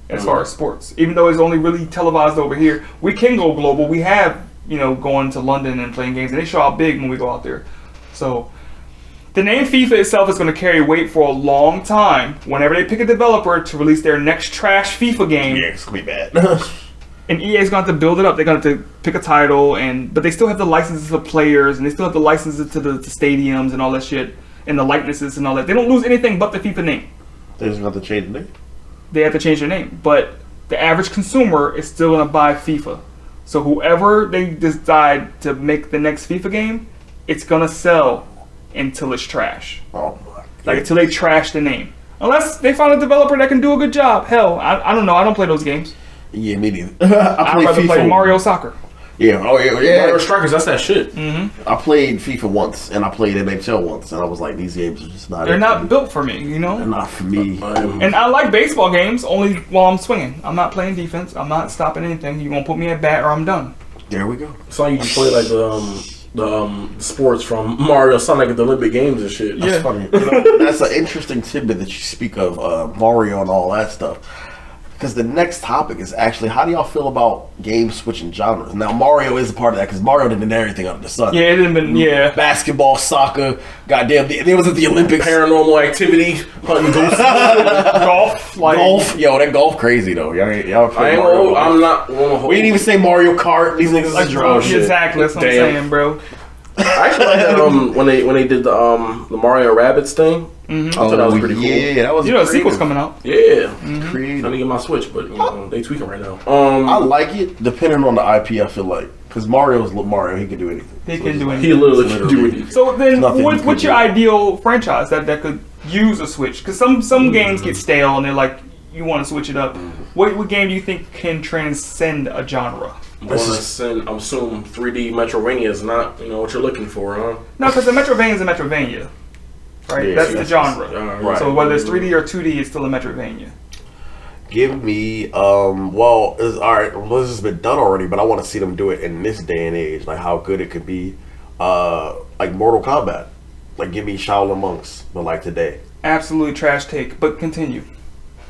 Speaker 3: as far as sports. Even though it's only really televised over here, we can go global. We have going to London and playing games, and they show out big when we go out there. So the name FIFA itself is going to carry weight for a long time. Whenever they pick a developer to release their next trash FIFA game,
Speaker 2: yeah, it's gonna be bad.
Speaker 3: And EA's going to have to build it up. They're going to have to pick a title, but they still have the licenses to players, and they still have the licenses to the stadiums and all that shit, and the likenesses and all that. They don't lose anything but the FIFA name.
Speaker 2: They just have to change the name.
Speaker 3: They have to change their name, but the average consumer is still going to buy FIFA. So whoever they decide to make the next FIFA game, it's gonna sell until it's trash.
Speaker 2: Oh my!
Speaker 3: Like until they trash the name. Unless they find a developer that can do a good job. Hell, I don't know. I don't play those games.
Speaker 2: Yeah, me neither.
Speaker 3: I'd rather play Mario Soccer.
Speaker 2: Yeah. Oh yeah.
Speaker 4: Mario Strikers, that's that shit.
Speaker 3: Mm-hmm.
Speaker 2: I played FIFA once, and I played NHL once, and I was like, these games are just not.
Speaker 3: They're not built for me,
Speaker 2: They're not for me.
Speaker 3: And I like baseball games only while I'm swinging. I'm not playing defense. I'm not stopping anything. You gonna put me at bat or I'm done.
Speaker 2: There we go.
Speaker 4: It's like you play like the sports from Mario, Sonic at the Olympic Games and shit.
Speaker 2: That's funny. That's an interesting tidbit that you speak of Mario and all that stuff. Because the next topic is actually, how do y'all feel about games switching genres? Now, Mario is a part of that because Mario did everything under the sun.
Speaker 3: Yeah, it didn't been,
Speaker 2: basketball, soccer, goddamn, they was at the Olympics.
Speaker 4: Paranormal activity, hunting ghosts.
Speaker 2: Golf. Yo, that golf crazy, though. Y'all play
Speaker 4: Mario. I'm not.
Speaker 2: We didn't even say Mario Kart. These niggas is drunk.
Speaker 3: Exactly, that's what I'm saying, bro.
Speaker 4: I actually like that when they did the Mario Rabbids thing.
Speaker 3: Mm-hmm.
Speaker 4: I thought that was pretty cool.
Speaker 2: Yeah, that was.
Speaker 3: You know, the sequel's coming out.
Speaker 4: Yeah.
Speaker 2: Creative.
Speaker 4: Trying to get my Switch, but you know they tweaking right now.
Speaker 2: I like it, depending on the IP. I feel like because Mario's Mario, he can do anything.
Speaker 3: He
Speaker 2: So
Speaker 3: can
Speaker 2: it's
Speaker 3: do
Speaker 2: like-
Speaker 3: anything.
Speaker 4: He literally can do it.
Speaker 3: So then,
Speaker 2: Nothing you
Speaker 3: what's
Speaker 2: could
Speaker 3: your
Speaker 2: do.
Speaker 3: ideal franchise that could use a Switch? Because some games get stale and they're like, you want to switch it up. What game do you think can transcend a genre?
Speaker 4: I'm assuming 3D Metroidvania is not what you're looking for, huh?
Speaker 3: No, because the Metroidvania is a Metroidvania, right?
Speaker 2: Yeah,
Speaker 3: that's
Speaker 2: see,
Speaker 3: the
Speaker 2: that's-
Speaker 3: genre.
Speaker 2: right.
Speaker 3: So whether it's 3D or 2D, it's still a Metroidvania.
Speaker 2: Give me, well, it's, all right, well, this has been done already, but I want to see them do it in this day and age, like how good it could be, like Mortal Kombat. Like, give me Shaolin Monks, but like today.
Speaker 3: Absolutely trash take, but continue.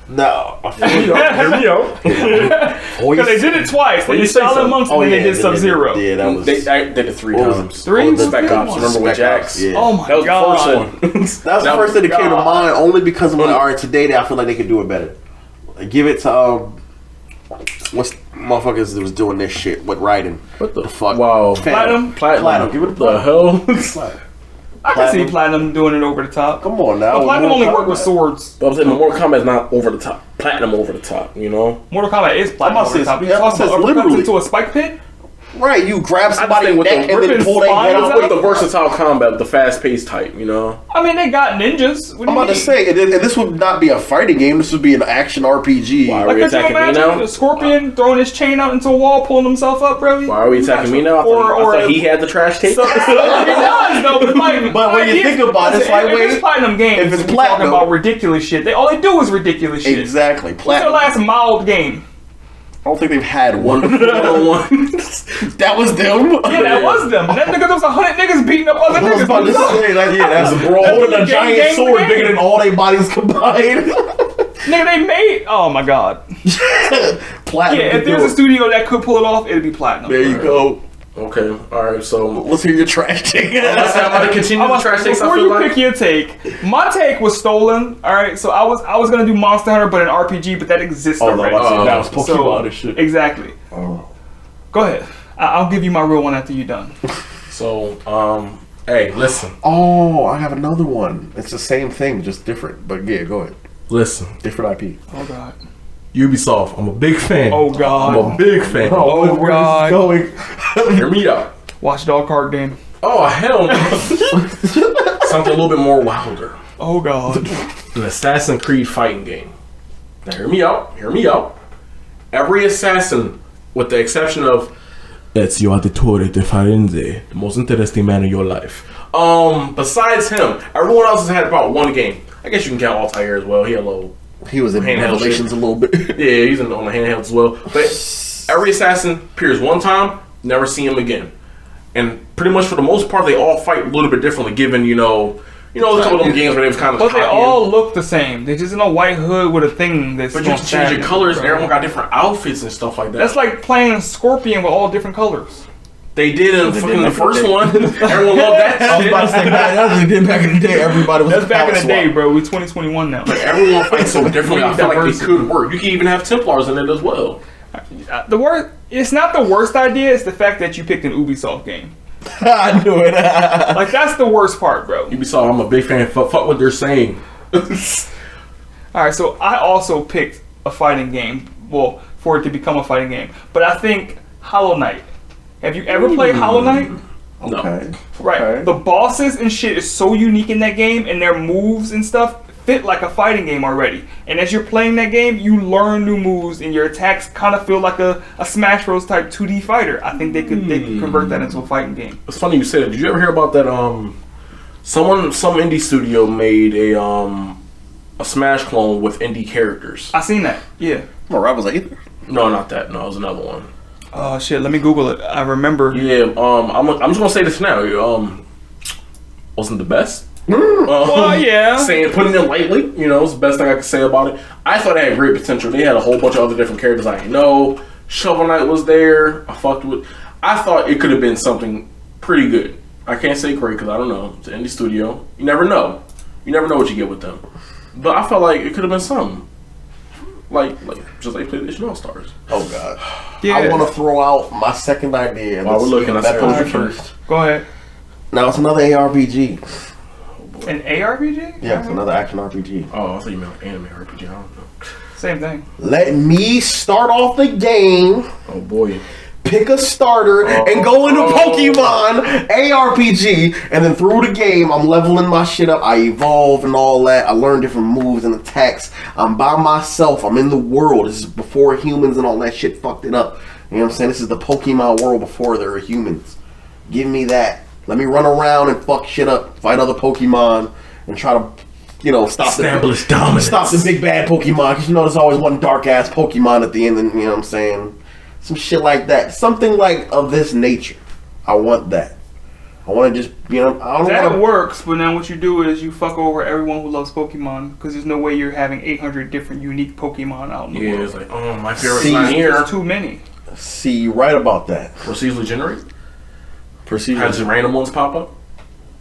Speaker 2: No, I feel
Speaker 4: Hear me out.
Speaker 3: Because they did it twice. They
Speaker 4: you
Speaker 3: did
Speaker 4: say
Speaker 3: Shaolin
Speaker 4: so.
Speaker 3: Monks and then they did Sub-Zero.
Speaker 2: Yeah, that was.
Speaker 4: I did it 3
Speaker 2: What was
Speaker 4: times.
Speaker 2: it?
Speaker 3: Three?
Speaker 2: What was it?
Speaker 4: Spec Ops. Remember with
Speaker 2: Spec Ops,
Speaker 4: Jax?
Speaker 2: yeah.
Speaker 3: Oh my
Speaker 4: That was
Speaker 3: god.
Speaker 4: the first one.
Speaker 2: That was the first thing that came to mind, only because I'm like, all right, today I feel like they could do it better. Like, give it to what's motherfuckers that was doing this shit with writing?
Speaker 4: What the
Speaker 2: fuck?
Speaker 4: Wow.
Speaker 3: Platinum?
Speaker 2: Platinum. Give it to
Speaker 4: The hell?
Speaker 3: I can see
Speaker 2: Platinum.
Speaker 3: Platinum doing it over the top.
Speaker 2: Come on now.
Speaker 3: But Platinum only
Speaker 2: Mortal
Speaker 3: worked with
Speaker 2: Kombat.
Speaker 3: swords.
Speaker 4: But I'm saying Mortal Kombat is not over the top. Platinum over the top,
Speaker 3: Mortal Kombat is Platinum
Speaker 2: I'm
Speaker 3: over the
Speaker 2: about
Speaker 3: top.
Speaker 2: to
Speaker 3: You
Speaker 2: say-
Speaker 3: talking about
Speaker 2: I'm
Speaker 3: uppercuts
Speaker 2: literally-
Speaker 3: into a spike pit?
Speaker 2: Right, you grab somebody's
Speaker 4: with
Speaker 2: neck
Speaker 4: the
Speaker 2: and then
Speaker 3: ripping
Speaker 2: pull their head
Speaker 3: spines
Speaker 2: out.
Speaker 3: out.
Speaker 4: with the versatile combat, the fast-paced type,
Speaker 3: I mean, they got ninjas. What do
Speaker 2: I'm
Speaker 3: you
Speaker 2: about to
Speaker 3: mean?
Speaker 2: say, and this would not be a fighting game. This would be an action RPG.
Speaker 4: Why?
Speaker 3: Like,
Speaker 4: Are we
Speaker 3: could you
Speaker 4: attacking me
Speaker 3: imagine
Speaker 4: now?
Speaker 3: a scorpion throwing his chain out into a wall, pulling himself up, bro?
Speaker 4: Why are we attacking me now? I thought he had the trash tape.
Speaker 3: So, he does, though. But, like,
Speaker 2: But when you think about it, it's like,
Speaker 3: if
Speaker 2: wait,
Speaker 3: it's Platinum games,
Speaker 2: if it's
Speaker 3: we're talking
Speaker 2: Platinum-
Speaker 3: about ridiculous shit. All they do is ridiculous shit.
Speaker 2: Exactly.
Speaker 3: What's their
Speaker 2: Platinum.
Speaker 3: last mild game?
Speaker 2: I don't think they've had one.
Speaker 4: One-on-one.
Speaker 2: That was them.
Speaker 3: Yeah, that was them. And that nigga, there was 100 niggas beating up other
Speaker 2: I was
Speaker 3: niggas.
Speaker 2: about to say, like, yeah, that's a brawl.
Speaker 3: That's
Speaker 2: Holding a
Speaker 3: gang,
Speaker 2: giant
Speaker 3: gang,
Speaker 2: sword
Speaker 3: gang.
Speaker 2: bigger than all their bodies combined.
Speaker 3: Nigga, they made. Oh my god.
Speaker 2: Platinum.
Speaker 3: Yeah, if
Speaker 2: could
Speaker 3: there's
Speaker 2: do
Speaker 3: a
Speaker 2: it.
Speaker 3: studio that could pull it off, it'd be Platinum.
Speaker 2: There you go.
Speaker 4: Okay, alright, so
Speaker 2: Let's hear your trash take.
Speaker 4: I'm about to continue the trash takes. I
Speaker 3: Before
Speaker 4: feel
Speaker 3: you
Speaker 4: like
Speaker 3: pick your take, my take was stolen. All right, so I was gonna do Monster Hunter, but an RPG, but that exists
Speaker 2: Oh, no,
Speaker 3: already.
Speaker 2: that was Pokemon
Speaker 3: So,
Speaker 2: and shit.
Speaker 3: exactly.
Speaker 2: Oh.
Speaker 3: Go ahead. I'll give you my real one after you're done.
Speaker 4: so. Hey, listen,
Speaker 2: Oh, I have another one. It's the same thing, just different. But yeah, go ahead.
Speaker 4: listen.
Speaker 2: Different IP.
Speaker 3: Oh god.
Speaker 4: Ubisoft. I'm a big fan.
Speaker 3: Oh god.
Speaker 4: I'm a big fan.
Speaker 3: Oh,
Speaker 2: where's
Speaker 3: God.
Speaker 2: this going?
Speaker 4: Hear me out.
Speaker 3: Watch Dog card game.
Speaker 4: Oh hell no. Something a little bit more wilder.
Speaker 3: Oh god.
Speaker 4: An Assassin's Creed fighting game. Now hear me out. Hear me out. Every assassin, with the exception of Ezio Auditore de Firenze, the most interesting man in your life. Besides him, everyone else has had about one game. I guess you can count Altair as well. He had a little.
Speaker 2: He was in
Speaker 4: Handheld
Speaker 2: Revelations
Speaker 4: shit.
Speaker 2: a little bit.
Speaker 4: Yeah, he's on the handheld as well. But every assassin appears one time, never see him again. And pretty much for the most part, they all fight a little bit differently, given a couple of them games where they was kind of.
Speaker 3: But they all look the same. They just in a white hood with a thing that's.
Speaker 4: But you
Speaker 3: gonna
Speaker 4: can
Speaker 3: stab
Speaker 4: change your
Speaker 3: you,
Speaker 4: colors, and
Speaker 3: bro.
Speaker 4: everyone got different outfits and stuff like that.
Speaker 3: That's like playing Scorpion with all different colors.
Speaker 4: They did in
Speaker 2: They
Speaker 4: fucking
Speaker 2: did
Speaker 4: the
Speaker 2: back
Speaker 4: first
Speaker 2: in the
Speaker 4: one. Everyone loved that
Speaker 2: I was
Speaker 4: shit.
Speaker 2: about to say, that's what they did back in the day. Everybody was
Speaker 3: That's
Speaker 2: a
Speaker 3: back in
Speaker 2: palette
Speaker 3: the day,
Speaker 2: swap.
Speaker 3: bro. We 2021 now.
Speaker 4: Everyone fights so differently. I feel like it
Speaker 3: Diversity.
Speaker 4: could work. You can even have Templars in it as well.
Speaker 3: The worst. It's not the worst idea. It's the fact that you picked an Ubisoft game.
Speaker 2: I knew it.
Speaker 3: Like that's the worst part, bro.
Speaker 4: Ubisoft, I'm a big fan. Fuck what they're saying.
Speaker 3: All right, so I also picked a fighting game. Well, for it to become a fighting game, but I think Hollow Knight. Have you ever played Hollow Knight?
Speaker 4: No.
Speaker 2: Okay.
Speaker 3: Right.
Speaker 2: Okay.
Speaker 3: The bosses and shit is so unique in that game, and their moves and stuff fit like a fighting game already. And as you're playing that game, you learn new moves, and your attacks kind of feel like a Smash Bros. Type 2D fighter. I think they could convert that into a fighting game.
Speaker 4: It's funny you said that. Did you ever hear about that? Some indie studio made a Smash clone with indie characters.
Speaker 3: I seen that. Yeah.
Speaker 2: My Rivals Aether.
Speaker 4: No, not that. No, it was another one.
Speaker 3: Oh shit! Let me Google it. I remember.
Speaker 4: Yeah. I'm just gonna say this now. Wasn't the best.
Speaker 3: Well, yeah.
Speaker 4: Saying putting it lightly, it's the best thing I could say about it. I thought it had great potential. They had a whole bunch of other different characters I didn't know. Shovel Knight was there. I fucked with. I thought it could have been something pretty good. I can't say great because I don't know. It's an indie studio. You never know. You never know what you get with them. But I felt like it could have been something. Like just like PlayStation All Stars.
Speaker 2: Oh God.
Speaker 3: Yeah.
Speaker 2: I want to throw out my second idea.
Speaker 4: While we're looking, I
Speaker 2: better
Speaker 4: suppose
Speaker 2: than
Speaker 4: you can.
Speaker 2: first.
Speaker 3: Go ahead.
Speaker 2: Now it's another ARPG.
Speaker 3: An ARPG?
Speaker 2: Yeah, it's another action RPG.
Speaker 4: Oh, I thought you meant anime RPG. I don't know.
Speaker 3: Same thing.
Speaker 2: Let me start off the game,
Speaker 4: Oh boy.
Speaker 2: pick a starter, and go into Pokemon ARPG, and then through the game, I'm leveling my shit up. I evolve and all that. I learn different moves and attacks. I'm by myself. I'm in the world. This is before humans and all that shit fucked it up. You know what I'm saying? This is the Pokemon world before there are humans. Give me that. Let me run around and fuck shit up, fight other Pokemon, and try to, stop
Speaker 4: Establish dominance.
Speaker 2: Stop the big bad Pokemon, because there's always one dark ass Pokemon at the end, and you know what I'm saying? Some shit like that. Something like of this nature. I want that. I want to just, I don't
Speaker 3: That
Speaker 2: want
Speaker 3: works, but now what you do is you fuck over everyone who loves Pokemon, because there's no way you're having 800 different unique Pokemon out in the world.
Speaker 4: It's like, my favorite's
Speaker 2: See,
Speaker 4: not here.
Speaker 3: There's too many.
Speaker 2: to see you right about that.
Speaker 4: Procedurally generate?
Speaker 2: Procedure.
Speaker 4: Have some random ones pop up?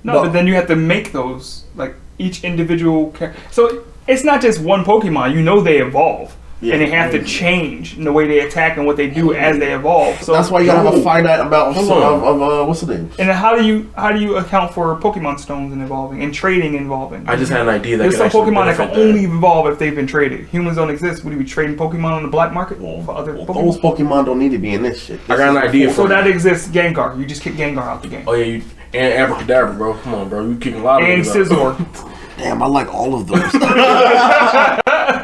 Speaker 3: No,
Speaker 2: But-
Speaker 3: but then you have to make those, like, each individual character. So it's not just one Pokemon. You know they evolve.
Speaker 2: Yeah.
Speaker 3: And they have to change in the way they attack and what they do as they evolve. So
Speaker 2: That's why you gotta have a
Speaker 4: Yo.
Speaker 2: finite amount
Speaker 4: Hold
Speaker 2: of what's the name?
Speaker 3: And then how do you account for Pokemon stones and evolving and trading and evolving?
Speaker 4: I just had an idea that
Speaker 3: There's some
Speaker 4: could actually
Speaker 3: Pokemon that can
Speaker 4: benefit
Speaker 3: only evolve if they've been traded. Humans don't exist. Would you be trading Pokemon on the black market for other
Speaker 2: Well,
Speaker 3: Pokemon?
Speaker 2: those Pokemon don't need to be in this shit.
Speaker 4: I got an idea
Speaker 3: So
Speaker 4: for
Speaker 3: that
Speaker 4: you.
Speaker 3: exists. Gengar. You just kick Gengar out the game.
Speaker 4: Oh yeah, and Abracadabra, bro. Come on, bro. You kicking a lot of
Speaker 3: And
Speaker 4: those out.
Speaker 3: Scizor.
Speaker 2: Damn, I like all of those.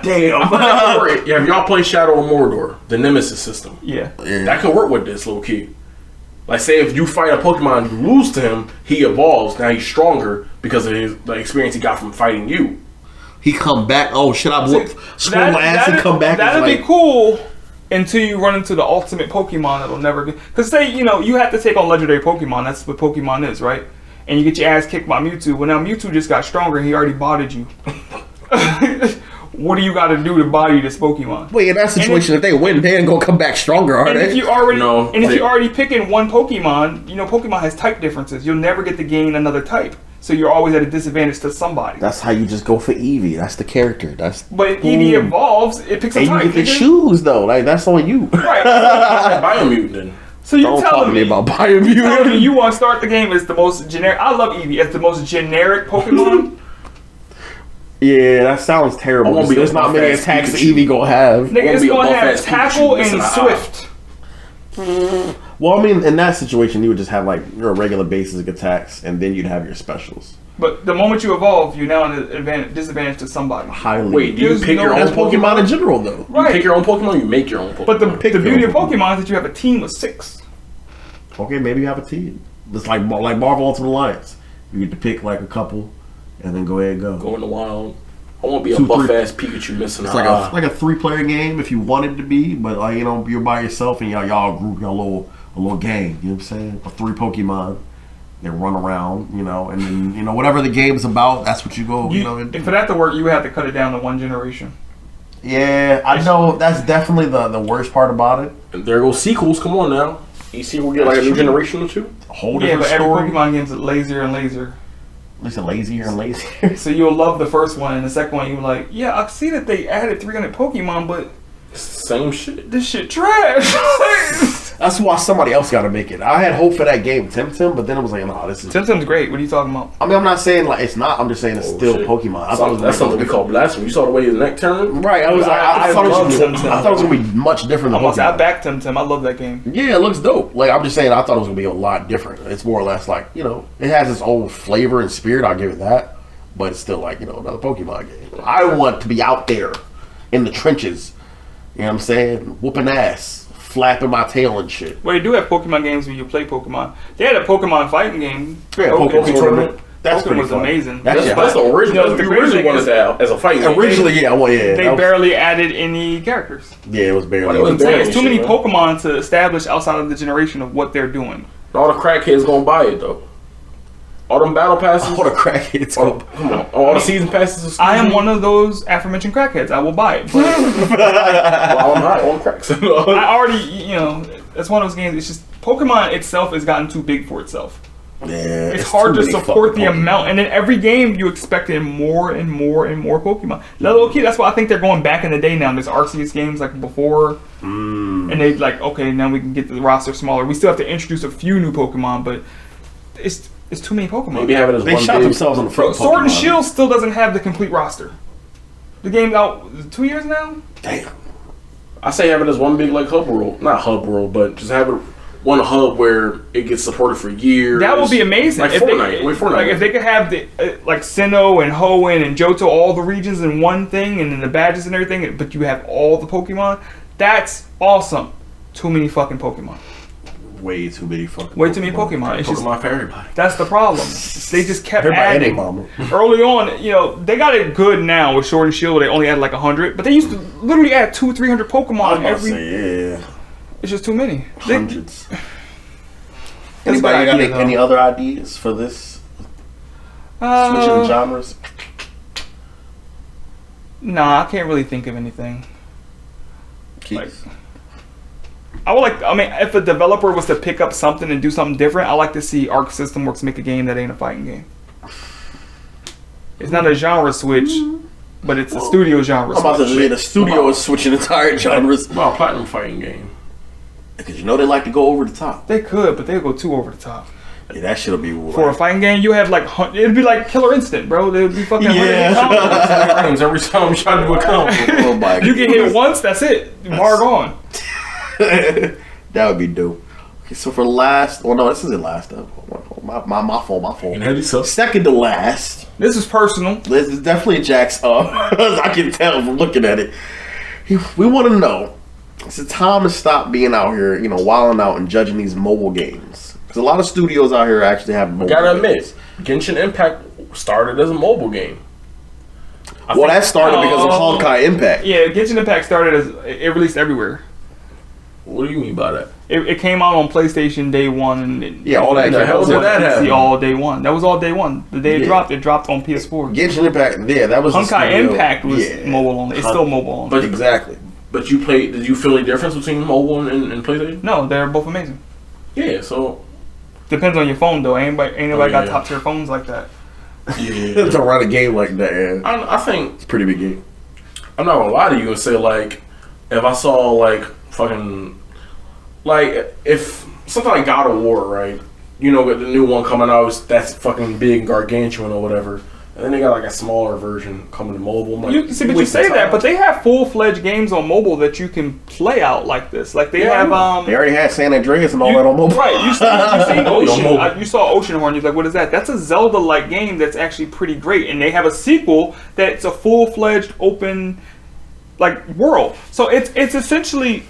Speaker 2: Damn.
Speaker 4: Yeah, if y'all play Shadow of Mordor, the Nemesis system,
Speaker 3: Yeah.
Speaker 4: that could work with this little kid. Like, say if you fight a Pokemon, you lose to him, he evolves. Now he's stronger because of the experience he got from fighting you.
Speaker 2: He come back. Oh shit! I whoop, swing my ass and
Speaker 3: That'd-
Speaker 2: come back.
Speaker 3: That'd
Speaker 2: It's
Speaker 3: be
Speaker 2: like,
Speaker 3: cool until you run into the ultimate Pokemon that'll never get. Because say you have to take on legendary Pokemon. That's what Pokemon is, right? And you get your ass kicked by Mewtwo. Well, now Mewtwo just got stronger. And he already bodied you. What do you got to do to body this Pokemon?
Speaker 2: Wait, in that situation, if they win, they ain't gonna come back stronger, are
Speaker 3: And
Speaker 2: they?
Speaker 3: if you already
Speaker 4: No,
Speaker 3: and if
Speaker 4: they-
Speaker 3: you're already picking one Pokemon, Pokemon has type differences. You'll never get to gain another type. So you're always at a disadvantage to somebody.
Speaker 2: That's how you just go for Eevee. That's the character. That's
Speaker 3: But if Eevee evolves, it picks a
Speaker 2: and
Speaker 3: type.
Speaker 2: you get the
Speaker 3: nigga.
Speaker 2: shoes though. Like that's on you.
Speaker 3: Right.
Speaker 4: Biomutant then.
Speaker 3: So you
Speaker 2: Don't talk
Speaker 3: telling
Speaker 2: to me
Speaker 3: me
Speaker 2: about
Speaker 3: telling me
Speaker 2: Biomutant.
Speaker 3: you want to start the game as the most generic. I love Eevee as the most generic Pokemon.
Speaker 2: Yeah, that sounds
Speaker 4: I
Speaker 2: terrible.
Speaker 4: won't be
Speaker 2: There's
Speaker 4: a
Speaker 2: not many
Speaker 4: buff-ass
Speaker 2: attacks
Speaker 4: Pikachu.
Speaker 2: Eevee gonna have.
Speaker 3: Nigga, it's
Speaker 4: be a
Speaker 3: gonna have
Speaker 4: buff-ass
Speaker 3: tackle
Speaker 4: Pikachu missing
Speaker 3: and
Speaker 4: an eye.
Speaker 3: swift.
Speaker 2: Well, I mean, in that situation, you would just have like your regular basic attacks, and then you'd have your specials.
Speaker 3: But the moment you evolve, you're now an disadvantage to somebody.
Speaker 2: Highly.
Speaker 4: Wait, do you
Speaker 3: There's
Speaker 4: pick
Speaker 3: no-
Speaker 4: your own
Speaker 2: that's Pokemon
Speaker 4: Pokemon?
Speaker 2: in general, though.
Speaker 4: You
Speaker 3: Right.
Speaker 4: pick your own Pokemon, or you make your own Pokemon.
Speaker 3: But the
Speaker 2: Pick your
Speaker 3: beauty
Speaker 2: own
Speaker 3: of Pokemon is that you have a team of 6.
Speaker 2: Okay, maybe you have a team. It's like Marvel Ultimate Alliance. You get to pick like a couple, and then go ahead and go.
Speaker 4: Go in the wild. I want to be a
Speaker 2: 2, 3.
Speaker 4: buff ass Pikachu missing
Speaker 2: It's
Speaker 4: an eye.
Speaker 2: like a 3-player game if you wanted to be, but like you're by yourself and y'all group a little gang. You know what I'm saying? Of 3 Pokemon. They run around, and then whatever the game's about, that's what you go. And do.
Speaker 3: For that to work, you would have to cut it down to one generation.
Speaker 2: Yeah, I know that's definitely the worst part about it.
Speaker 4: And there goes sequels. Come on now. You see, we'll get like a new generation or two.
Speaker 2: A whole
Speaker 3: Yeah,
Speaker 2: different
Speaker 3: but every
Speaker 2: story.
Speaker 3: Pokemon game's lazier and lazier.
Speaker 2: At least lazier and lazier.
Speaker 3: So you'll love the first one, and the second one you're like, yeah, I see that they added 300 Pokemon, but
Speaker 4: Same shit.
Speaker 3: this shit trash.
Speaker 2: That's why somebody else got to make it. I had hope for that game, Temtem, but then it was like, nah, this is.
Speaker 3: Temtem's great. What are you talking about?
Speaker 2: I mean, I'm not saying like it's not. I'm just saying it's still
Speaker 4: shit.
Speaker 2: Pokemon. I thought it was
Speaker 4: That's something we call blasphemy. You saw the way his neck turned?
Speaker 2: right. I was like, I thought it
Speaker 3: love
Speaker 2: was.
Speaker 3: Temtem.
Speaker 2: I thought it was gonna be much different than
Speaker 3: I
Speaker 2: Pokemon.
Speaker 3: back Temtem. I love that game.
Speaker 2: Yeah, it looks dope. Like I'm just saying, I thought it was gonna be a lot different. It's more or less like it has its own flavor and spirit. I'll give it that, but it's still like another Pokemon game. I want to be out there in the trenches. You know what I'm saying? Whooping ass, flapping my tail and shit.
Speaker 3: Well, they do have Pokemon games where you play Pokemon. They had a Pokemon fighting game.
Speaker 2: Yeah, Pokemon Tournament. That's
Speaker 3: Pokemon
Speaker 2: pretty
Speaker 3: was
Speaker 2: fun.
Speaker 3: amazing.
Speaker 2: That's
Speaker 4: That's the original.
Speaker 3: No, the
Speaker 4: You
Speaker 3: crazy
Speaker 4: originally
Speaker 3: thing
Speaker 4: wanted
Speaker 3: is-
Speaker 4: that as a fighting game.
Speaker 2: Originally, yeah, well, yeah.
Speaker 3: They
Speaker 2: that was-
Speaker 3: barely added any characters.
Speaker 2: Yeah, it was barely.
Speaker 4: Well, it was
Speaker 3: I'm saying it's too many
Speaker 4: shit, man.
Speaker 3: Pokemon to establish outside of the generation of what they're doing.
Speaker 4: All the crackheads gonna buy it though. All them battle passes.
Speaker 2: All the crackheads.
Speaker 4: Come on. All the season passes.
Speaker 3: I am one of those aforementioned crackheads. I will buy it. But
Speaker 4: Well, I'm not on cracks.
Speaker 3: I already, that's one of those games. It's just Pokemon itself has gotten too big for itself.
Speaker 2: Yeah,
Speaker 3: It's hard
Speaker 2: too
Speaker 3: to
Speaker 2: many
Speaker 3: support the
Speaker 2: fucking Pokemon.
Speaker 3: amount, and in every game you expect in more and more and more Pokemon. Now, low key, that's why I think they're going back in the day now. There's Arceus games like before, and they like, okay, now we can get the roster smaller. We still have to introduce a few new Pokemon, but It's too many Pokemon.
Speaker 4: Maybe have it as
Speaker 2: They
Speaker 4: one
Speaker 2: shot
Speaker 4: big-
Speaker 2: themselves in the foot.
Speaker 3: Sword and
Speaker 2: Pokemon.
Speaker 3: Shield still doesn't have the complete roster. The game's out 2 years now.
Speaker 2: Damn.
Speaker 4: I say have it as one big like hub world, not hub world, but just have it one hub where it gets supported for years.
Speaker 3: That would be amazing.
Speaker 4: Like
Speaker 3: if
Speaker 4: Fortnite.
Speaker 3: They, like if they could have the like Sinnoh and Hoenn and Johto, all the regions in one thing, and then the badges and everything, but you have all the Pokemon. That's awesome. Too many fucking Pokemon.
Speaker 2: Way too many fucking.
Speaker 3: Way too many Pokemon. It's just
Speaker 4: Pokemon for everybody.
Speaker 3: that's the problem. They just kept
Speaker 2: Everybody and
Speaker 3: adding.
Speaker 2: their mama.
Speaker 3: Early on, you know, they got it good now with Sword and Shield. They only add like 100, but they used to literally add 200-300
Speaker 2: I was
Speaker 3: Pokemon
Speaker 2: about
Speaker 3: every.
Speaker 2: to say, yeah,
Speaker 3: It's just too many. They-
Speaker 2: hundreds.
Speaker 3: That's a good
Speaker 2: Anybody got
Speaker 3: idea,
Speaker 2: any
Speaker 3: though.
Speaker 2: other ideas for this? Switching genres?
Speaker 3: Nah, I can't really think of anything.
Speaker 2: Keith?
Speaker 3: I would like. I mean, if a developer was to pick up something and do something different, I like to see Arc System Works make a game that ain't a fighting game. It's not a genre switch, but it's a studio genre
Speaker 2: I'm about to
Speaker 3: switch.
Speaker 2: say the studio is switching entire genres
Speaker 4: Well, Platinum fighting game.
Speaker 2: because you know they like to go over the top.
Speaker 3: They could, but they go too over the top.
Speaker 2: Yeah, that shit'll be
Speaker 3: For a fighting game, you have like it'd be like Killer Instinct, bro. It'd be fucking
Speaker 2: Yeah.
Speaker 3: 100 combos.
Speaker 4: Frames every time I'm trying to do a combo.
Speaker 2: Oh my
Speaker 3: You get hit once, that's it. Bar gone.
Speaker 2: That would be dope. Okay, so for last, well, no, this isn't last. My fault.
Speaker 4: And heavy stuff.
Speaker 2: Second to last.
Speaker 3: This is personal.
Speaker 2: This is definitely Jack's up. I can tell from looking at it. We want to know. It's time to stop being out here, you know, wilding out and judging these mobile games. Because a lot of studios out here actually have mobile
Speaker 4: Gotta
Speaker 2: games.
Speaker 4: admit, Genshin Impact started as a mobile game.
Speaker 2: Well, that started because of Honkai Impact.
Speaker 3: Yeah, Genshin Impact started as it released everywhere.
Speaker 4: What do you mean by that?
Speaker 3: It came out on PlayStation day one, and
Speaker 2: Yeah, all that
Speaker 3: and
Speaker 2: came
Speaker 3: it
Speaker 2: out.
Speaker 3: was
Speaker 2: When
Speaker 3: on
Speaker 4: did that
Speaker 3: PC
Speaker 4: happen?
Speaker 3: all day one. That was all day one. The day
Speaker 2: Yeah.
Speaker 3: it dropped on PS4.
Speaker 2: Genshin Impact, yeah, that was the
Speaker 3: Honkai
Speaker 2: studio.
Speaker 3: Impact was
Speaker 2: Yeah.
Speaker 3: mobile only. It's still mobile only.
Speaker 4: But
Speaker 2: Exactly.
Speaker 4: But you played. Did you feel any difference between mobile and PlayStation?
Speaker 3: No, they're both amazing.
Speaker 4: Yeah. So
Speaker 3: Depends on your phone though. Ain't nobody got
Speaker 4: yeah.
Speaker 3: top tier phones like that.
Speaker 4: yeah.
Speaker 2: To run a game like that, yeah.
Speaker 4: I think
Speaker 2: It's a pretty big game.
Speaker 4: I'm not gonna lie to you and say like if I saw like fucking like if something like God of War, right? You know, the new one coming out, that's fucking big, gargantuan or whatever. And then they got like a smaller version coming to mobile. I'm like,
Speaker 3: You say
Speaker 4: wasting
Speaker 3: that,
Speaker 4: time.
Speaker 3: but they have full fledged games on mobile that you can play out like this. Like they have
Speaker 2: They already had San Andreas and all that on mobile.
Speaker 3: Right, you seen
Speaker 4: On
Speaker 3: Ocean.
Speaker 4: mobile.
Speaker 3: You saw Oceanhorn. You're like, what is that? That's a Zelda-like game that's actually pretty great, and they have a sequel that's a full-fledged open like world. So it's essentially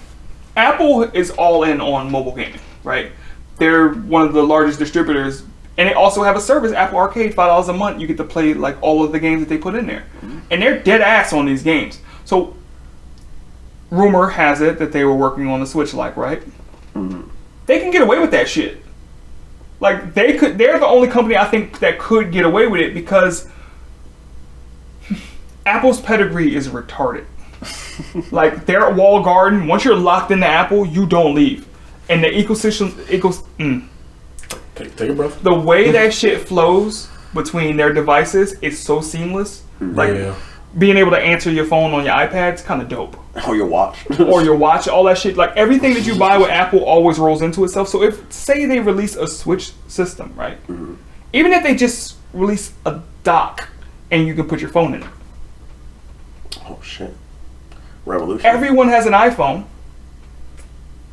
Speaker 3: Apple is all in on mobile gaming, right? They're one of the largest distributors, and they also have a service, Apple Arcade, $5 a month. You get to play like all of the games that they put in there, and they're dead ass on these games. So rumor has it that they were working on the Switch, like right. They can get away with that shit. Like they're the only company I think that could get away with it because Apple's pedigree is retarded. Like their wall garden, once you're locked into Apple, you don't leave. And the ecosystem,
Speaker 4: Take a breath.
Speaker 3: the way that shit flows between their devices is so seamless. Like
Speaker 4: Yeah.
Speaker 3: being able to answer your phone on your iPad is kind of dope.
Speaker 2: Or your watch.
Speaker 3: Or your watch, all that shit. Like everything that you buy with Apple always rolls into itself. So if say they release a Switch system, right? Even if they just release a dock and you can put your phone in it.
Speaker 2: Oh shit. Revolution.
Speaker 3: Everyone has an iPhone.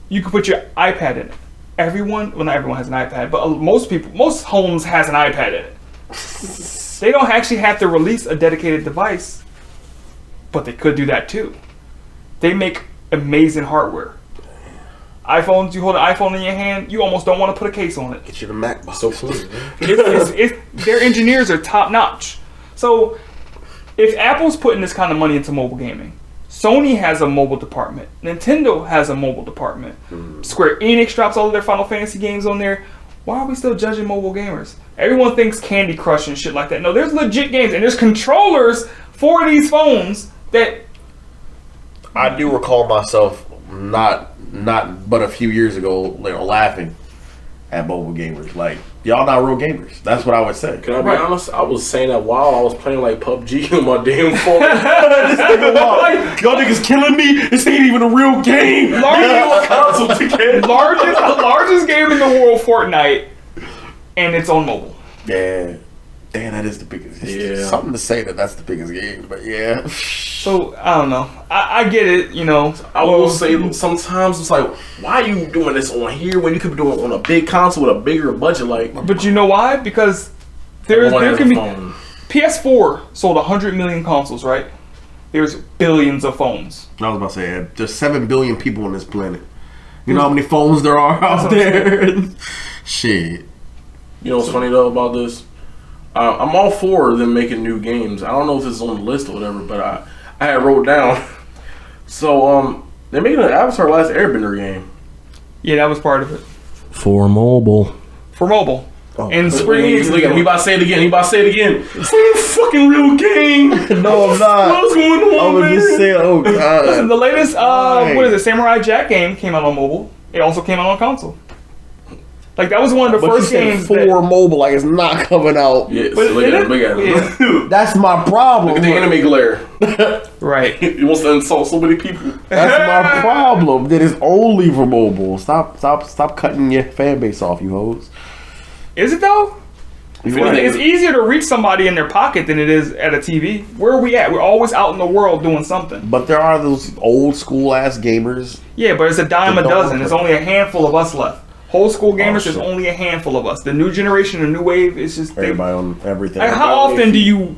Speaker 3: You can put your iPad in it. Everyone, well, not everyone has an iPad, but most homes has an iPad in it. They don't actually have to release a dedicated device, but they could do that too. They make amazing hardware. iPhones, you hold an iPhone in your hand, you almost don't want to put a case on it.
Speaker 2: Get you the MacBook.
Speaker 4: So clean.
Speaker 3: Their engineers are top notch. So if Apple's putting this kind of money into mobile gaming, Sony has a mobile department, Nintendo has a mobile department, Square Enix drops all of their Final Fantasy games on there. Why are we still judging mobile gamers? Everyone thinks Candy Crush and shit like that. No, there's legit games and there's controllers for these phones that
Speaker 2: I do recall myself not but a few years ago, you know, laughing at mobile gamers. Like, y'all not real gamers. That's what I would say.
Speaker 4: Can I be honest? I was saying that while I was playing like PUBG on my damn phone.
Speaker 2: This nigga wild. Y'all niggas killing me. This ain't even a real game.
Speaker 3: largest game in the world, Fortnite, and it's on mobile.
Speaker 2: Yeah. Damn, that is the biggest.
Speaker 4: Yeah.
Speaker 2: Something to say that's the biggest game, but yeah.
Speaker 3: So I don't know. I get it. You know.
Speaker 4: I will say sometimes it's like, why are you doing this on here when you could be doing it on a big console with a bigger budget? Like,
Speaker 3: But you know why? Because there can be.
Speaker 4: phone.
Speaker 3: PS4 sold 100 million consoles, right? There's billions of phones.
Speaker 2: I was about to say, there's 7 billion people on this planet. You know how many phones there are out there? Shit.
Speaker 4: You know what's funny though about this? I'm all for them making new games. I don't know if this is on the list or whatever, but I had wrote down. So they're making an Avatar Last Airbender game
Speaker 3: Yeah, that was part of it.
Speaker 4: for mobile.
Speaker 3: For mobile.
Speaker 2: Oh.
Speaker 3: And
Speaker 4: Look,
Speaker 3: Square Enix is
Speaker 4: he
Speaker 3: doing
Speaker 4: about to say it again. He about to say it again. It's a fucking real game.
Speaker 2: No, I'm not.
Speaker 4: What's going on,
Speaker 2: I was
Speaker 4: man?
Speaker 2: just saying, oh
Speaker 3: Listen,
Speaker 2: god.
Speaker 3: the latest,
Speaker 2: Right.
Speaker 3: what is it, Samurai Jack game came out on mobile. It also came out on console. Like, that was one of the
Speaker 2: But you
Speaker 3: first
Speaker 2: said
Speaker 3: games
Speaker 2: for mobile, like it's not coming out.
Speaker 4: Yeah,
Speaker 3: But
Speaker 4: so look at him.
Speaker 3: yeah.
Speaker 2: That's my problem.
Speaker 4: Look at the anime glare.
Speaker 3: Right.
Speaker 4: He wants to insult so many people.
Speaker 2: That's my problem. That is only for mobile. Stop cutting your fan base off, you hoes.
Speaker 3: Is it, though?
Speaker 2: You're right.
Speaker 3: It's easier to reach somebody in their pocket than it is at a TV. Where are we at? We're always out in the world doing something.
Speaker 2: But there are those old school ass gamers.
Speaker 3: Yeah, but it's a dime a
Speaker 2: Don't
Speaker 3: dozen.
Speaker 2: work
Speaker 3: There's
Speaker 2: with
Speaker 3: only a handful of us left. Whole school gamers, there's
Speaker 2: shit.
Speaker 3: only a handful of us. The new generation, the new wave, it's just...
Speaker 2: Everybody on everything.
Speaker 3: Like, how often do you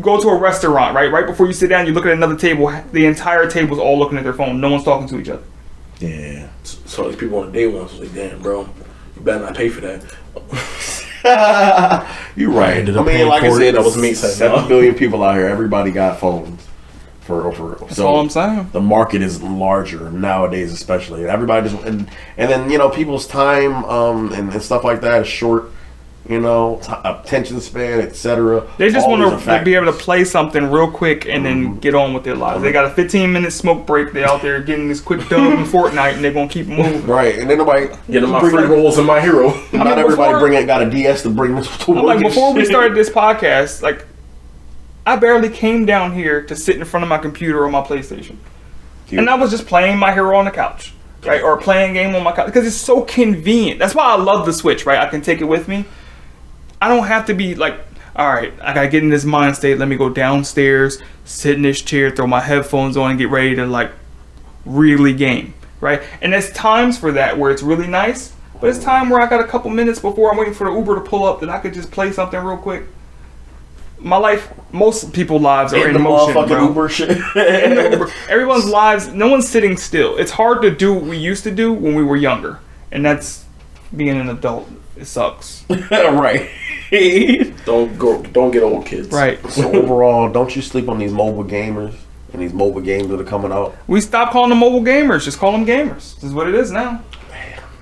Speaker 3: go to a restaurant, right? Right before you sit down, you look at another table. The entire table's all looking at their phone. No one's talking to each other.
Speaker 2: Yeah.
Speaker 4: So these people on the day ones was like, damn, bro, you better not pay for that.
Speaker 2: You're right.
Speaker 4: ended
Speaker 2: I
Speaker 4: up
Speaker 2: mean,
Speaker 4: paying
Speaker 2: like
Speaker 4: for
Speaker 2: I
Speaker 4: it.
Speaker 2: said,
Speaker 4: That was me saying
Speaker 2: 7
Speaker 4: no.
Speaker 2: billion people out here. Everybody got phones.
Speaker 3: That's all I'm saying.
Speaker 2: The market is larger nowadays, especially. Everybody just and then people's time and stuff like that is short. Attention span, etc.
Speaker 3: They just
Speaker 2: All these
Speaker 3: want
Speaker 2: are
Speaker 3: to be able to
Speaker 2: factors.
Speaker 3: play something real quick and then get on with their lives. They got a 15-minute smoke break. They're out there getting this quick dub in Fortnite, and they're gonna keep moving.
Speaker 2: Right, and then nobody
Speaker 4: Getting my
Speaker 2: bring
Speaker 4: free
Speaker 2: it-
Speaker 4: rolls in my hero.
Speaker 2: Not everybody
Speaker 3: before-
Speaker 2: got a DS to bring this to
Speaker 3: I'm
Speaker 2: work
Speaker 3: like,
Speaker 2: and
Speaker 3: before we
Speaker 2: shit.
Speaker 3: started this podcast, like, I barely came down here to sit in front of my computer or my PlayStation.
Speaker 2: Cute.
Speaker 3: And I was just playing my hero on the couch, right? Or playing a game on my couch. Because it's so convenient. That's why I love the Switch, right? I can take it with me. I don't have to be like, all right, I got to get in this mind state. Let me go downstairs, sit in this chair, throw my headphones on, and get ready to, like, really game, right? And there's times for that where it's really nice. But it's time where I got a couple minutes before I'm waiting for the Uber to pull up that I could just play something real quick. My life, most people's lives are in
Speaker 2: the
Speaker 3: motion,
Speaker 2: motherfucking
Speaker 3: bro.
Speaker 2: Uber shit.
Speaker 3: In the Uber. Everyone's lives, no one's sitting still. It's hard to do what we used to do when we were younger. And that's being an adult. It sucks.
Speaker 2: Right.
Speaker 4: Don't get old, kids.
Speaker 3: Right.
Speaker 2: So overall, don't you sleep on these mobile gamers and these mobile games that are coming out.
Speaker 3: We stopped calling them mobile gamers. Just call them gamers. This is what it is now.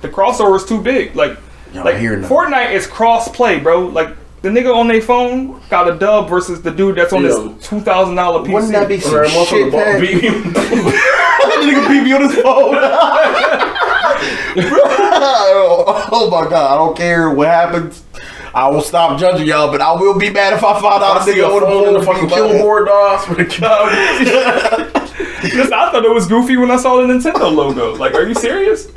Speaker 3: The crossover is too big. Like
Speaker 2: here now.
Speaker 3: Fortnite is cross-play, bro. Like, the nigga on their phone got a dub versus the dude that's on this $2,000 PC.
Speaker 2: Wouldn't that be some
Speaker 4: Or
Speaker 2: shit? That nigga beat me on his phone. Oh my god! I don't care what happens. I will stop judging y'all, but I will be mad if I find out
Speaker 4: I see a phone in the fucking keyboard, dog. For the
Speaker 3: Because I thought it was goofy when I saw the Nintendo logo. Like, are you serious?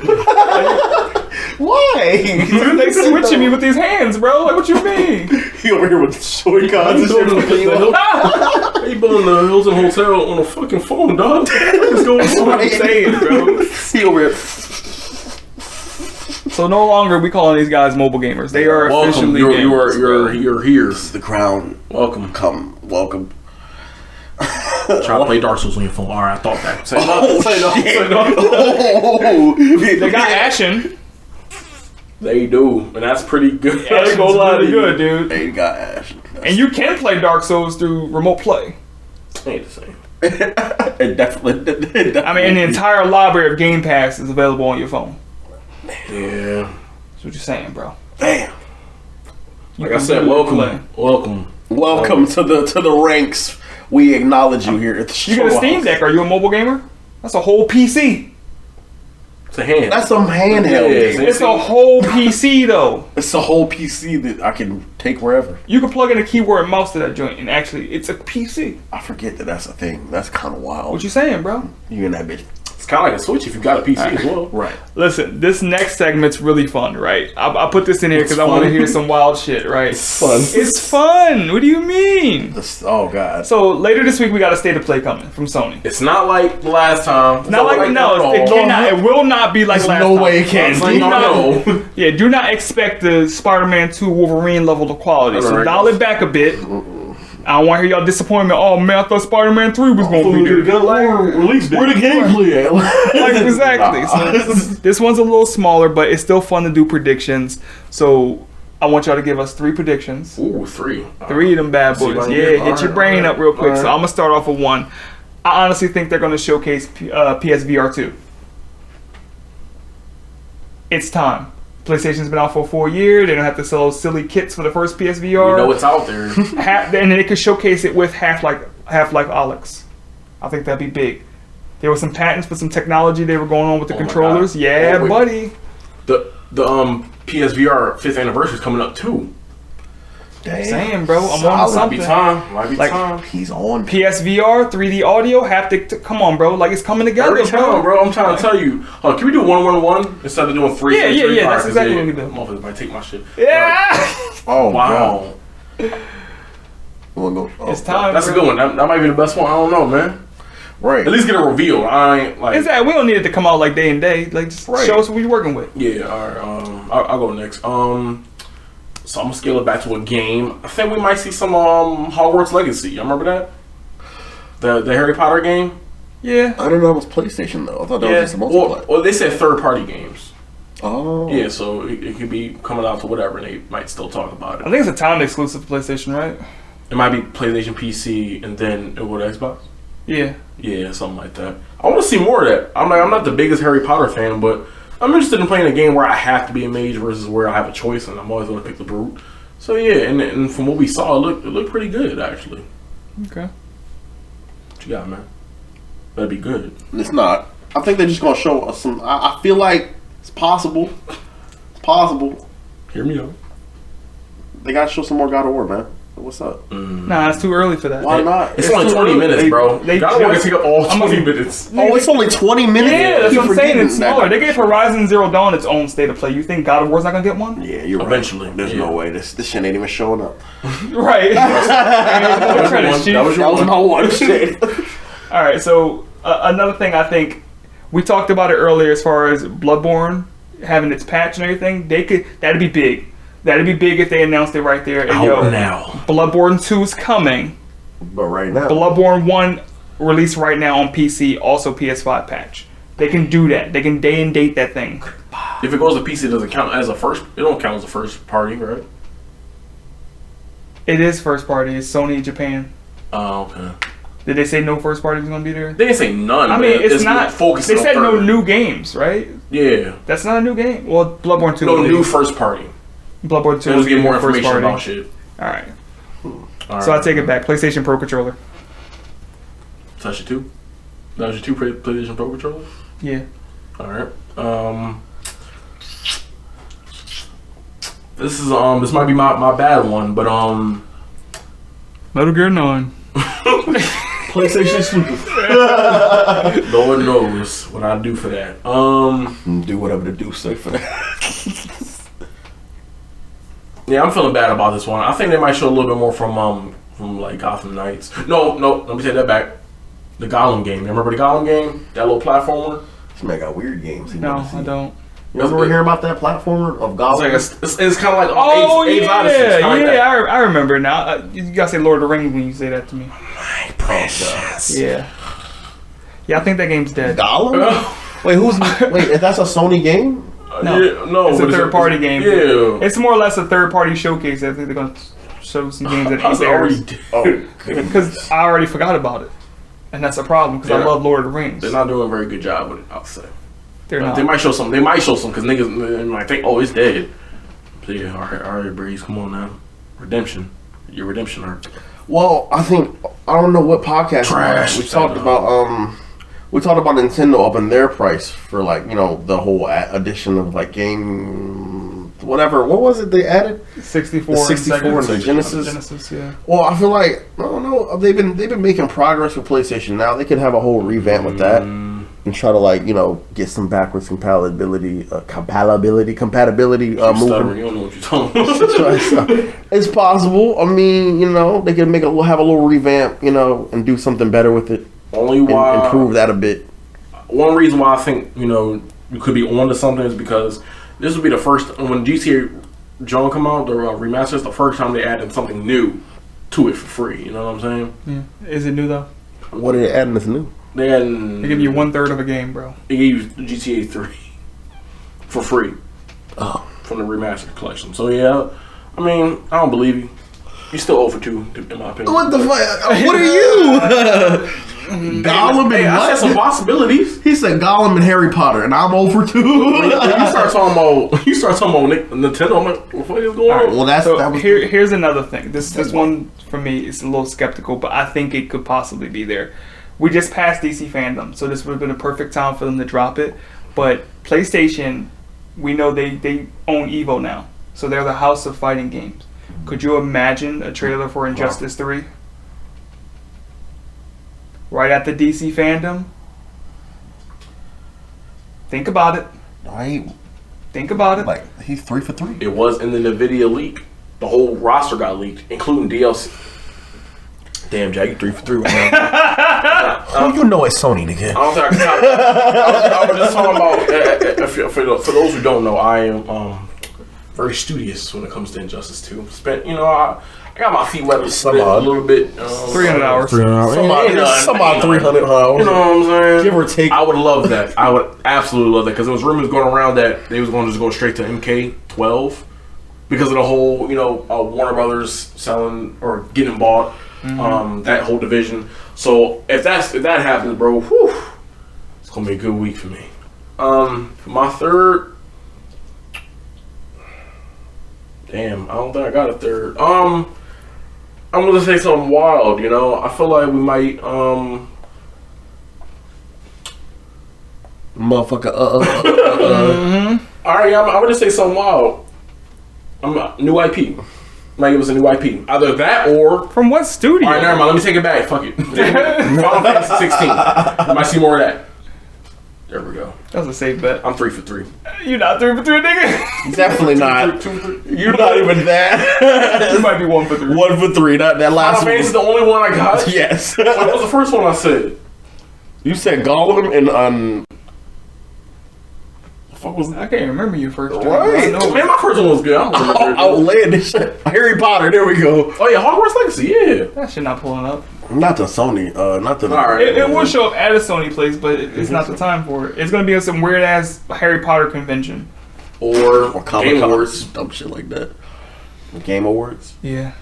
Speaker 2: Why?
Speaker 3: Dude, they switching me with these hands, bro. Like, what you mean?
Speaker 2: He over here with Joy-Cons and shit.
Speaker 4: He building the Hilton Hotel on a fucking phone, dog. What's going on?
Speaker 3: What I'm saying, bro.
Speaker 2: He over here.
Speaker 3: So no longer we calling these guys mobile gamers. They are
Speaker 4: Welcome.
Speaker 3: officially
Speaker 4: You're
Speaker 3: gamers.
Speaker 4: you're here.
Speaker 2: The crown.
Speaker 4: Welcome.
Speaker 2: Welcome.
Speaker 4: Try to play Dark Souls on your phone. All right, I thought that. Say
Speaker 2: Oh,
Speaker 4: no. Say no.
Speaker 2: shit.
Speaker 4: Say no.
Speaker 2: Oh,
Speaker 3: They got Ashen.
Speaker 4: They do, and that's pretty good. I ain't
Speaker 3: Ashen's
Speaker 4: gonna lie to
Speaker 3: really
Speaker 4: you.
Speaker 3: good, dude.
Speaker 2: They got Ash.
Speaker 3: And you can play Dark Souls through remote play.
Speaker 4: Ain't the same.
Speaker 2: It definitely.
Speaker 3: I mean, and the entire library of Game Pass is available on your phone.
Speaker 4: Yeah.
Speaker 3: That's what you're saying, bro.
Speaker 2: Damn.
Speaker 3: You
Speaker 4: Like I
Speaker 3: can
Speaker 4: said,
Speaker 3: really play.
Speaker 4: welcome.
Speaker 2: Welcome to the ranks. We acknowledge you here at the show.
Speaker 3: You get a Steam Deck. Are you a mobile gamer? That's a whole PC.
Speaker 4: It's a hand.
Speaker 2: That's some handheld.
Speaker 4: Yeah,
Speaker 2: game.
Speaker 3: It's a whole PC, though.
Speaker 2: It's a whole PC that I can take wherever.
Speaker 3: You can plug in a keyboard and mouse to that joint, and actually, it's a PC.
Speaker 2: I forget that that's a thing. That's kind of wild.
Speaker 3: What you saying, bro?
Speaker 2: You in that bitch?
Speaker 4: It's kind of like a Switch if you got a PC as well.
Speaker 2: Right.
Speaker 3: Listen, this next segment's really fun, right? I put this in here because I want to hear some wild shit, right?
Speaker 2: It's fun.
Speaker 3: It's fun. What do you mean?
Speaker 2: Oh God.
Speaker 3: So later this week we got a state of play coming from Sony.
Speaker 4: It's not like the last time. It's
Speaker 3: Not like no, it cannot. It will not be like
Speaker 2: There's
Speaker 3: last
Speaker 2: no
Speaker 3: time.
Speaker 2: way it can.
Speaker 3: Do not, yeah, do not expect the Spider-Man 2 Wolverine level of quality. So
Speaker 4: Right.
Speaker 3: dial it back a bit. I don't want to hear y'all disappointment. Oh man, I thought Spider-Man 3 was gonna be there.
Speaker 4: Release
Speaker 2: Where the gameplay at?
Speaker 3: Like, exactly. So this one's a little smaller, but it's still fun to do predictions. So I want y'all to give us 3 predictions.
Speaker 4: Ooh, 3.
Speaker 3: 3 of them bad
Speaker 4: See if I
Speaker 3: boys.
Speaker 4: can
Speaker 3: Yeah,
Speaker 4: get-
Speaker 3: hit your
Speaker 4: alright,
Speaker 3: brain up real quick.
Speaker 4: alright.
Speaker 3: So I'm gonna start off with 1. I honestly think they're gonna showcase PSVR 2. It's time. PlayStation's been out for a full year. They don't have to sell silly kits for the first PSVR.
Speaker 4: You know it's out there.
Speaker 3: And then they could showcase it with Half-Life Alyx. I think that'd be big. There were some patents for some technology they were going on with the
Speaker 4: Oh my
Speaker 3: controllers.
Speaker 4: God.
Speaker 3: Yeah,
Speaker 4: Oh, wait.
Speaker 3: buddy.
Speaker 4: The PSVR 5th anniversary is coming up too.
Speaker 2: Damn.
Speaker 3: Saying, bro, I'm on
Speaker 2: Solid.
Speaker 4: Might be
Speaker 3: something.
Speaker 4: time. Might be
Speaker 3: Like,
Speaker 4: time.
Speaker 2: He's on.
Speaker 3: PSVR, 3D audio, haptic. Come on, bro. Like, it's coming together,
Speaker 4: Every time, bro. I'm trying to tell you. Can we do 1-1-1 instead of doing 3?
Speaker 3: Yeah, yeah, yeah, that's exactly what we do.
Speaker 4: Motherfuckers might take my shit.
Speaker 3: Yeah.
Speaker 2: Oh
Speaker 4: Wow.
Speaker 2: God. Wanna go? Oh,
Speaker 3: It's time.
Speaker 4: That's a
Speaker 3: bro.
Speaker 4: good one. That might be the best one. I don't know, man.
Speaker 2: Right.
Speaker 4: At least get a reveal. I ain't like.
Speaker 3: Is that we don't need it to come out like day and day. Like, just
Speaker 2: Right.
Speaker 3: show us what we're working with.
Speaker 4: Yeah. All right. I'll go next. So I'm gonna scale it back to a game. I think we might see some Hogwarts Legacy. You remember that? The Harry Potter game.
Speaker 3: Yeah.
Speaker 2: I don't know. It was PlayStation though. I thought that
Speaker 3: Yeah.
Speaker 2: was just a multiplayer.
Speaker 4: Well, they said third-party games.
Speaker 2: Oh.
Speaker 4: Yeah, so it could be coming out to whatever, and they might still talk about
Speaker 3: I
Speaker 4: it.
Speaker 3: think it's a timed exclusive to PlayStation, right?
Speaker 4: It might be PlayStation, PC, and then it would Xbox.
Speaker 3: Yeah.
Speaker 4: Yeah, something like that. I want to see more of that. I'm not the biggest Harry Potter fan, but I'm interested in playing a game where I have to be a mage versus where I have a choice, and I'm always going to pick the brute. So yeah, and from what we saw, it looked pretty good actually.
Speaker 3: Okay.
Speaker 4: What you got, man? That'd be good.
Speaker 2: It's not. I think they're just gonna show us some. I feel like it's possible. It's possible.
Speaker 4: Hear me out.
Speaker 2: They gotta show some more God of War, man. What's up?
Speaker 3: Nah, it's too early for that.
Speaker 2: Why not?
Speaker 4: It's only
Speaker 2: too
Speaker 4: 20
Speaker 2: early.
Speaker 4: minutes, bro.
Speaker 3: they
Speaker 4: God of War can
Speaker 3: just-
Speaker 4: take up all
Speaker 3: I'm
Speaker 4: 20
Speaker 3: gonna-
Speaker 4: minutes.
Speaker 2: Oh, it's only 20 minutes.
Speaker 3: Yeah, that's
Speaker 2: Keep
Speaker 3: what I'm saying. It's
Speaker 2: forgetting that.
Speaker 3: smaller. They gave Horizon Zero Dawn its own state of play. You think God of War's not gonna get one?
Speaker 2: Yeah, you're right.
Speaker 4: Eventually,
Speaker 2: There's
Speaker 4: yeah.
Speaker 2: no way. This shit ain't even showing up.
Speaker 3: Right.
Speaker 4: That
Speaker 3: Credit,
Speaker 4: was
Speaker 3: Chief.
Speaker 4: your
Speaker 2: That was
Speaker 4: one.
Speaker 2: my one shit.
Speaker 3: All right. So another thing, I think we talked about it earlier as far as Bloodborne having its patch and everything. That'd be big. That'd be big if they announced it right there. And
Speaker 4: Out now.
Speaker 3: Bloodborne 2 is coming.
Speaker 2: But right now,
Speaker 3: Bloodborne 1 released right now on PC, also PS5 patch. They can do that. They can day and date that thing.
Speaker 4: If it goes to PC, it doesn't count as a first. It don't count as a first party, right?
Speaker 3: It is first party. It's Sony Japan.
Speaker 4: Oh, okay.
Speaker 3: Did they say no first party was gonna be there?
Speaker 4: They didn't say none.
Speaker 3: I mean, it's not.
Speaker 4: focusing
Speaker 3: They
Speaker 4: on
Speaker 3: said no
Speaker 4: third.
Speaker 3: new games, right?
Speaker 4: Yeah.
Speaker 3: That's not a new game. Well, Bloodborne 2.
Speaker 4: No
Speaker 3: will be.
Speaker 4: new first party.
Speaker 3: Bloodborne 2.
Speaker 4: They'll
Speaker 3: will
Speaker 4: just get
Speaker 3: be
Speaker 4: more
Speaker 3: first
Speaker 4: information
Speaker 3: party.
Speaker 4: about shit.
Speaker 3: All right.
Speaker 4: All
Speaker 3: So I
Speaker 4: right.
Speaker 3: take it back. PlayStation Pro controller.
Speaker 4: So that's your 2? That was your 2 PlayStation Pro controllers?
Speaker 3: Yeah.
Speaker 4: Alright. This is this might be my bad one, but
Speaker 3: Metal Gear 9.
Speaker 2: PlayStation exclusive.
Speaker 4: Lord knows what I do for that.
Speaker 2: Do whatever the do say for that.
Speaker 4: Yeah, I'm feeling bad about this one. I think they might show a little bit more from like Gotham Knights. No, let me take that back. The Gollum game. You remember the Gollum game? That little platformer?
Speaker 2: This man got weird games. He
Speaker 3: No,
Speaker 2: never seen.
Speaker 3: I don't.
Speaker 2: You ever hear about that platformer of
Speaker 4: It's
Speaker 2: Gollum?
Speaker 4: like it's kind of like
Speaker 3: Oh
Speaker 4: Abe's Odyssey. It's
Speaker 3: yeah,
Speaker 4: kinda like
Speaker 3: yeah.
Speaker 4: that.
Speaker 3: I remember now. You gotta say Lord of the Rings when you say that to me.
Speaker 2: Precious.
Speaker 3: Yeah. Yeah, I think that game's dead.
Speaker 2: Gollum? Wait, wait, that's a Sony game?
Speaker 3: No,
Speaker 4: Yeah, no,
Speaker 3: it's a
Speaker 4: but
Speaker 3: third-party game.
Speaker 4: Yeah.
Speaker 3: It's more or less a third-party showcase. I think they're gonna show some games that
Speaker 4: How's
Speaker 3: ain't
Speaker 4: it already
Speaker 3: theirs.
Speaker 4: dead?
Speaker 2: Oh, goodness.
Speaker 3: Because I already forgot about it, and that's a problem. Because I
Speaker 4: Yeah.
Speaker 3: love Lord of the Rings.
Speaker 4: They're not doing a very good job with it, I'll say.
Speaker 3: They're not.
Speaker 4: They might show some. They might show some because niggas might think, oh, it's dead. So yeah, all right, Breeze, come on now. Redemption, your redemption arc.
Speaker 2: Well, I think I don't know what podcast
Speaker 4: Trash.
Speaker 2: we talked about. We talked about Nintendo upping their price for like the whole addition of like game whatever. What was it they added?
Speaker 3: 64,
Speaker 2: The 64 and the Genesis.
Speaker 3: Genesis, yeah.
Speaker 2: Well, I feel like I don't know. They've been making progress with PlayStation now. They could have a whole revamp with that. and try to like get some backwards compatibility
Speaker 4: Stuttering,
Speaker 2: moving.
Speaker 4: you don't know what you're talking about.
Speaker 2: It's possible. I mean, they can have a little revamp, and do something better with it.
Speaker 4: Only why
Speaker 2: and improve that a bit.
Speaker 4: One reason why I think you could be on to something is because this will be the first when GTA John come out, the remaster is the first time they added something new to it for free. You know what I'm saying?
Speaker 3: Yeah. Is it new though?
Speaker 2: What are they adding that's new?
Speaker 4: They
Speaker 3: give you 1/3 of a game, bro.
Speaker 4: They gave you GTA 3 for free.
Speaker 2: Oh.
Speaker 4: From the remastered collection. So yeah, I mean, I don't believe you. You're still over 2 in my opinion.
Speaker 2: What the fuck? What are you? Gollum and
Speaker 4: I said some possibilities.
Speaker 2: He said Gollum and Harry Potter, and I'm over 2.
Speaker 4: When you start talking about Nintendo, I'm like, what the fuck is going on?
Speaker 2: Well,
Speaker 3: here's another thing. This one for me is a little skeptical, but I think it could possibly be there. We just passed DC fandom, so this would have been a perfect time for them to drop it. But PlayStation, we know they own Evo now, so they're the house of fighting games. Could you imagine a trailer for Injustice 3? Right at the DC fandom? Think about it. Think about it.
Speaker 2: Like, he's 3 for 3.
Speaker 4: It was in the NVIDIA leak. The whole roster got leaked, including DLC. Damn, Jack, you 3 for 3 right now.
Speaker 2: It's Sony, nigga.
Speaker 4: I don't think I can talk about I was just talking about, for those who don't know, I am very studious when it comes to Injustice 2. Spent, I got my feet wet a little bit.
Speaker 3: 300 hours.
Speaker 2: 300 hours. Some odd 300 hours.
Speaker 4: You know what I'm saying?
Speaker 2: Give or take.
Speaker 4: I would love that. I would absolutely love that because there was rumors going around that they was going to just go straight to MK12 because of the whole, Warner Brothers selling or getting bought, that whole division. So if that happens, bro, it's gonna be a good week for me. My third. Damn, I don't think I got a third. I'm gonna say something wild, I feel like we might,
Speaker 2: Motherfucker,
Speaker 4: Alright, I'm gonna say something wild. New IP. Might give us a new IP. Either that or...
Speaker 3: From what studio?
Speaker 4: Alright, never mind. Let me take it back. Fuck it. Final Fantasy 16. You might see more of that. There we go.
Speaker 3: That was a safe bet.
Speaker 4: I'm 3 for 3.
Speaker 3: You're not 3 for 3, nigga.
Speaker 2: Definitely not. You're not even that.
Speaker 3: You might be 1 for 3.
Speaker 2: 1 for 3. That last
Speaker 4: Final
Speaker 2: one.
Speaker 4: Fantasy is the only one I got?
Speaker 2: Yes.
Speaker 4: What was the first one I said?
Speaker 2: You said Gollum and
Speaker 3: I can't remember your first one.
Speaker 2: Right.
Speaker 4: Man, my first one was good.
Speaker 2: outlandish. Harry Potter. There we go.
Speaker 4: Oh yeah, Hogwarts Legacy. Yeah.
Speaker 3: That shit not pulling up.
Speaker 2: Not the Sony. Not the.
Speaker 4: All right.
Speaker 3: It will show up at a Sony place, but it's not the time for it. It's gonna be at some weird ass Harry Potter convention
Speaker 4: or
Speaker 2: Game
Speaker 4: Game
Speaker 2: Awards, dumb shit like that. Game Awards.
Speaker 3: Yeah,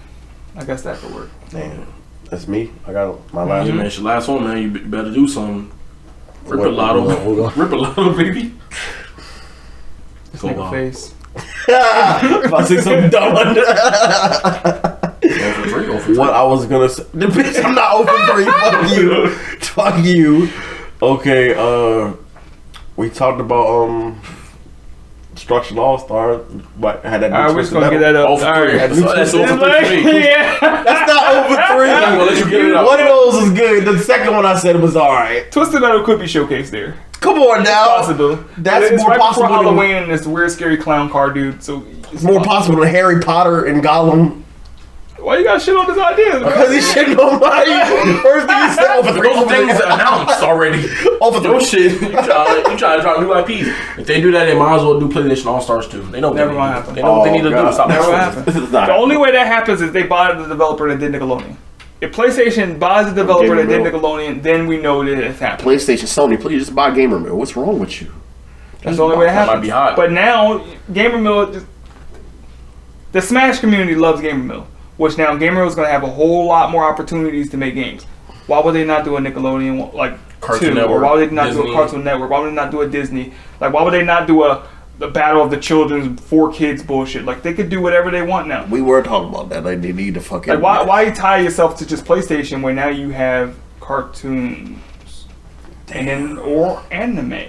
Speaker 3: I guess that could work.
Speaker 2: Damn, that's me. I got my last.
Speaker 4: Man, it's your last one, man. You better do something. Rip a lotto. Rip a lotto, baby.
Speaker 3: This nigga face.
Speaker 2: If I see something dumb. What I was gonna say, the bitch, I'm not open 3. Fuck you. Okay, we talked about Destruction All Star, but had that.
Speaker 3: Alright, we're just gonna get that up.
Speaker 4: Alright, that's over 3 for me.
Speaker 3: Yeah.
Speaker 2: That's not over 3.
Speaker 4: I'm gonna let you get it up.
Speaker 2: One of those was good. The second one I said was alright.
Speaker 3: Twisted Metal could be showcased there.
Speaker 2: Come on now.
Speaker 3: Possible.
Speaker 2: That's
Speaker 3: it's
Speaker 2: more
Speaker 3: right
Speaker 2: possible
Speaker 3: before
Speaker 2: than-
Speaker 3: Halloween, and it's the weird, scary clown car dude. So
Speaker 2: It's more possible than Harry Potter and Gollum.
Speaker 3: Why you got shit on his ideas, bro?
Speaker 2: Because he's shitting on my first thing he said over 3.
Speaker 4: Those things announced already.
Speaker 2: Over 3.
Speaker 4: No shit. You trying to drop new IPs. If they do that, they might as well do PlayStation All Stars too. They know what
Speaker 3: Never
Speaker 4: they
Speaker 3: gonna
Speaker 4: need.
Speaker 3: happen.
Speaker 4: They know what they need to do. Stop
Speaker 3: Never
Speaker 4: that.
Speaker 3: happen.
Speaker 2: This is not
Speaker 3: The only way that happens is they buy the developer that did Nickelodeon. If PlayStation buys the developer that did Nickelodeon, then we know that it's happening.
Speaker 2: PlayStation, Sony, please just buy Gamer Mill. What's wrong with you?
Speaker 3: That's the only way it
Speaker 4: That
Speaker 3: happens.
Speaker 4: might be hot.
Speaker 3: But now, Gamer Mill, the Smash community loves Gamer Mill, which now Gamer Mill is going to have a whole lot more opportunities to make games. Why would they not do a Nickelodeon like
Speaker 4: Cartoon
Speaker 3: 2?
Speaker 4: Network,
Speaker 3: Or why would they not do
Speaker 4: Disney.
Speaker 3: a Cartoon Network? Why would they not do a Disney? Like, why would they not do the Battle of the Children's 4 kids bullshit? Like, they could do whatever they want now.
Speaker 2: We were talking about that. Like, they need to fucking.
Speaker 3: Like, why you tie yourself to just PlayStation when now you have cartoons and then or anime?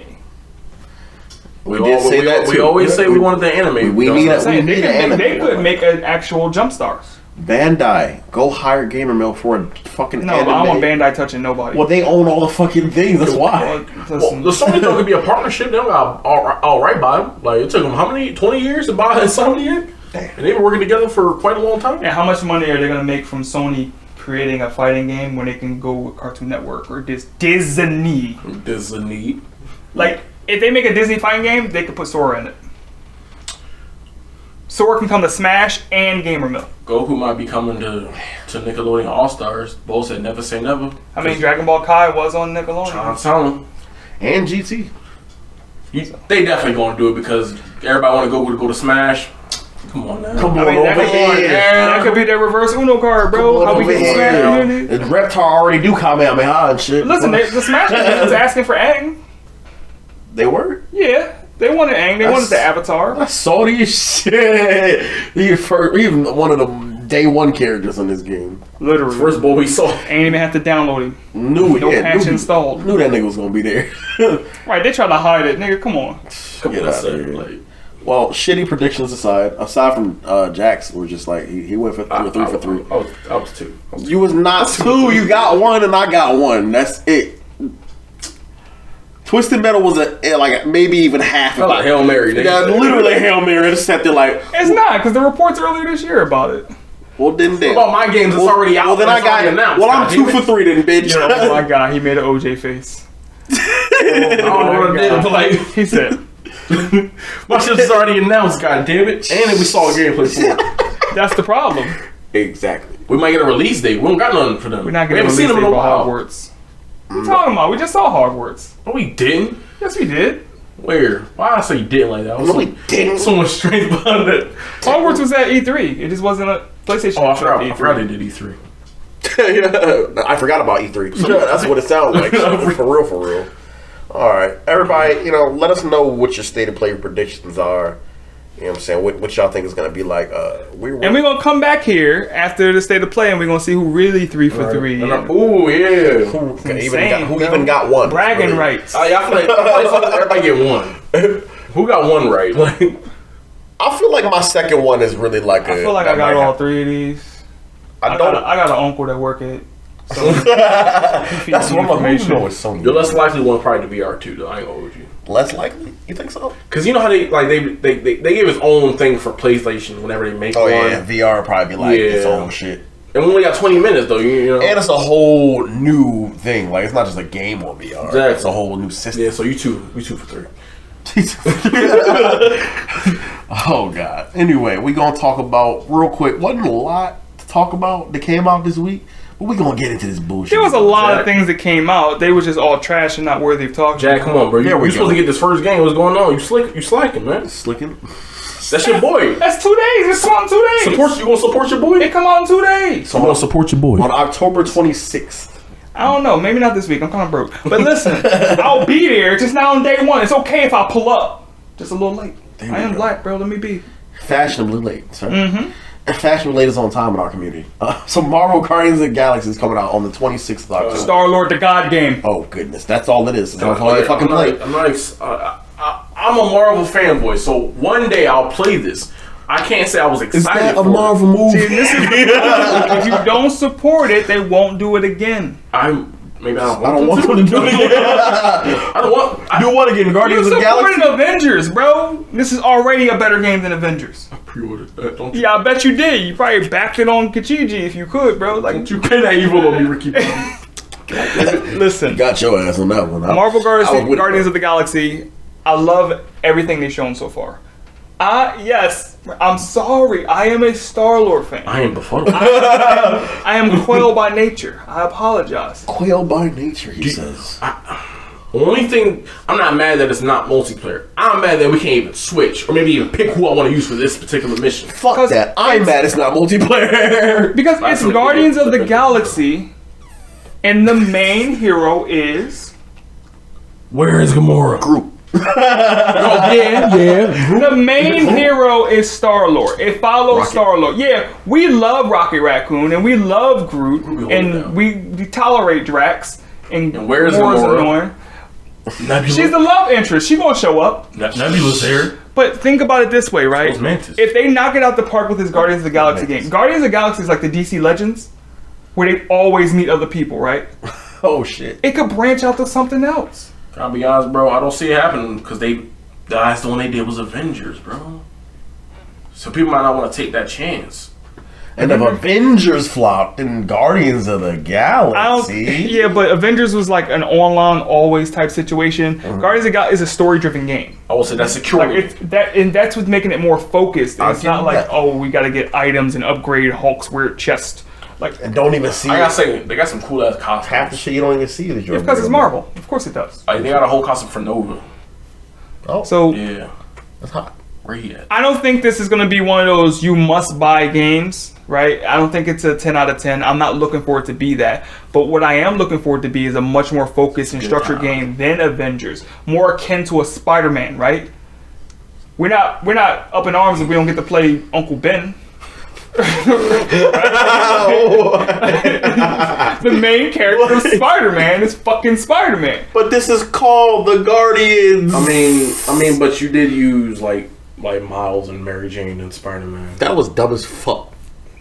Speaker 2: We did say that too.
Speaker 4: We always say we wanted the anime.
Speaker 2: We need
Speaker 3: I'm
Speaker 2: a. We
Speaker 3: saying
Speaker 2: need an
Speaker 3: they
Speaker 2: anime.
Speaker 3: could make an actual Jump Stars
Speaker 2: Bandai, go hire Gamer Mill for a fucking
Speaker 3: No,
Speaker 2: anime.
Speaker 3: but I don't want Bandai touching nobody.
Speaker 2: Well, they own all the fucking things. That's why.
Speaker 3: Listen,
Speaker 4: The Sony though could be a partnership. They got all right by them. Like it took them how many 20 years to buy Sony, and they've been working together for quite a long time.
Speaker 3: and how much money are they gonna make from Sony creating a fighting game when they can go with Cartoon Network or Disney?
Speaker 4: Disney.
Speaker 3: Like, if they make a Disney fighting game, they could put Sora in it. Sora can come to Smash and Gamer Mill.
Speaker 4: Goku might be coming to Nickelodeon All Stars. Bo said never say never.
Speaker 3: I mean, Dragon Ball Kai was on Nickelodeon.
Speaker 4: I'm telling them.
Speaker 2: And GT.
Speaker 4: They definitely gonna do it because everybody want to go to Smash. Come on now.
Speaker 2: Come
Speaker 3: I mean,
Speaker 2: on
Speaker 3: that
Speaker 2: over here.
Speaker 3: that could be their reverse Uno card, bro.
Speaker 2: Come
Speaker 3: How
Speaker 2: on
Speaker 3: we
Speaker 2: over
Speaker 3: get
Speaker 2: here.
Speaker 3: Smash?
Speaker 2: The Reptar already do Kamehameha and shit.
Speaker 3: Listen, the Smash was asking for Aang.
Speaker 2: They were.
Speaker 3: Yeah, they wanted Aang. They wanted the Avatar.
Speaker 2: I saw these shit. Even one of the day one characters in this game.
Speaker 3: Literally.
Speaker 4: First boy we saw.
Speaker 3: Ain't even have to download him.
Speaker 2: Knew
Speaker 3: No patch installed.
Speaker 2: Knew that nigga was gonna be there.
Speaker 3: Right, they tried to hide it. Nigga, come on.
Speaker 4: Come
Speaker 2: Get
Speaker 4: on,
Speaker 2: out
Speaker 4: son.
Speaker 2: of here.
Speaker 4: Like,
Speaker 2: Well, shitty predictions aside from Jax, was just like he went for 3 for 3.
Speaker 4: I was 2.
Speaker 2: You was not 2. You got 1 and I got 1. That's it. Twisted Metal was like maybe even half.
Speaker 4: Felt like Hail Mary. Nigga.
Speaker 2: Yeah, literally Hail Mary. Just sat there like.
Speaker 3: It's not, because the reports earlier this year about it.
Speaker 2: Well, then
Speaker 4: What about my games? It's already out.
Speaker 2: Well, then I got
Speaker 4: announced.
Speaker 2: Well, I'm 2 for 3 then, bitch.
Speaker 3: Oh my god, he made an OJ face.
Speaker 4: I don't know what I did, but like
Speaker 3: He said,
Speaker 4: my shit's is already announced. God damn it! And then we saw a gameplay for it.
Speaker 3: that's the problem.
Speaker 2: Exactly.
Speaker 4: We might get a release date. We don't got nothing for them.
Speaker 3: We're not
Speaker 4: we
Speaker 3: getting
Speaker 4: haven't
Speaker 3: release
Speaker 4: seen them
Speaker 3: date
Speaker 4: in
Speaker 3: for
Speaker 4: a while.
Speaker 3: Hogwarts. What you talking about? We just saw Hogwarts.
Speaker 4: No, we didn't.
Speaker 3: Yes, we did.
Speaker 4: Where? Why I say you didn't like that?
Speaker 2: No, we didn't.
Speaker 4: So much strength behind it.
Speaker 3: Hogwarts was at E3. It just wasn't a PlayStation.
Speaker 4: Oh, I forgot
Speaker 3: E3.
Speaker 4: they did E3.
Speaker 2: Yeah, I forgot about E3. So that's what it sounds like. For real. All right, everybody, let us know what your state of play predictions are. You know what I'm saying? What y'all think is going to be like?
Speaker 3: And we're going to come back here after the state of play and we're going to see who really 3 for 3.
Speaker 4: Ooh, yeah.
Speaker 2: Who even got 1?
Speaker 3: Bragging
Speaker 2: Really?
Speaker 3: rights.
Speaker 4: I feel like everybody get 1. Who got 1 right? Like,
Speaker 2: I feel like my second one is really like
Speaker 3: I feel like I got all 3 of these. I got an uncle that work at. So
Speaker 2: That's what I'm like, who knows Sony?
Speaker 4: the less likely one probably to VR 2 though. I ain't gonna hold you.
Speaker 2: Less likely? You think so?
Speaker 4: Cause you know how they give its own thing for PlayStation whenever they make
Speaker 2: Oh
Speaker 4: one.
Speaker 2: yeah, VR would probably be like its
Speaker 4: Yeah.
Speaker 2: own shit.
Speaker 4: And we only got 20 minutes though. You know.
Speaker 2: And it's a whole new thing. Like it's not just a game on VR.
Speaker 4: Exactly.
Speaker 2: It's a whole new system.
Speaker 4: Yeah. So we 2 for 3.
Speaker 2: Oh god. Anyway, we gonna talk about real quick. Wasn't a lot to talk about that came out this week, but we gonna get into this bullshit.
Speaker 3: there was a lot
Speaker 4: Jack.
Speaker 3: of things that came out. They were just all trash and not worthy of talking.
Speaker 4: Jack, come on, bro.
Speaker 2: There we
Speaker 4: You supposed
Speaker 2: go.
Speaker 4: to get this first game. What's going on? You slacking, man.
Speaker 2: Slicking.
Speaker 4: That's your boy.
Speaker 3: That's 2 days. It's come out in 2 days.
Speaker 4: You gonna support your boy?
Speaker 3: It come out in 2 days.
Speaker 4: You gonna support your boy?
Speaker 2: On October 26th.
Speaker 3: I don't know. Maybe not this week. I'm kind of broke. But listen, I'll be there. Just not on day 1. It's okay if I pull up. Just a little late.
Speaker 2: There
Speaker 3: I
Speaker 2: we
Speaker 3: am
Speaker 2: go.
Speaker 3: black, bro. Let me be.
Speaker 2: Fashionably late, sir. Mm-hmm. And fashionably late is on time in our community. So Marvel Guardians of the Galaxy is coming out on the 26th of October.
Speaker 3: Star-Lord the God game.
Speaker 2: Oh goodness, that's all it is. That's all you fucking play.
Speaker 4: I'm a Marvel fanboy, so one day I'll play this. I can't say I was excited.
Speaker 2: Is that a
Speaker 4: for
Speaker 2: Marvel movie?
Speaker 3: See, this is if you don't support it, they won't do it again.
Speaker 4: I don't
Speaker 2: want them to do it again.
Speaker 4: I don't want.
Speaker 2: Do what again?
Speaker 3: You
Speaker 2: Guardians of the
Speaker 3: supported
Speaker 2: Galaxy?
Speaker 3: Avengers, bro. This is already a better game than Avengers.
Speaker 4: Pre-ordered that. Don't you?
Speaker 3: Yeah, I bet you did. You probably backed it on Kijiji if you could, bro. Like,
Speaker 4: Don't you pay that evil on me, Ricky?
Speaker 3: listen,
Speaker 2: Got your ass on that one.
Speaker 3: Marvel
Speaker 2: I was with
Speaker 3: Guardians
Speaker 2: it.
Speaker 3: of the Galaxy. I love everything they've shown so far. Yes, I'm sorry. I am a Star-Lord fan.
Speaker 4: I am befuddled.
Speaker 3: I am Quail by nature. I apologize.
Speaker 2: Quail by nature, he says.
Speaker 4: The only thing, I'm not mad that it's not multiplayer. I'm mad that we can't even switch or maybe even pick who I want to use for this particular mission.
Speaker 2: Fuck
Speaker 3: 'Cause
Speaker 2: that. I'm mad it's not multiplayer.
Speaker 3: Because
Speaker 4: That's
Speaker 3: it's
Speaker 4: what it
Speaker 3: Guardians
Speaker 4: is.
Speaker 3: of the Galaxy, and the main hero is
Speaker 4: Where is Gamora?
Speaker 2: Group.
Speaker 4: Oh, yeah.
Speaker 3: the main hero is Star-Lord. It follows
Speaker 2: Rocket.
Speaker 3: Star-Lord. Yeah, we love Rocket Raccoon and we love Groot
Speaker 4: hold it
Speaker 3: and
Speaker 4: down.
Speaker 3: we tolerate Drax and
Speaker 4: where is
Speaker 3: Gamora's
Speaker 4: Gamora?
Speaker 3: annoying.
Speaker 4: Nebula.
Speaker 3: She's the love interest. She gonna show up.
Speaker 4: Nebula's there.
Speaker 3: But think about it this way, right?
Speaker 4: Those Mantis.
Speaker 3: If they knock it out the park with this Guardians of the Galaxy game, Guardians of the Galaxy is like the DC Legends, where they always meet other people, right?
Speaker 2: Oh shit.
Speaker 3: It could branch out to something else.
Speaker 4: I'll be honest, bro. I don't see it happening because the last one they did was Avengers, bro. So people might not want to take that chance.
Speaker 2: And if Avengers flopped, then Guardians of the Galaxy.
Speaker 3: Yeah, but Avengers was like an online always type situation. Guardians of the Galaxy is a story driven game.
Speaker 4: I will say that's secure.
Speaker 3: Like and that's what's making it more focused. It's not like
Speaker 2: that.
Speaker 3: oh we got to get items and upgrade Hulk's weird chest. Like
Speaker 2: And don't even see
Speaker 4: I gotta
Speaker 2: it.
Speaker 4: say, they got some cool ass costumes.
Speaker 2: Half the shit you don't even see the Jordan.
Speaker 3: because it's Marvel, of course it does.
Speaker 4: Like, they got a whole costume for Nova.
Speaker 2: Oh,
Speaker 3: So
Speaker 4: Yeah.
Speaker 2: that's hot.
Speaker 4: Where he at?
Speaker 3: I don't think this is going to be one of those you must buy games, right? I don't think it's a 10 out of 10. I'm not looking for it to be that. But what I am looking for it to be is a much more focused and structured game than Avengers. More akin to a Spider-Man, right? We're not up in arms if we don't get to play Uncle Ben. The main character of Spider-Man is fucking Spider-Man.
Speaker 2: But this is called the Guardians.
Speaker 4: I mean, but you did use like Miles and Mary Jane and Spider-Man.
Speaker 2: that was dumb as fuck.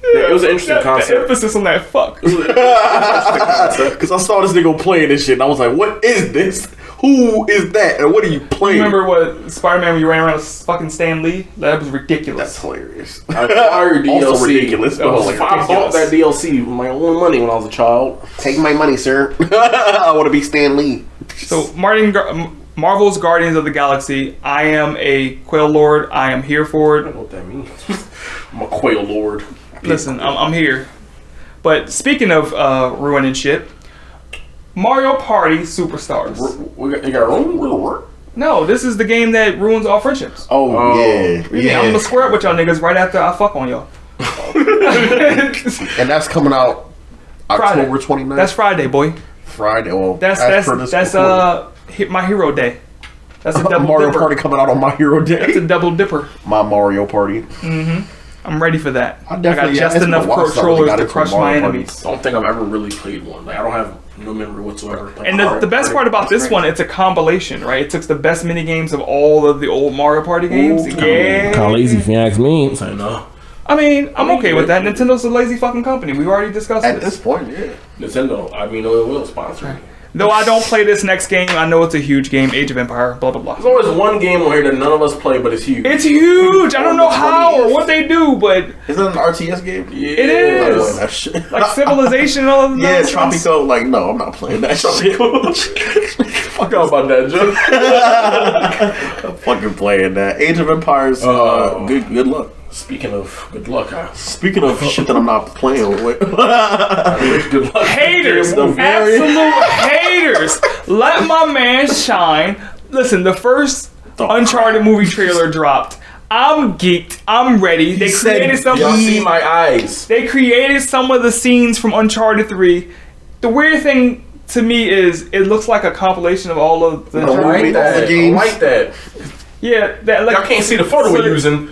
Speaker 4: It was an interesting
Speaker 3: The
Speaker 4: concept.
Speaker 3: emphasis on that fuck.
Speaker 2: Because I saw this nigga playing this shit, and I was like, "What is this? Who is that? And what are you playing?"
Speaker 3: Remember what Spider-Man when you ran around with fucking Stan Lee? That was ridiculous.
Speaker 2: That's hilarious.
Speaker 4: Fire DLC.
Speaker 2: Also ridiculous.
Speaker 3: That was
Speaker 2: Like,
Speaker 4: I bought that DLC with my own money when I was a child.
Speaker 2: take my money, sir. I want to be Stan Lee.
Speaker 3: So Marvel's Guardians of the Galaxy. I am a Quail Lord. I am here for
Speaker 4: I
Speaker 3: it.
Speaker 4: don't know what that means. I'm a quail lord.
Speaker 3: Listen, I'm here. But speaking of ruining shit, Mario Party Superstars.
Speaker 4: You got room?
Speaker 3: No, this is the game that ruins all friendships.
Speaker 2: Oh, yeah.
Speaker 3: Yeah, I'm gonna square up with y'all niggas right after I fuck on y'all.
Speaker 2: And that's coming out October 29th.
Speaker 3: That's Friday, boy.
Speaker 2: Friday. Well,
Speaker 3: That's My Hero Day. That's a double
Speaker 2: Mario
Speaker 3: dipper.
Speaker 2: Party coming out on My Hero Day.
Speaker 3: That's a double dipper.
Speaker 2: My Mario Party.
Speaker 3: I'm ready for that. I got
Speaker 2: definitely-
Speaker 3: just
Speaker 2: it's been
Speaker 3: enough
Speaker 2: a while since I really
Speaker 3: controllers
Speaker 2: got
Speaker 3: to
Speaker 2: into
Speaker 3: crush
Speaker 2: Mario
Speaker 3: my
Speaker 2: Party.
Speaker 3: enemies.
Speaker 4: I don't think I've ever really played one. Like, I don't have no memory whatsoever.
Speaker 3: And the best part about this one, it's a compilation, right? It took the best mini games of all of the old Mario Party games. Yeah.
Speaker 5: Kind of lazy if you ask me.
Speaker 4: I know.
Speaker 3: I mean, I'm okay with that. Nintendo's a lazy fucking company. We've already discussed
Speaker 2: At
Speaker 3: this.
Speaker 2: this point, yeah.
Speaker 4: Nintendo, I mean, it will sponsor me.
Speaker 3: Though I don't play this next game, I know it's a huge game, Age of Empire, blah, blah,
Speaker 4: There's
Speaker 3: blah.
Speaker 4: always one game on here that none of us play, but it's huge.
Speaker 3: It's huge! I don't know how or what they do, but
Speaker 2: Is that an RTS game?
Speaker 4: Yeah.
Speaker 3: it
Speaker 2: I'm
Speaker 3: is.
Speaker 2: playing that shit.
Speaker 3: Like Civilization and all of
Speaker 2: Yeah,
Speaker 3: that.
Speaker 2: Tropico. Like, no, I'm not playing that shit.
Speaker 4: Fuck out about that, Joe.
Speaker 2: I'm fucking playing that. Age of Empires.
Speaker 4: Oh.
Speaker 2: Good luck.
Speaker 4: Speaking of good luck,
Speaker 2: Speaking of shit that I'm not playing with.
Speaker 4: good luck.
Speaker 3: Haters!
Speaker 2: The very-
Speaker 3: Absolute haters! Let my man shine. Listen, the first Uncharted movie trailer dropped. I'm geeked. I'm ready. They
Speaker 2: said,
Speaker 3: created some.
Speaker 4: Y'all see my eyes.
Speaker 3: They created some of the scenes from Uncharted 3. The weird thing to me is it looks like a compilation of all of the.
Speaker 2: I like that.
Speaker 4: I
Speaker 2: games.
Speaker 4: like that.
Speaker 3: Yeah, that like
Speaker 4: Y'all can't see the photo we're using.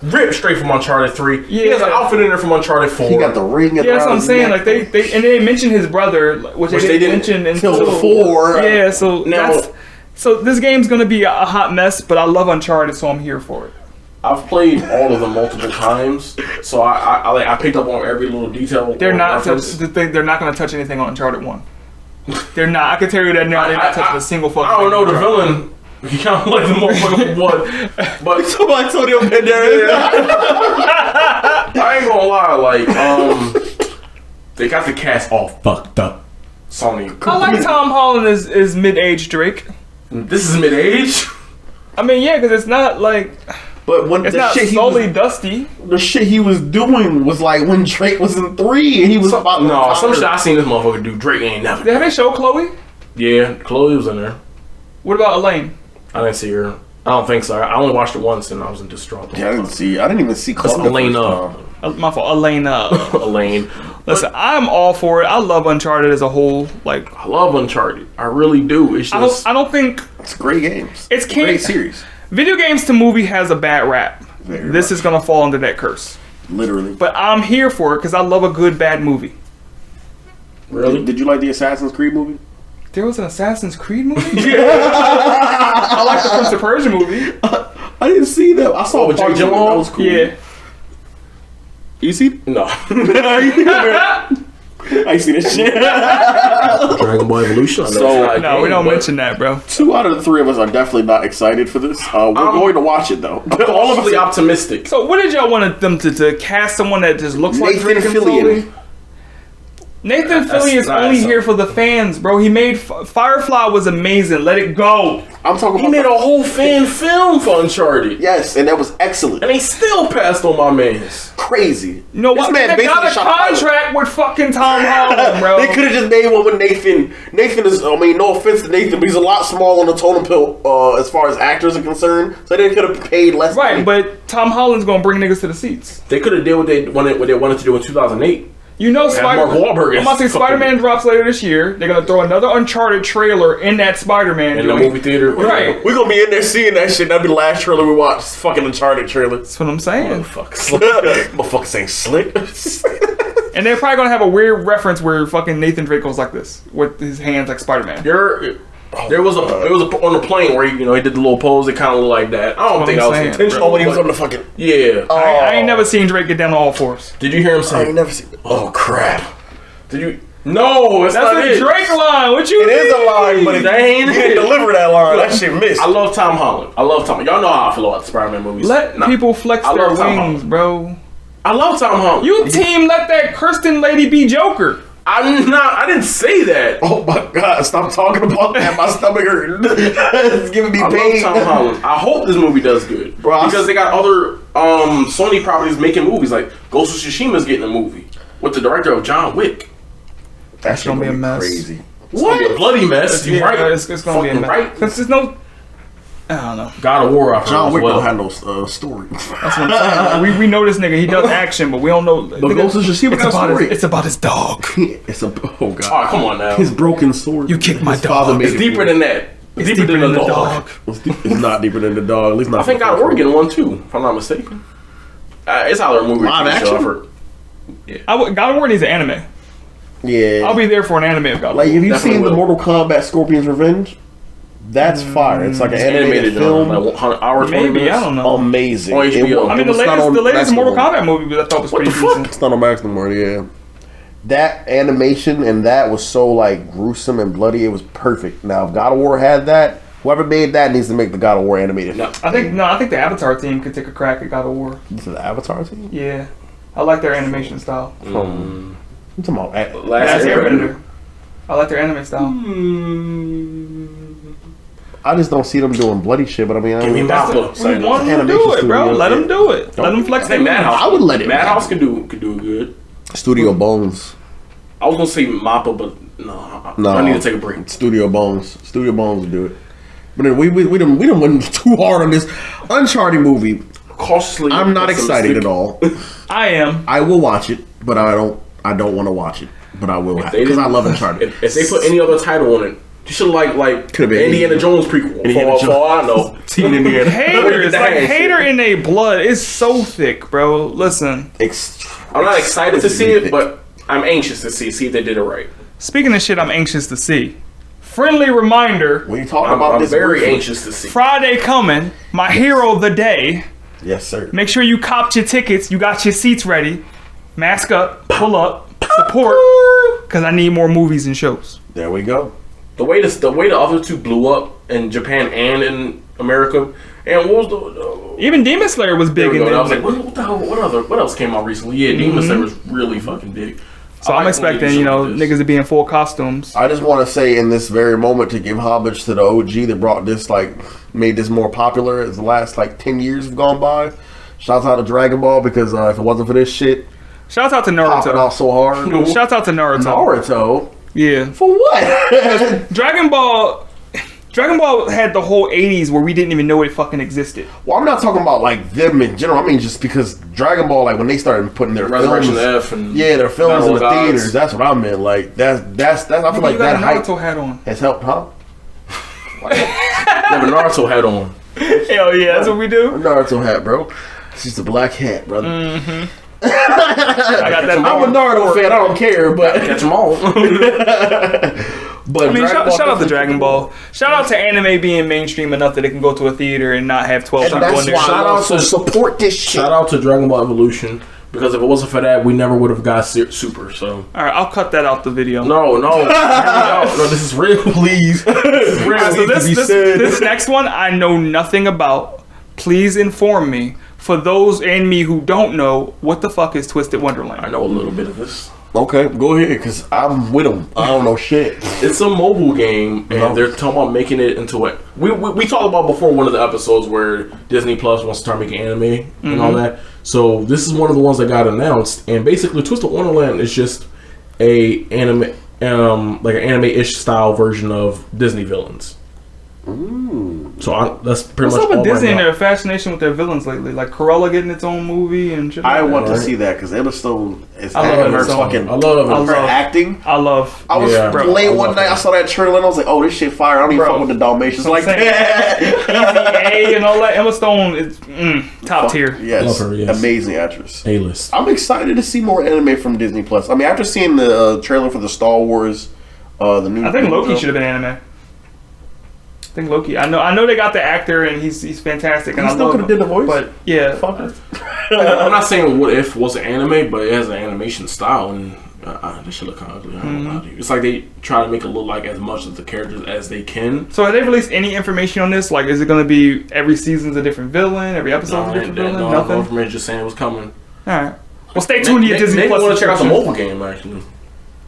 Speaker 4: Ripped straight from Uncharted 3. He has an
Speaker 3: Yeah.
Speaker 4: outfit in there from Uncharted 4.
Speaker 2: He got the ring.
Speaker 3: Yeah, that's what I'm saying. Like they and they mentioned his brother, which they didn't mention until
Speaker 2: 4.
Speaker 3: Yeah, so
Speaker 4: Now-
Speaker 3: so this game's gonna be a hot mess, but I love Uncharted, so I'm here for it.
Speaker 4: I've played all of them multiple times, so I picked up on every little detail.
Speaker 3: They're
Speaker 4: or
Speaker 3: not
Speaker 4: reference.
Speaker 3: they're not gonna touch anything on Uncharted 1. They're not. I can tell you that now. They're not touching a single fucking.
Speaker 4: I don't know
Speaker 3: thing.
Speaker 4: the villain. He kind of like the motherfucker one, but
Speaker 2: Somebody told him in there.
Speaker 4: I ain't gonna lie. Like, they got the cast all fucked up. Sony.
Speaker 3: I like Tom Holland as mid-age Drake.
Speaker 4: This is mid-age.
Speaker 3: I mean, yeah, because it's not like
Speaker 2: But when
Speaker 3: it's
Speaker 2: the
Speaker 3: not
Speaker 2: shit,
Speaker 3: solely dusty.
Speaker 2: the shit he was doing was like when Drake was in 3 and he was about to
Speaker 4: No, some
Speaker 2: retire.
Speaker 4: shit I seen this motherfucker do. Drake ain't never.
Speaker 3: Have they show Chloe?
Speaker 4: Yeah, Chloe was in there.
Speaker 3: What about Elaine?
Speaker 4: I didn't see her. I don't think so. I only watched it once and I was in distraught.
Speaker 2: Yeah, I didn't even see Chloe. the
Speaker 4: Elena.
Speaker 2: first time.
Speaker 3: My fault. Elena.
Speaker 4: Elaine.
Speaker 3: Listen, I'm all for it. I love Uncharted as a whole. Like,
Speaker 4: I love Uncharted. I really do. It's just
Speaker 3: I don't think
Speaker 2: It's great games.
Speaker 3: It's
Speaker 2: great series.
Speaker 3: video games to movie has a bad rap.
Speaker 2: Very
Speaker 3: This
Speaker 2: much.
Speaker 3: is gonna fall under that curse.
Speaker 2: Literally.
Speaker 3: But I'm here for it because I love a good bad movie.
Speaker 4: really.
Speaker 2: Did you like the Assassin's Creed movie?
Speaker 3: There was an Assassin's Creed movie. I like the Prince of Persia movie.
Speaker 2: I didn't see that. I saw
Speaker 4: with
Speaker 2: Jake
Speaker 4: Jake Gyllenhaal?
Speaker 2: That was cool.
Speaker 3: Yeah.
Speaker 2: You see?
Speaker 4: No.
Speaker 2: I ain't seen this shit. Dragon Ball Evolution. So
Speaker 3: No, we don't mention that, bro.
Speaker 2: 2 out of the 3 of us are definitely not excited for this. We're going to watch it though.
Speaker 4: All of us are optimistic.
Speaker 3: So, what did y'all want them to cast someone that just looks like
Speaker 2: Nathan
Speaker 3: Draken
Speaker 2: Fillion.
Speaker 3: slowly? Nathan Fillion is only here for the fans, bro. He made Firefly was amazing. Let it go.
Speaker 2: I'm talking
Speaker 4: He
Speaker 2: about
Speaker 4: made a whole fan film for Uncharted.
Speaker 2: yes, and that was excellent.
Speaker 4: And he still passed on my man's.
Speaker 2: Crazy.
Speaker 3: You know what?
Speaker 2: This man
Speaker 3: They got
Speaker 2: basically
Speaker 3: a
Speaker 2: shot pilot.
Speaker 3: contract with fucking Tom Holland, bro.
Speaker 2: They could have just made one with Nathan. Nathan is, I mean, no offense to Nathan, but he's a lot smaller on the totem pole as far as actors are concerned. So they could have paid less money.
Speaker 3: Right, but Tom Holland's gonna bring niggas to the seats.
Speaker 4: They could have did what they wanted to do in 2008.
Speaker 3: You know,
Speaker 4: Mark Wahlberg
Speaker 3: I'm about to say
Speaker 4: is
Speaker 3: Spider-Man drops later this year. They're gonna throw another Uncharted trailer in that Spider-Man
Speaker 4: In the
Speaker 3: joint.
Speaker 4: movie theater.
Speaker 3: Right.
Speaker 2: We're going to be in there seeing that shit. That'll be the last trailer we watch. It's fucking Uncharted trailer.
Speaker 3: That's what I'm saying.
Speaker 2: Motherfucker saying slick.
Speaker 3: And they're probably gonna have a weird reference where fucking Nathan Drake goes like this with his hands like Spider-Man.
Speaker 4: There was on the plane where he did the little pose. It kind of looked like that. I don't
Speaker 3: That's
Speaker 4: think
Speaker 3: what
Speaker 4: that was
Speaker 3: I'm saying.
Speaker 4: intentional.
Speaker 2: Oh, when he was
Speaker 4: but-
Speaker 2: on the fucking...
Speaker 4: Yeah.
Speaker 3: I ain't never seen Drake get down on all fours.
Speaker 4: Did you hear him
Speaker 2: I
Speaker 4: say?
Speaker 2: ain't never seen... Oh, crap.
Speaker 4: Did you? No, it's
Speaker 3: That's
Speaker 4: not
Speaker 3: a
Speaker 4: it.
Speaker 3: Drake line. What you
Speaker 2: It
Speaker 3: mean?
Speaker 2: is a line, but it
Speaker 4: ain't
Speaker 2: you didn't deliver that line. That shit missed.
Speaker 4: I love Tom Holland. Y'all know how I feel about the Spider-Man movies.
Speaker 3: Let
Speaker 4: Nah,
Speaker 3: people flex
Speaker 4: I
Speaker 3: their
Speaker 4: love Tom
Speaker 3: wings,
Speaker 4: Holland.
Speaker 3: bro.
Speaker 4: I love Tom Holland.
Speaker 3: You team let that Kirsten lady be Joker.
Speaker 4: I'm not. I didn't say that.
Speaker 2: Oh my God! Stop talking about that. My stomach hurt. It's giving me
Speaker 4: I
Speaker 2: pain.
Speaker 4: love Tom Holland. I hope this movie does good,
Speaker 2: Bro,
Speaker 4: because they got other Sony properties making movies. Like Ghost of Tsushima's getting a movie with the director of John Wick.
Speaker 2: That's
Speaker 3: gonna be a mess.
Speaker 2: Crazy.
Speaker 4: It's gonna be a bloody mess. You right?
Speaker 3: It's gonna be a
Speaker 4: Fucking
Speaker 3: mess.
Speaker 4: right.
Speaker 3: Because there's no. I don't know.
Speaker 4: God of War. I've
Speaker 2: John
Speaker 4: heard
Speaker 2: Wick
Speaker 4: as well.
Speaker 2: don't have no story.
Speaker 3: That's what I'm saying. Like, we know this nigga. He does action, but we don't know.
Speaker 2: But Ghost of Tsushima
Speaker 3: it's
Speaker 2: got a
Speaker 3: about
Speaker 2: story.
Speaker 3: it's about his dog.
Speaker 2: It's a oh God.
Speaker 4: Oh, come on now.
Speaker 2: His broken sword.
Speaker 3: You kicked my
Speaker 2: His father
Speaker 3: dog.
Speaker 2: made
Speaker 4: It's
Speaker 2: it
Speaker 4: deeper
Speaker 2: for
Speaker 4: than that.
Speaker 3: It's deeper than the dog.
Speaker 2: It's not deeper than the dog. At least not.
Speaker 4: I think God of War getting one too, if I'm not mistaken. It's either a movie or
Speaker 2: Live
Speaker 4: TV show,
Speaker 2: action?
Speaker 4: I've heard.
Speaker 3: God of War needs an anime.
Speaker 2: Yeah.
Speaker 3: I'll be there for an anime of God of
Speaker 2: Like,
Speaker 3: War.
Speaker 2: have you
Speaker 4: Definitely
Speaker 2: seen the
Speaker 4: will.
Speaker 2: Mortal Kombat Scorpion's Revenge? That's fire. It's like an animated film.
Speaker 4: like 100 hours, 20
Speaker 3: Maybe,
Speaker 4: minutes.
Speaker 3: I don't know.
Speaker 2: Amazing.
Speaker 4: On HBO.
Speaker 3: I mean,
Speaker 2: it was not
Speaker 3: the
Speaker 2: on
Speaker 3: latest
Speaker 2: Max
Speaker 3: Mortal
Speaker 2: no more.
Speaker 3: Kombat movie, I thought was pretty
Speaker 4: the fuck?
Speaker 3: decent.
Speaker 2: It's not on Max no more, yeah. That animation and that was so like gruesome and bloody. It was perfect. Now, if God of War had that, whoever made that needs to make the God of War animated.
Speaker 4: No.
Speaker 3: I think the Avatar team could take a crack at God of War.
Speaker 2: This is the Avatar team.
Speaker 3: Yeah, I like their animation style.
Speaker 2: I'm talking about
Speaker 3: Last
Speaker 4: Airbender.
Speaker 3: Airbender. I like their anime style.
Speaker 2: I just don't see them doing bloody shit. But I mean, I
Speaker 4: Give me
Speaker 2: mean,
Speaker 4: Mappa.
Speaker 3: We want them to do it, bro. Let them do it. Let them flex
Speaker 4: I
Speaker 3: their
Speaker 4: think
Speaker 3: wings.
Speaker 4: Madhouse.
Speaker 2: I would let it.
Speaker 4: Madhouse could do good.
Speaker 2: Studio Bones.
Speaker 4: I was gonna say Mappa, but no.
Speaker 2: No,
Speaker 4: I need to take a break.
Speaker 2: Studio Bones. Studio Bones would do it. But then we done went too hard on this Uncharted movie.
Speaker 4: Cautiously.
Speaker 2: I'm not excited at all.
Speaker 3: I am.
Speaker 2: I will watch it, but I don't want to watch it. But I will because I love Uncharted.
Speaker 4: If they put any other title on it, you should like
Speaker 2: Could've been
Speaker 4: Indiana Jones prequel.
Speaker 2: Indiana
Speaker 4: For all I know.
Speaker 2: Teen Indiana.
Speaker 3: Haters,
Speaker 4: That
Speaker 3: like
Speaker 4: shit.
Speaker 3: hater in their blood is so thick, bro. Listen,
Speaker 4: I'm not excited to see it, but I'm anxious to see if they did it right.
Speaker 3: speaking of shit I'm anxious to see. Friendly reminder,
Speaker 2: When you talk
Speaker 4: I'm
Speaker 2: about this,
Speaker 4: very
Speaker 2: briefly-
Speaker 4: anxious to see.
Speaker 3: Friday coming, my hero of the day.
Speaker 2: Yes, sir.
Speaker 3: Make sure you copped your tickets, you got your seats ready. Mask up, pull up, support, because I need more movies and shows.
Speaker 2: There we go.
Speaker 4: The way the other two blew up in Japan and in America, and what was the
Speaker 3: Even Demon Slayer was big
Speaker 4: there we
Speaker 3: in
Speaker 4: go.
Speaker 3: there.
Speaker 4: I was like, what the hell? What else came out recently? Yeah, Demon Slayer was really fucking big.
Speaker 3: So
Speaker 4: I
Speaker 3: I'm
Speaker 4: like
Speaker 3: expecting,
Speaker 4: movies
Speaker 3: you know,
Speaker 4: like this.
Speaker 3: niggas to be in full costumes.
Speaker 2: I just want to say in this very moment to give homage to the OG that brought this, like, made this more popular as the last, like, 10 years have gone by. Shouts out to Dragon Ball because if it wasn't for this shit,
Speaker 3: Shouts out to
Speaker 2: popping
Speaker 3: Naruto.
Speaker 2: off so hard.
Speaker 3: Shouts out to Naruto.
Speaker 2: Naruto?
Speaker 3: Yeah.
Speaker 2: For what?
Speaker 3: Dragon Ball had the whole 80s where we didn't even know it fucking existed.
Speaker 2: Well, I'm not talking about, like, them in general. I mean, just because Dragon Ball, like, when they started putting their
Speaker 4: Resurrection
Speaker 2: films...
Speaker 4: F and
Speaker 2: Yeah, their films
Speaker 4: Battle
Speaker 2: in
Speaker 4: of
Speaker 2: the
Speaker 4: Gods.
Speaker 2: theaters. That's what I meant. Like, that's I feel like
Speaker 3: You
Speaker 2: that
Speaker 3: got a
Speaker 2: hype
Speaker 3: Naruto hat on.
Speaker 2: has helped, huh?
Speaker 4: Yeah, but Naruto had on.
Speaker 3: Hell yeah, that's what we do.
Speaker 2: Naruto hat, bro. It's just a black hat, brother.
Speaker 3: I got that.
Speaker 2: I'm a Naruto fan. I don't care, but
Speaker 4: Catch them all.
Speaker 2: but
Speaker 3: I mean,
Speaker 2: Dragon
Speaker 3: shout out to
Speaker 2: definitely-
Speaker 3: Dragon Ball. Shout out to anime being mainstream enough that it can go to a theater and not have 12
Speaker 2: And
Speaker 3: people in
Speaker 2: that's
Speaker 3: there.
Speaker 2: why
Speaker 4: Shout
Speaker 2: I
Speaker 4: out
Speaker 2: love to
Speaker 4: to-
Speaker 2: support this shit.
Speaker 4: Shout out to Dragon Ball Evolution, because if it wasn't for that, we never would have got Super. So
Speaker 3: All right, I'll cut that out the video.
Speaker 4: no, this is real.
Speaker 2: Please.
Speaker 4: This is real.
Speaker 3: So
Speaker 2: needs to be said.
Speaker 3: this next one I know nothing about. Please inform me. For those and me who don't know, what the fuck is Twisted
Speaker 4: I
Speaker 3: Wonderland?
Speaker 4: know a little bit of this.
Speaker 2: Okay, go ahead, because I'm with them. I don't know shit.
Speaker 4: It's a mobile game, and
Speaker 2: No.
Speaker 4: they're talking about making it into what we talked about before. One of the episodes where Disney Plus wants to start making anime and all that. So this is one of the ones that got announced, and basically Twisted Wonderland is just a anime, like an anime-ish style version of Disney villains. So that's pretty
Speaker 3: What's
Speaker 4: much
Speaker 3: up with
Speaker 4: all
Speaker 3: Disney and
Speaker 4: right
Speaker 3: their fascination with their villains lately? Like Cruella getting its own movie and shit.
Speaker 2: I
Speaker 3: like
Speaker 2: want
Speaker 3: that.
Speaker 2: to see that because Emma Stone is
Speaker 3: I love Emma
Speaker 2: her
Speaker 3: Stone.
Speaker 2: fucking
Speaker 4: I love
Speaker 2: her
Speaker 3: love-
Speaker 2: acting.
Speaker 3: I love.
Speaker 2: I was
Speaker 4: Yeah.
Speaker 3: Bro,
Speaker 2: late
Speaker 4: I
Speaker 2: one
Speaker 4: love
Speaker 2: night.
Speaker 4: her.
Speaker 2: I saw that trailer and I was like, "Oh, this shit fire!" I don't even
Speaker 3: Bro.
Speaker 2: fuck with the Dalmatians
Speaker 3: That's
Speaker 2: like
Speaker 3: what I'm
Speaker 2: that.
Speaker 3: A and all that. Emma Stone is top tier.
Speaker 2: Yes,
Speaker 4: Love her, yes.
Speaker 2: amazing actress.
Speaker 4: A-list.
Speaker 2: I'm excited to see more anime from Disney Plus. I mean, after seeing the trailer for the Star Wars, the new.
Speaker 3: I think Loki should have been anime. I think Loki. I know they got the actor and he's fantastic. And
Speaker 2: He
Speaker 3: I
Speaker 2: still
Speaker 3: love
Speaker 2: could have
Speaker 3: him.
Speaker 2: did the voice.
Speaker 3: But yeah,
Speaker 2: Fucker.
Speaker 4: I'm not saying What If was an anime, but it has an animation style, and this shit look kind of ugly. I don't know how to. It's like they try to make it look like as much of the characters as they can.
Speaker 3: So have they released any information on this? Like, is it going to be every season's a different villain, every episode's a different villain?
Speaker 4: No
Speaker 3: Nothing.
Speaker 4: information, just saying it was coming.
Speaker 3: All right. Well, stay tuned to your Disney
Speaker 4: They
Speaker 3: Plus.
Speaker 4: want to check out the
Speaker 3: subscription.
Speaker 4: mobile game actually.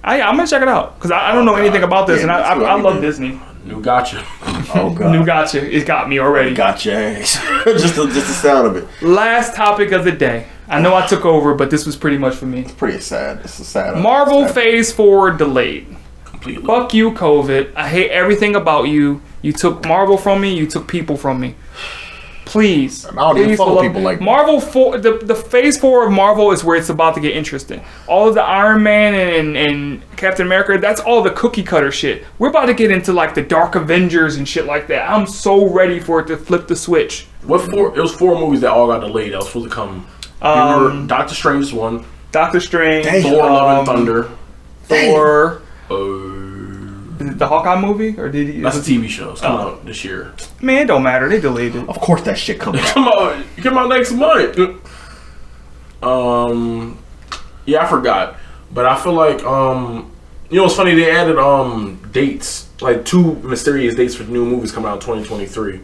Speaker 3: I'm gonna check it out because I don't know anything about this,
Speaker 2: Yeah,
Speaker 3: and
Speaker 2: that's what
Speaker 3: I
Speaker 2: we
Speaker 3: love
Speaker 2: did.
Speaker 3: Disney.
Speaker 4: New gotcha.
Speaker 2: Oh god.
Speaker 3: New gotcha. It got me already.
Speaker 2: Gotcha. just the sound of it.
Speaker 3: Last topic of the day. I know I took over, but this was pretty much for me.
Speaker 2: Pretty sad. It's a sad.
Speaker 3: Marvel
Speaker 2: sad.
Speaker 3: Phase 4 delayed.
Speaker 4: Completely.
Speaker 3: Fuck you, COVID. I hate everything about you. You took Marvel from me. You took people from me. Please.
Speaker 2: I don't even
Speaker 3: Please,
Speaker 2: follow
Speaker 3: for
Speaker 2: people like that.
Speaker 3: Marvel 4. The Phase 4 of Marvel is where it's about to get interesting. All of the Iron Man and Captain America, that's all the cookie cutter shit. We're about to get into like the Dark Avengers and shit like that. I'm so ready for it to flip the switch.
Speaker 4: It was 4 movies that all got delayed. That was supposed to come. Remember, Doctor Strange one,
Speaker 3: Doctor Strange,
Speaker 4: Thor: Love and Thunder.
Speaker 3: Thor.
Speaker 4: Uh,
Speaker 3: Is it the Hawkeye movie or did he?
Speaker 4: that's a TV show. It's coming out this year.
Speaker 3: Man, it don't matter. They delayed it.
Speaker 2: Of course, that shit comes out.
Speaker 4: Come out next month. Yeah, I forgot, but I feel like it's funny they added dates, like 2 mysterious dates for new movies coming out in 2023.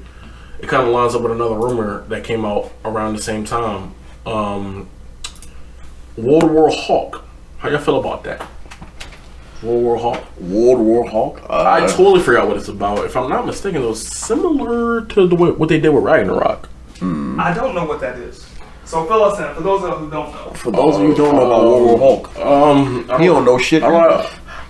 Speaker 4: It kind of lines up with another rumor that came out around the same time. World War Hulk. How y'all feel about that? World War Hulk.
Speaker 2: World War Hulk.
Speaker 4: I totally forgot what it's about. If I'm not mistaken, it was similar to what they did with Ragnarok.
Speaker 3: I don't know what that is. So fill us in. For those of us who don't know.
Speaker 2: For those of you who don't know about World War Hulk, he don't know shit.
Speaker 4: I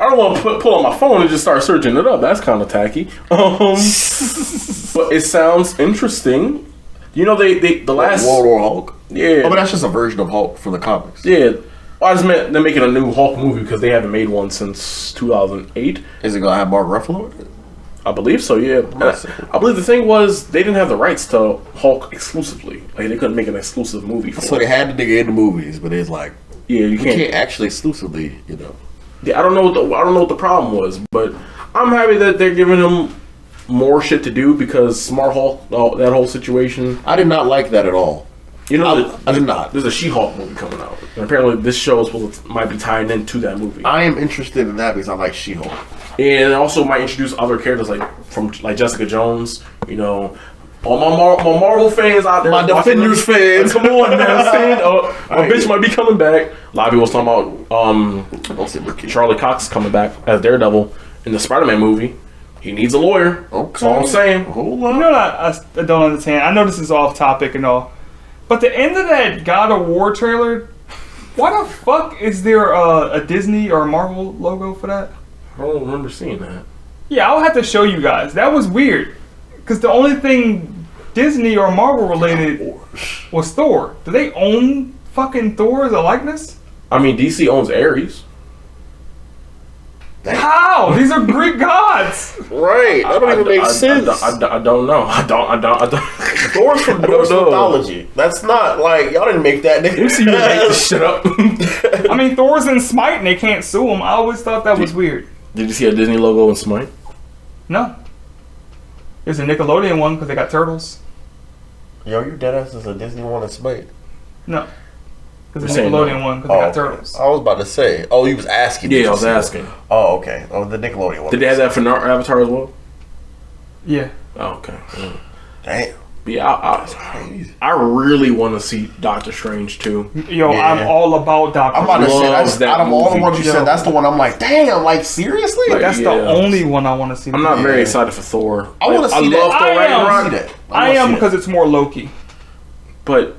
Speaker 4: don't want to pull out my phone and just start searching it up. That's kind of tacky. But it sounds interesting. You know, the last
Speaker 2: World War Hulk.
Speaker 4: yeah,
Speaker 2: Oh, but that's just a version of Hulk from the comics.
Speaker 4: yeah. Well, I just meant they're making a new Hulk movie because they haven't made one since 2008.
Speaker 2: Is it gonna have Mark Ruffalo? in it?
Speaker 4: I believe so. Yeah, And I believe the thing was they didn't have the rights to Hulk exclusively. Like they couldn't make an exclusive movie for
Speaker 2: So
Speaker 4: it.
Speaker 2: they had the nigga in the movies, but it's like
Speaker 4: Yeah, you
Speaker 2: you
Speaker 4: can't.
Speaker 2: can't actually exclusively, you know.
Speaker 4: Yeah, I don't know what the problem was, but I'm happy that they're giving him more shit to do because Smart Hulk, that whole situation.
Speaker 2: I did not like that at all.
Speaker 4: You know,
Speaker 2: I did not.
Speaker 4: There's a She-Hulk movie coming out, and apparently this show is might be tying into that movie,
Speaker 2: I am interested in that because I like She-Hulk.
Speaker 4: and it also might introduce other characters like Jessica Jones. You know, all my Marvel fans out there,
Speaker 2: My
Speaker 4: watching
Speaker 2: Defenders
Speaker 4: this,
Speaker 2: fans.
Speaker 4: Come on, man, stand up. My bitch might be coming back. A lot of people was talking about
Speaker 2: Don't say Ricky.
Speaker 4: Charlie Cox coming back as Daredevil in the Spider-Man movie. He needs a lawyer.
Speaker 2: Okay.
Speaker 4: That's all I'm saying.
Speaker 2: Hold
Speaker 3: You
Speaker 2: on.
Speaker 3: know what I don't understand? I know this is off topic and all, but the end of that God of War trailer, why the fuck is there a Disney or a Marvel logo for that?
Speaker 4: I don't remember seeing that.
Speaker 3: Yeah, I'll have to show you guys. That was weird. Because the only thing Disney or Marvel related was Thor. Do they own fucking Thor as a likeness?
Speaker 4: I mean, DC owns Ares.
Speaker 3: How? These are Greek gods.
Speaker 2: Right. That don't even make sense.
Speaker 4: I don't know. I don't.
Speaker 2: Thor's from Norse mythology. That's not like y'all didn't make that.
Speaker 4: You see, you make this shit up.
Speaker 3: I mean, Thor's in Smite and they can't sue him. I always thought that was weird.
Speaker 4: Did you see a Disney logo in Smite?
Speaker 3: No. There's a Nickelodeon one because they got turtles.
Speaker 2: Yo, you deadass is a Disney one in Smite.
Speaker 3: No. There's a
Speaker 4: You're saying
Speaker 3: Nickelodeon
Speaker 4: no.
Speaker 3: one because they got turtles.
Speaker 2: I was about to say. Oh, you was asking.
Speaker 4: Yeah, I was asking.
Speaker 2: Oh, okay. Oh, the Nickelodeon one.
Speaker 4: Did they have that for Avatar as well?
Speaker 3: Yeah.
Speaker 4: Oh, okay. Yeah.
Speaker 2: Damn.
Speaker 4: Yeah, I really want to see Doctor Strange too.
Speaker 3: Yo,
Speaker 2: Yeah.
Speaker 3: I'm all about Doctor
Speaker 2: I'm about to say,
Speaker 4: Loves that
Speaker 2: out of all the
Speaker 4: movie.
Speaker 2: ones you said, that's the one I'm like, damn, like, seriously?
Speaker 4: Like,
Speaker 3: That's
Speaker 4: yeah.
Speaker 3: the only one I want to see.
Speaker 4: I'm not
Speaker 2: Yeah.
Speaker 4: very excited for Thor.
Speaker 2: I want to see that.
Speaker 4: love Thor
Speaker 3: I am.
Speaker 4: Ragnarok,
Speaker 2: see that.
Speaker 3: I am because it's more Loki.
Speaker 4: but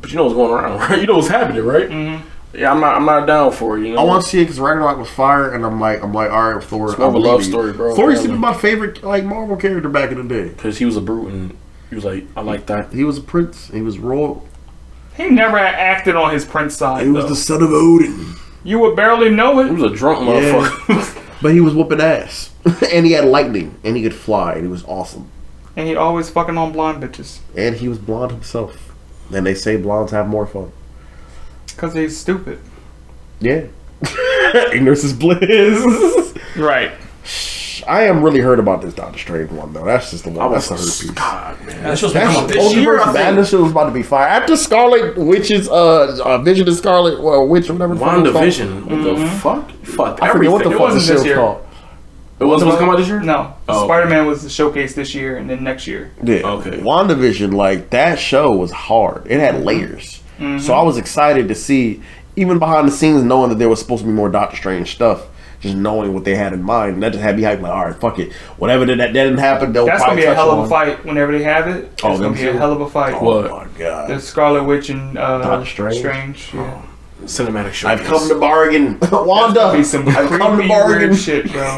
Speaker 4: you know what's going around, right? You know what's happening, right?
Speaker 3: Mm-hmm.
Speaker 4: Yeah, I'm not down for it. You know,
Speaker 2: I want to see it because Ragnarok was fire, and I'm like, all right, Thor.
Speaker 4: It's more of a love story, bro.
Speaker 2: Thor used to be my favorite like Marvel character back in the day.
Speaker 4: because he was a brute and he was like, I like that.
Speaker 2: He was a prince. He was royal.
Speaker 3: He never acted on his prince side.
Speaker 2: He was the son of Odin.
Speaker 3: You would barely know
Speaker 4: He
Speaker 3: it.
Speaker 4: was a drunk motherfucker.
Speaker 2: But he was whooping ass, and he had lightning, and he could fly, and he was awesome.
Speaker 3: And he always fucking on blonde bitches.
Speaker 2: And he was blonde himself. And they say blondes have more fun.
Speaker 3: Because he's stupid.
Speaker 2: Yeah. Ignorance is bliss.
Speaker 3: Right.
Speaker 2: I am really hurt about this Doctor Strange one, though. That's just the one.
Speaker 4: I
Speaker 2: That's the
Speaker 4: was
Speaker 2: hurt piece.
Speaker 4: God, man.
Speaker 1: That's just
Speaker 2: That's
Speaker 1: come out this year.
Speaker 2: Multiverse Madness shit was about to be fire. After Scarlet Witch's Vision of Scarlet Witch or whatever. the fuck it was
Speaker 4: WandaVision. What the fuck? Fuck
Speaker 2: called. I forget what the
Speaker 4: everything.
Speaker 2: fuck the
Speaker 3: wasn't
Speaker 2: shit
Speaker 3: this
Speaker 2: was
Speaker 3: year.
Speaker 2: called.
Speaker 4: It wasn't supposed to come out this year?
Speaker 3: No.
Speaker 4: Oh, okay.
Speaker 3: Spider-Man was the showcase this year and then next year.
Speaker 2: Yeah.
Speaker 4: Okay.
Speaker 2: WandaVision, like, that show was hard. It had layers. So I was excited to see, even behind the scenes, knowing that there was supposed to be more Doctor Strange stuff. Just knowing what they had in mind. And that just had me hyped, like, all right, fuck it. Whatever that didn't happen, they'll
Speaker 3: That's going to
Speaker 2: probably
Speaker 3: be a
Speaker 2: touch
Speaker 3: hell of a
Speaker 2: on.
Speaker 3: fight whenever they have it. It's
Speaker 2: Oh,
Speaker 3: going to be a
Speaker 2: them
Speaker 3: hell of a fight.
Speaker 2: Oh,
Speaker 4: What?
Speaker 2: my God.
Speaker 3: The Scarlet Witch and
Speaker 2: Doctor
Speaker 3: Strange. Yeah.
Speaker 4: Cinematic show.
Speaker 2: I've come to bargain. Wanda,
Speaker 3: Be some
Speaker 2: I've come to
Speaker 3: creepy
Speaker 2: bargain.
Speaker 3: weird shit, bro.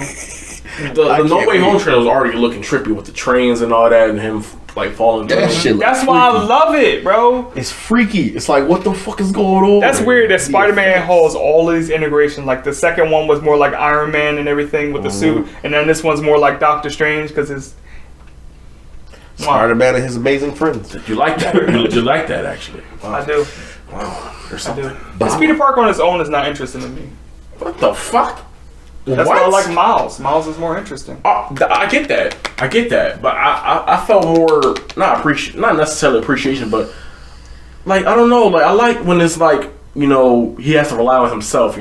Speaker 4: The No Way Home trailer was already looking trippy with the trains and all that, and him like falling.
Speaker 2: That
Speaker 4: down.
Speaker 2: shit
Speaker 3: That's
Speaker 2: looks
Speaker 3: why I
Speaker 2: freaky.
Speaker 3: love it, bro.
Speaker 2: It's freaky. It's like, what the fuck is going on?
Speaker 3: That's weird that
Speaker 2: The
Speaker 3: Spider-Man
Speaker 2: effects.
Speaker 3: holds all of these integrations. Like the second one was more like Iron Man and everything with the suit, and then this one's more like Doctor Strange because it's
Speaker 2: Spider-Man and his amazing friends.
Speaker 4: You like that? you like that actually? Wow.
Speaker 3: I do.
Speaker 4: Wow. There's
Speaker 3: I do.
Speaker 4: something.
Speaker 3: This Peter Parker on his own is not interesting to me.
Speaker 4: What the fuck?
Speaker 3: That's why I like Miles. Miles is more interesting.
Speaker 4: I get that. I get that. But I felt more not necessarily appreciation, but like I don't know. Like I like when it's like he has to rely on himself.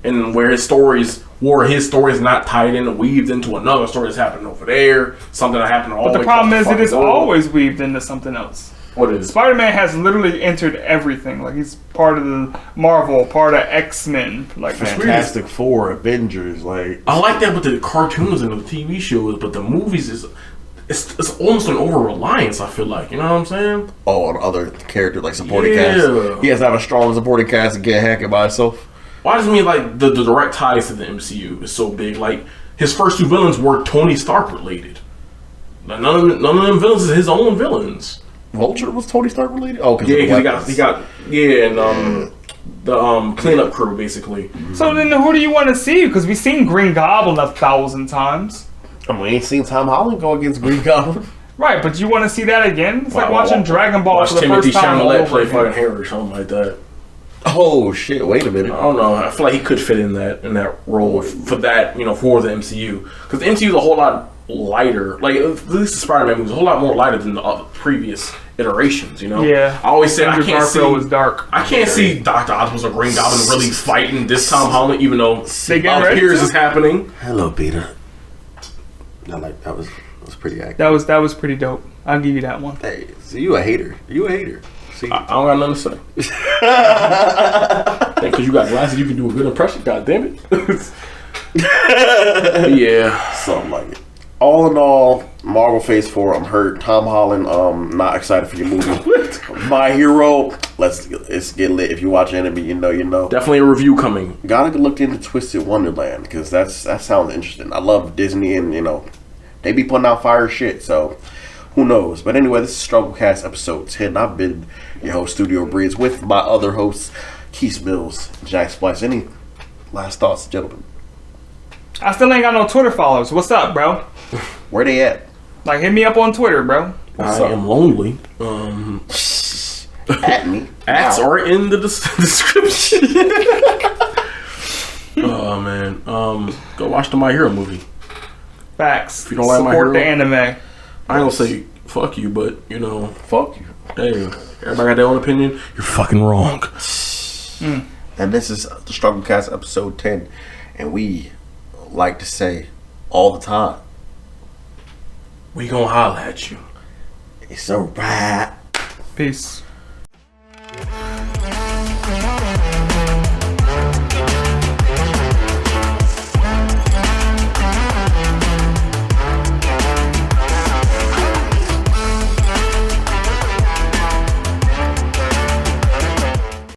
Speaker 4: And where his stories not tied in and weaved into another story that's happening over there. Something that happened all
Speaker 3: But
Speaker 4: the
Speaker 3: the
Speaker 4: way
Speaker 3: problem
Speaker 4: across
Speaker 3: is it is
Speaker 4: fucking world.
Speaker 3: always weaved into something else.
Speaker 4: What is?
Speaker 3: Spider-Man has literally entered everything. Like he's part of the Marvel, part of X-Men. Like
Speaker 2: Fantastic Four, Avengers, like
Speaker 4: I like that with the cartoons and the TV shows, but the movies it's almost an over reliance. I feel like, you know what I'm saying?
Speaker 2: on other characters, like supporting
Speaker 4: Yeah.
Speaker 2: cast. He has to have a strong supporting cast and can't hack it by himself.
Speaker 4: Why does it mean like the direct ties to the MCU is so big? Like his first two villains were Tony Stark related. Like, none of them villains is his own villains.
Speaker 2: Vulture was Tony Stark related? Oh,
Speaker 4: Yeah, because he got and the cleanup crew basically.
Speaker 3: So then who do you want to see? Because we've seen Green Goblin 1,000 times.
Speaker 2: I mean, we ain't seen Tom Holland go against Green Goblin.
Speaker 3: Right, but you want to see that again? It's like
Speaker 4: Wow,
Speaker 3: watching Dragon Ball
Speaker 4: Watch
Speaker 3: for the
Speaker 4: Timothy
Speaker 3: first time all
Speaker 4: Chalamet
Speaker 3: over
Speaker 4: play
Speaker 3: again.
Speaker 4: fucking Harry or something like that.
Speaker 2: Oh shit! Wait a minute.
Speaker 4: I don't know. I feel like he could fit in that role for that, for the MCU. Because the MCU is a whole lot lighter. Like at least the Spider-Man movie is a whole lot more lighter than the other previous iterations.
Speaker 3: Yeah.
Speaker 4: I always say
Speaker 3: Andrew
Speaker 4: I can't
Speaker 3: Garfield
Speaker 4: see.
Speaker 3: was dark.
Speaker 4: I can't see Dr. Octopus or Green Goblin really fighting this Tom Holland, even though
Speaker 3: They getting ready
Speaker 4: Pierce
Speaker 3: to?
Speaker 4: is happening.
Speaker 2: Hello, Peter. That was pretty accurate.
Speaker 3: That was pretty dope. I'll give you that one.
Speaker 2: Hey, so you a hater? You a hater? See,
Speaker 4: I don't got nothing to say. Because you got glasses, you can do a good impression. God damn it. Yeah.
Speaker 2: something like it. All in all, Marvel Phase 4, I'm hurt. Tom Holland, not excited for your movie. My Hero, let's get lit. If you watch anime, you know.
Speaker 4: Definitely a review coming.
Speaker 2: Gotta look into Twisted Wonderland because that sounds interesting. I love Disney and they be putting out fire shit. So who knows? But anyway, this is Strugglecast episode 10. I've been your host, Studio Breeze, with my other hosts, Keith Mills, Jack Splice. Any last thoughts, gentlemen?
Speaker 3: I still ain't got no Twitter followers. What's up, bro?
Speaker 2: Where they at?
Speaker 3: Like, hit me up on Twitter, bro.
Speaker 2: What's
Speaker 4: I
Speaker 2: up?
Speaker 4: am lonely.
Speaker 2: At me.
Speaker 4: Acts
Speaker 2: Wow.
Speaker 4: are in the description. Oh man, go watch the My Hero movie.
Speaker 3: Facts.
Speaker 4: If you don't like My
Speaker 3: Support the
Speaker 4: Hero-
Speaker 3: anime.
Speaker 4: I ain't gonna say fuck you, but you know,
Speaker 2: Fuck you.
Speaker 4: hey, everybody got their own opinion. You're fucking wrong.
Speaker 2: And this is the Struggle Cast episode 10. And we like to say all the time,
Speaker 4: We gonna holla at you.
Speaker 2: it's a wrap.
Speaker 3: Peace.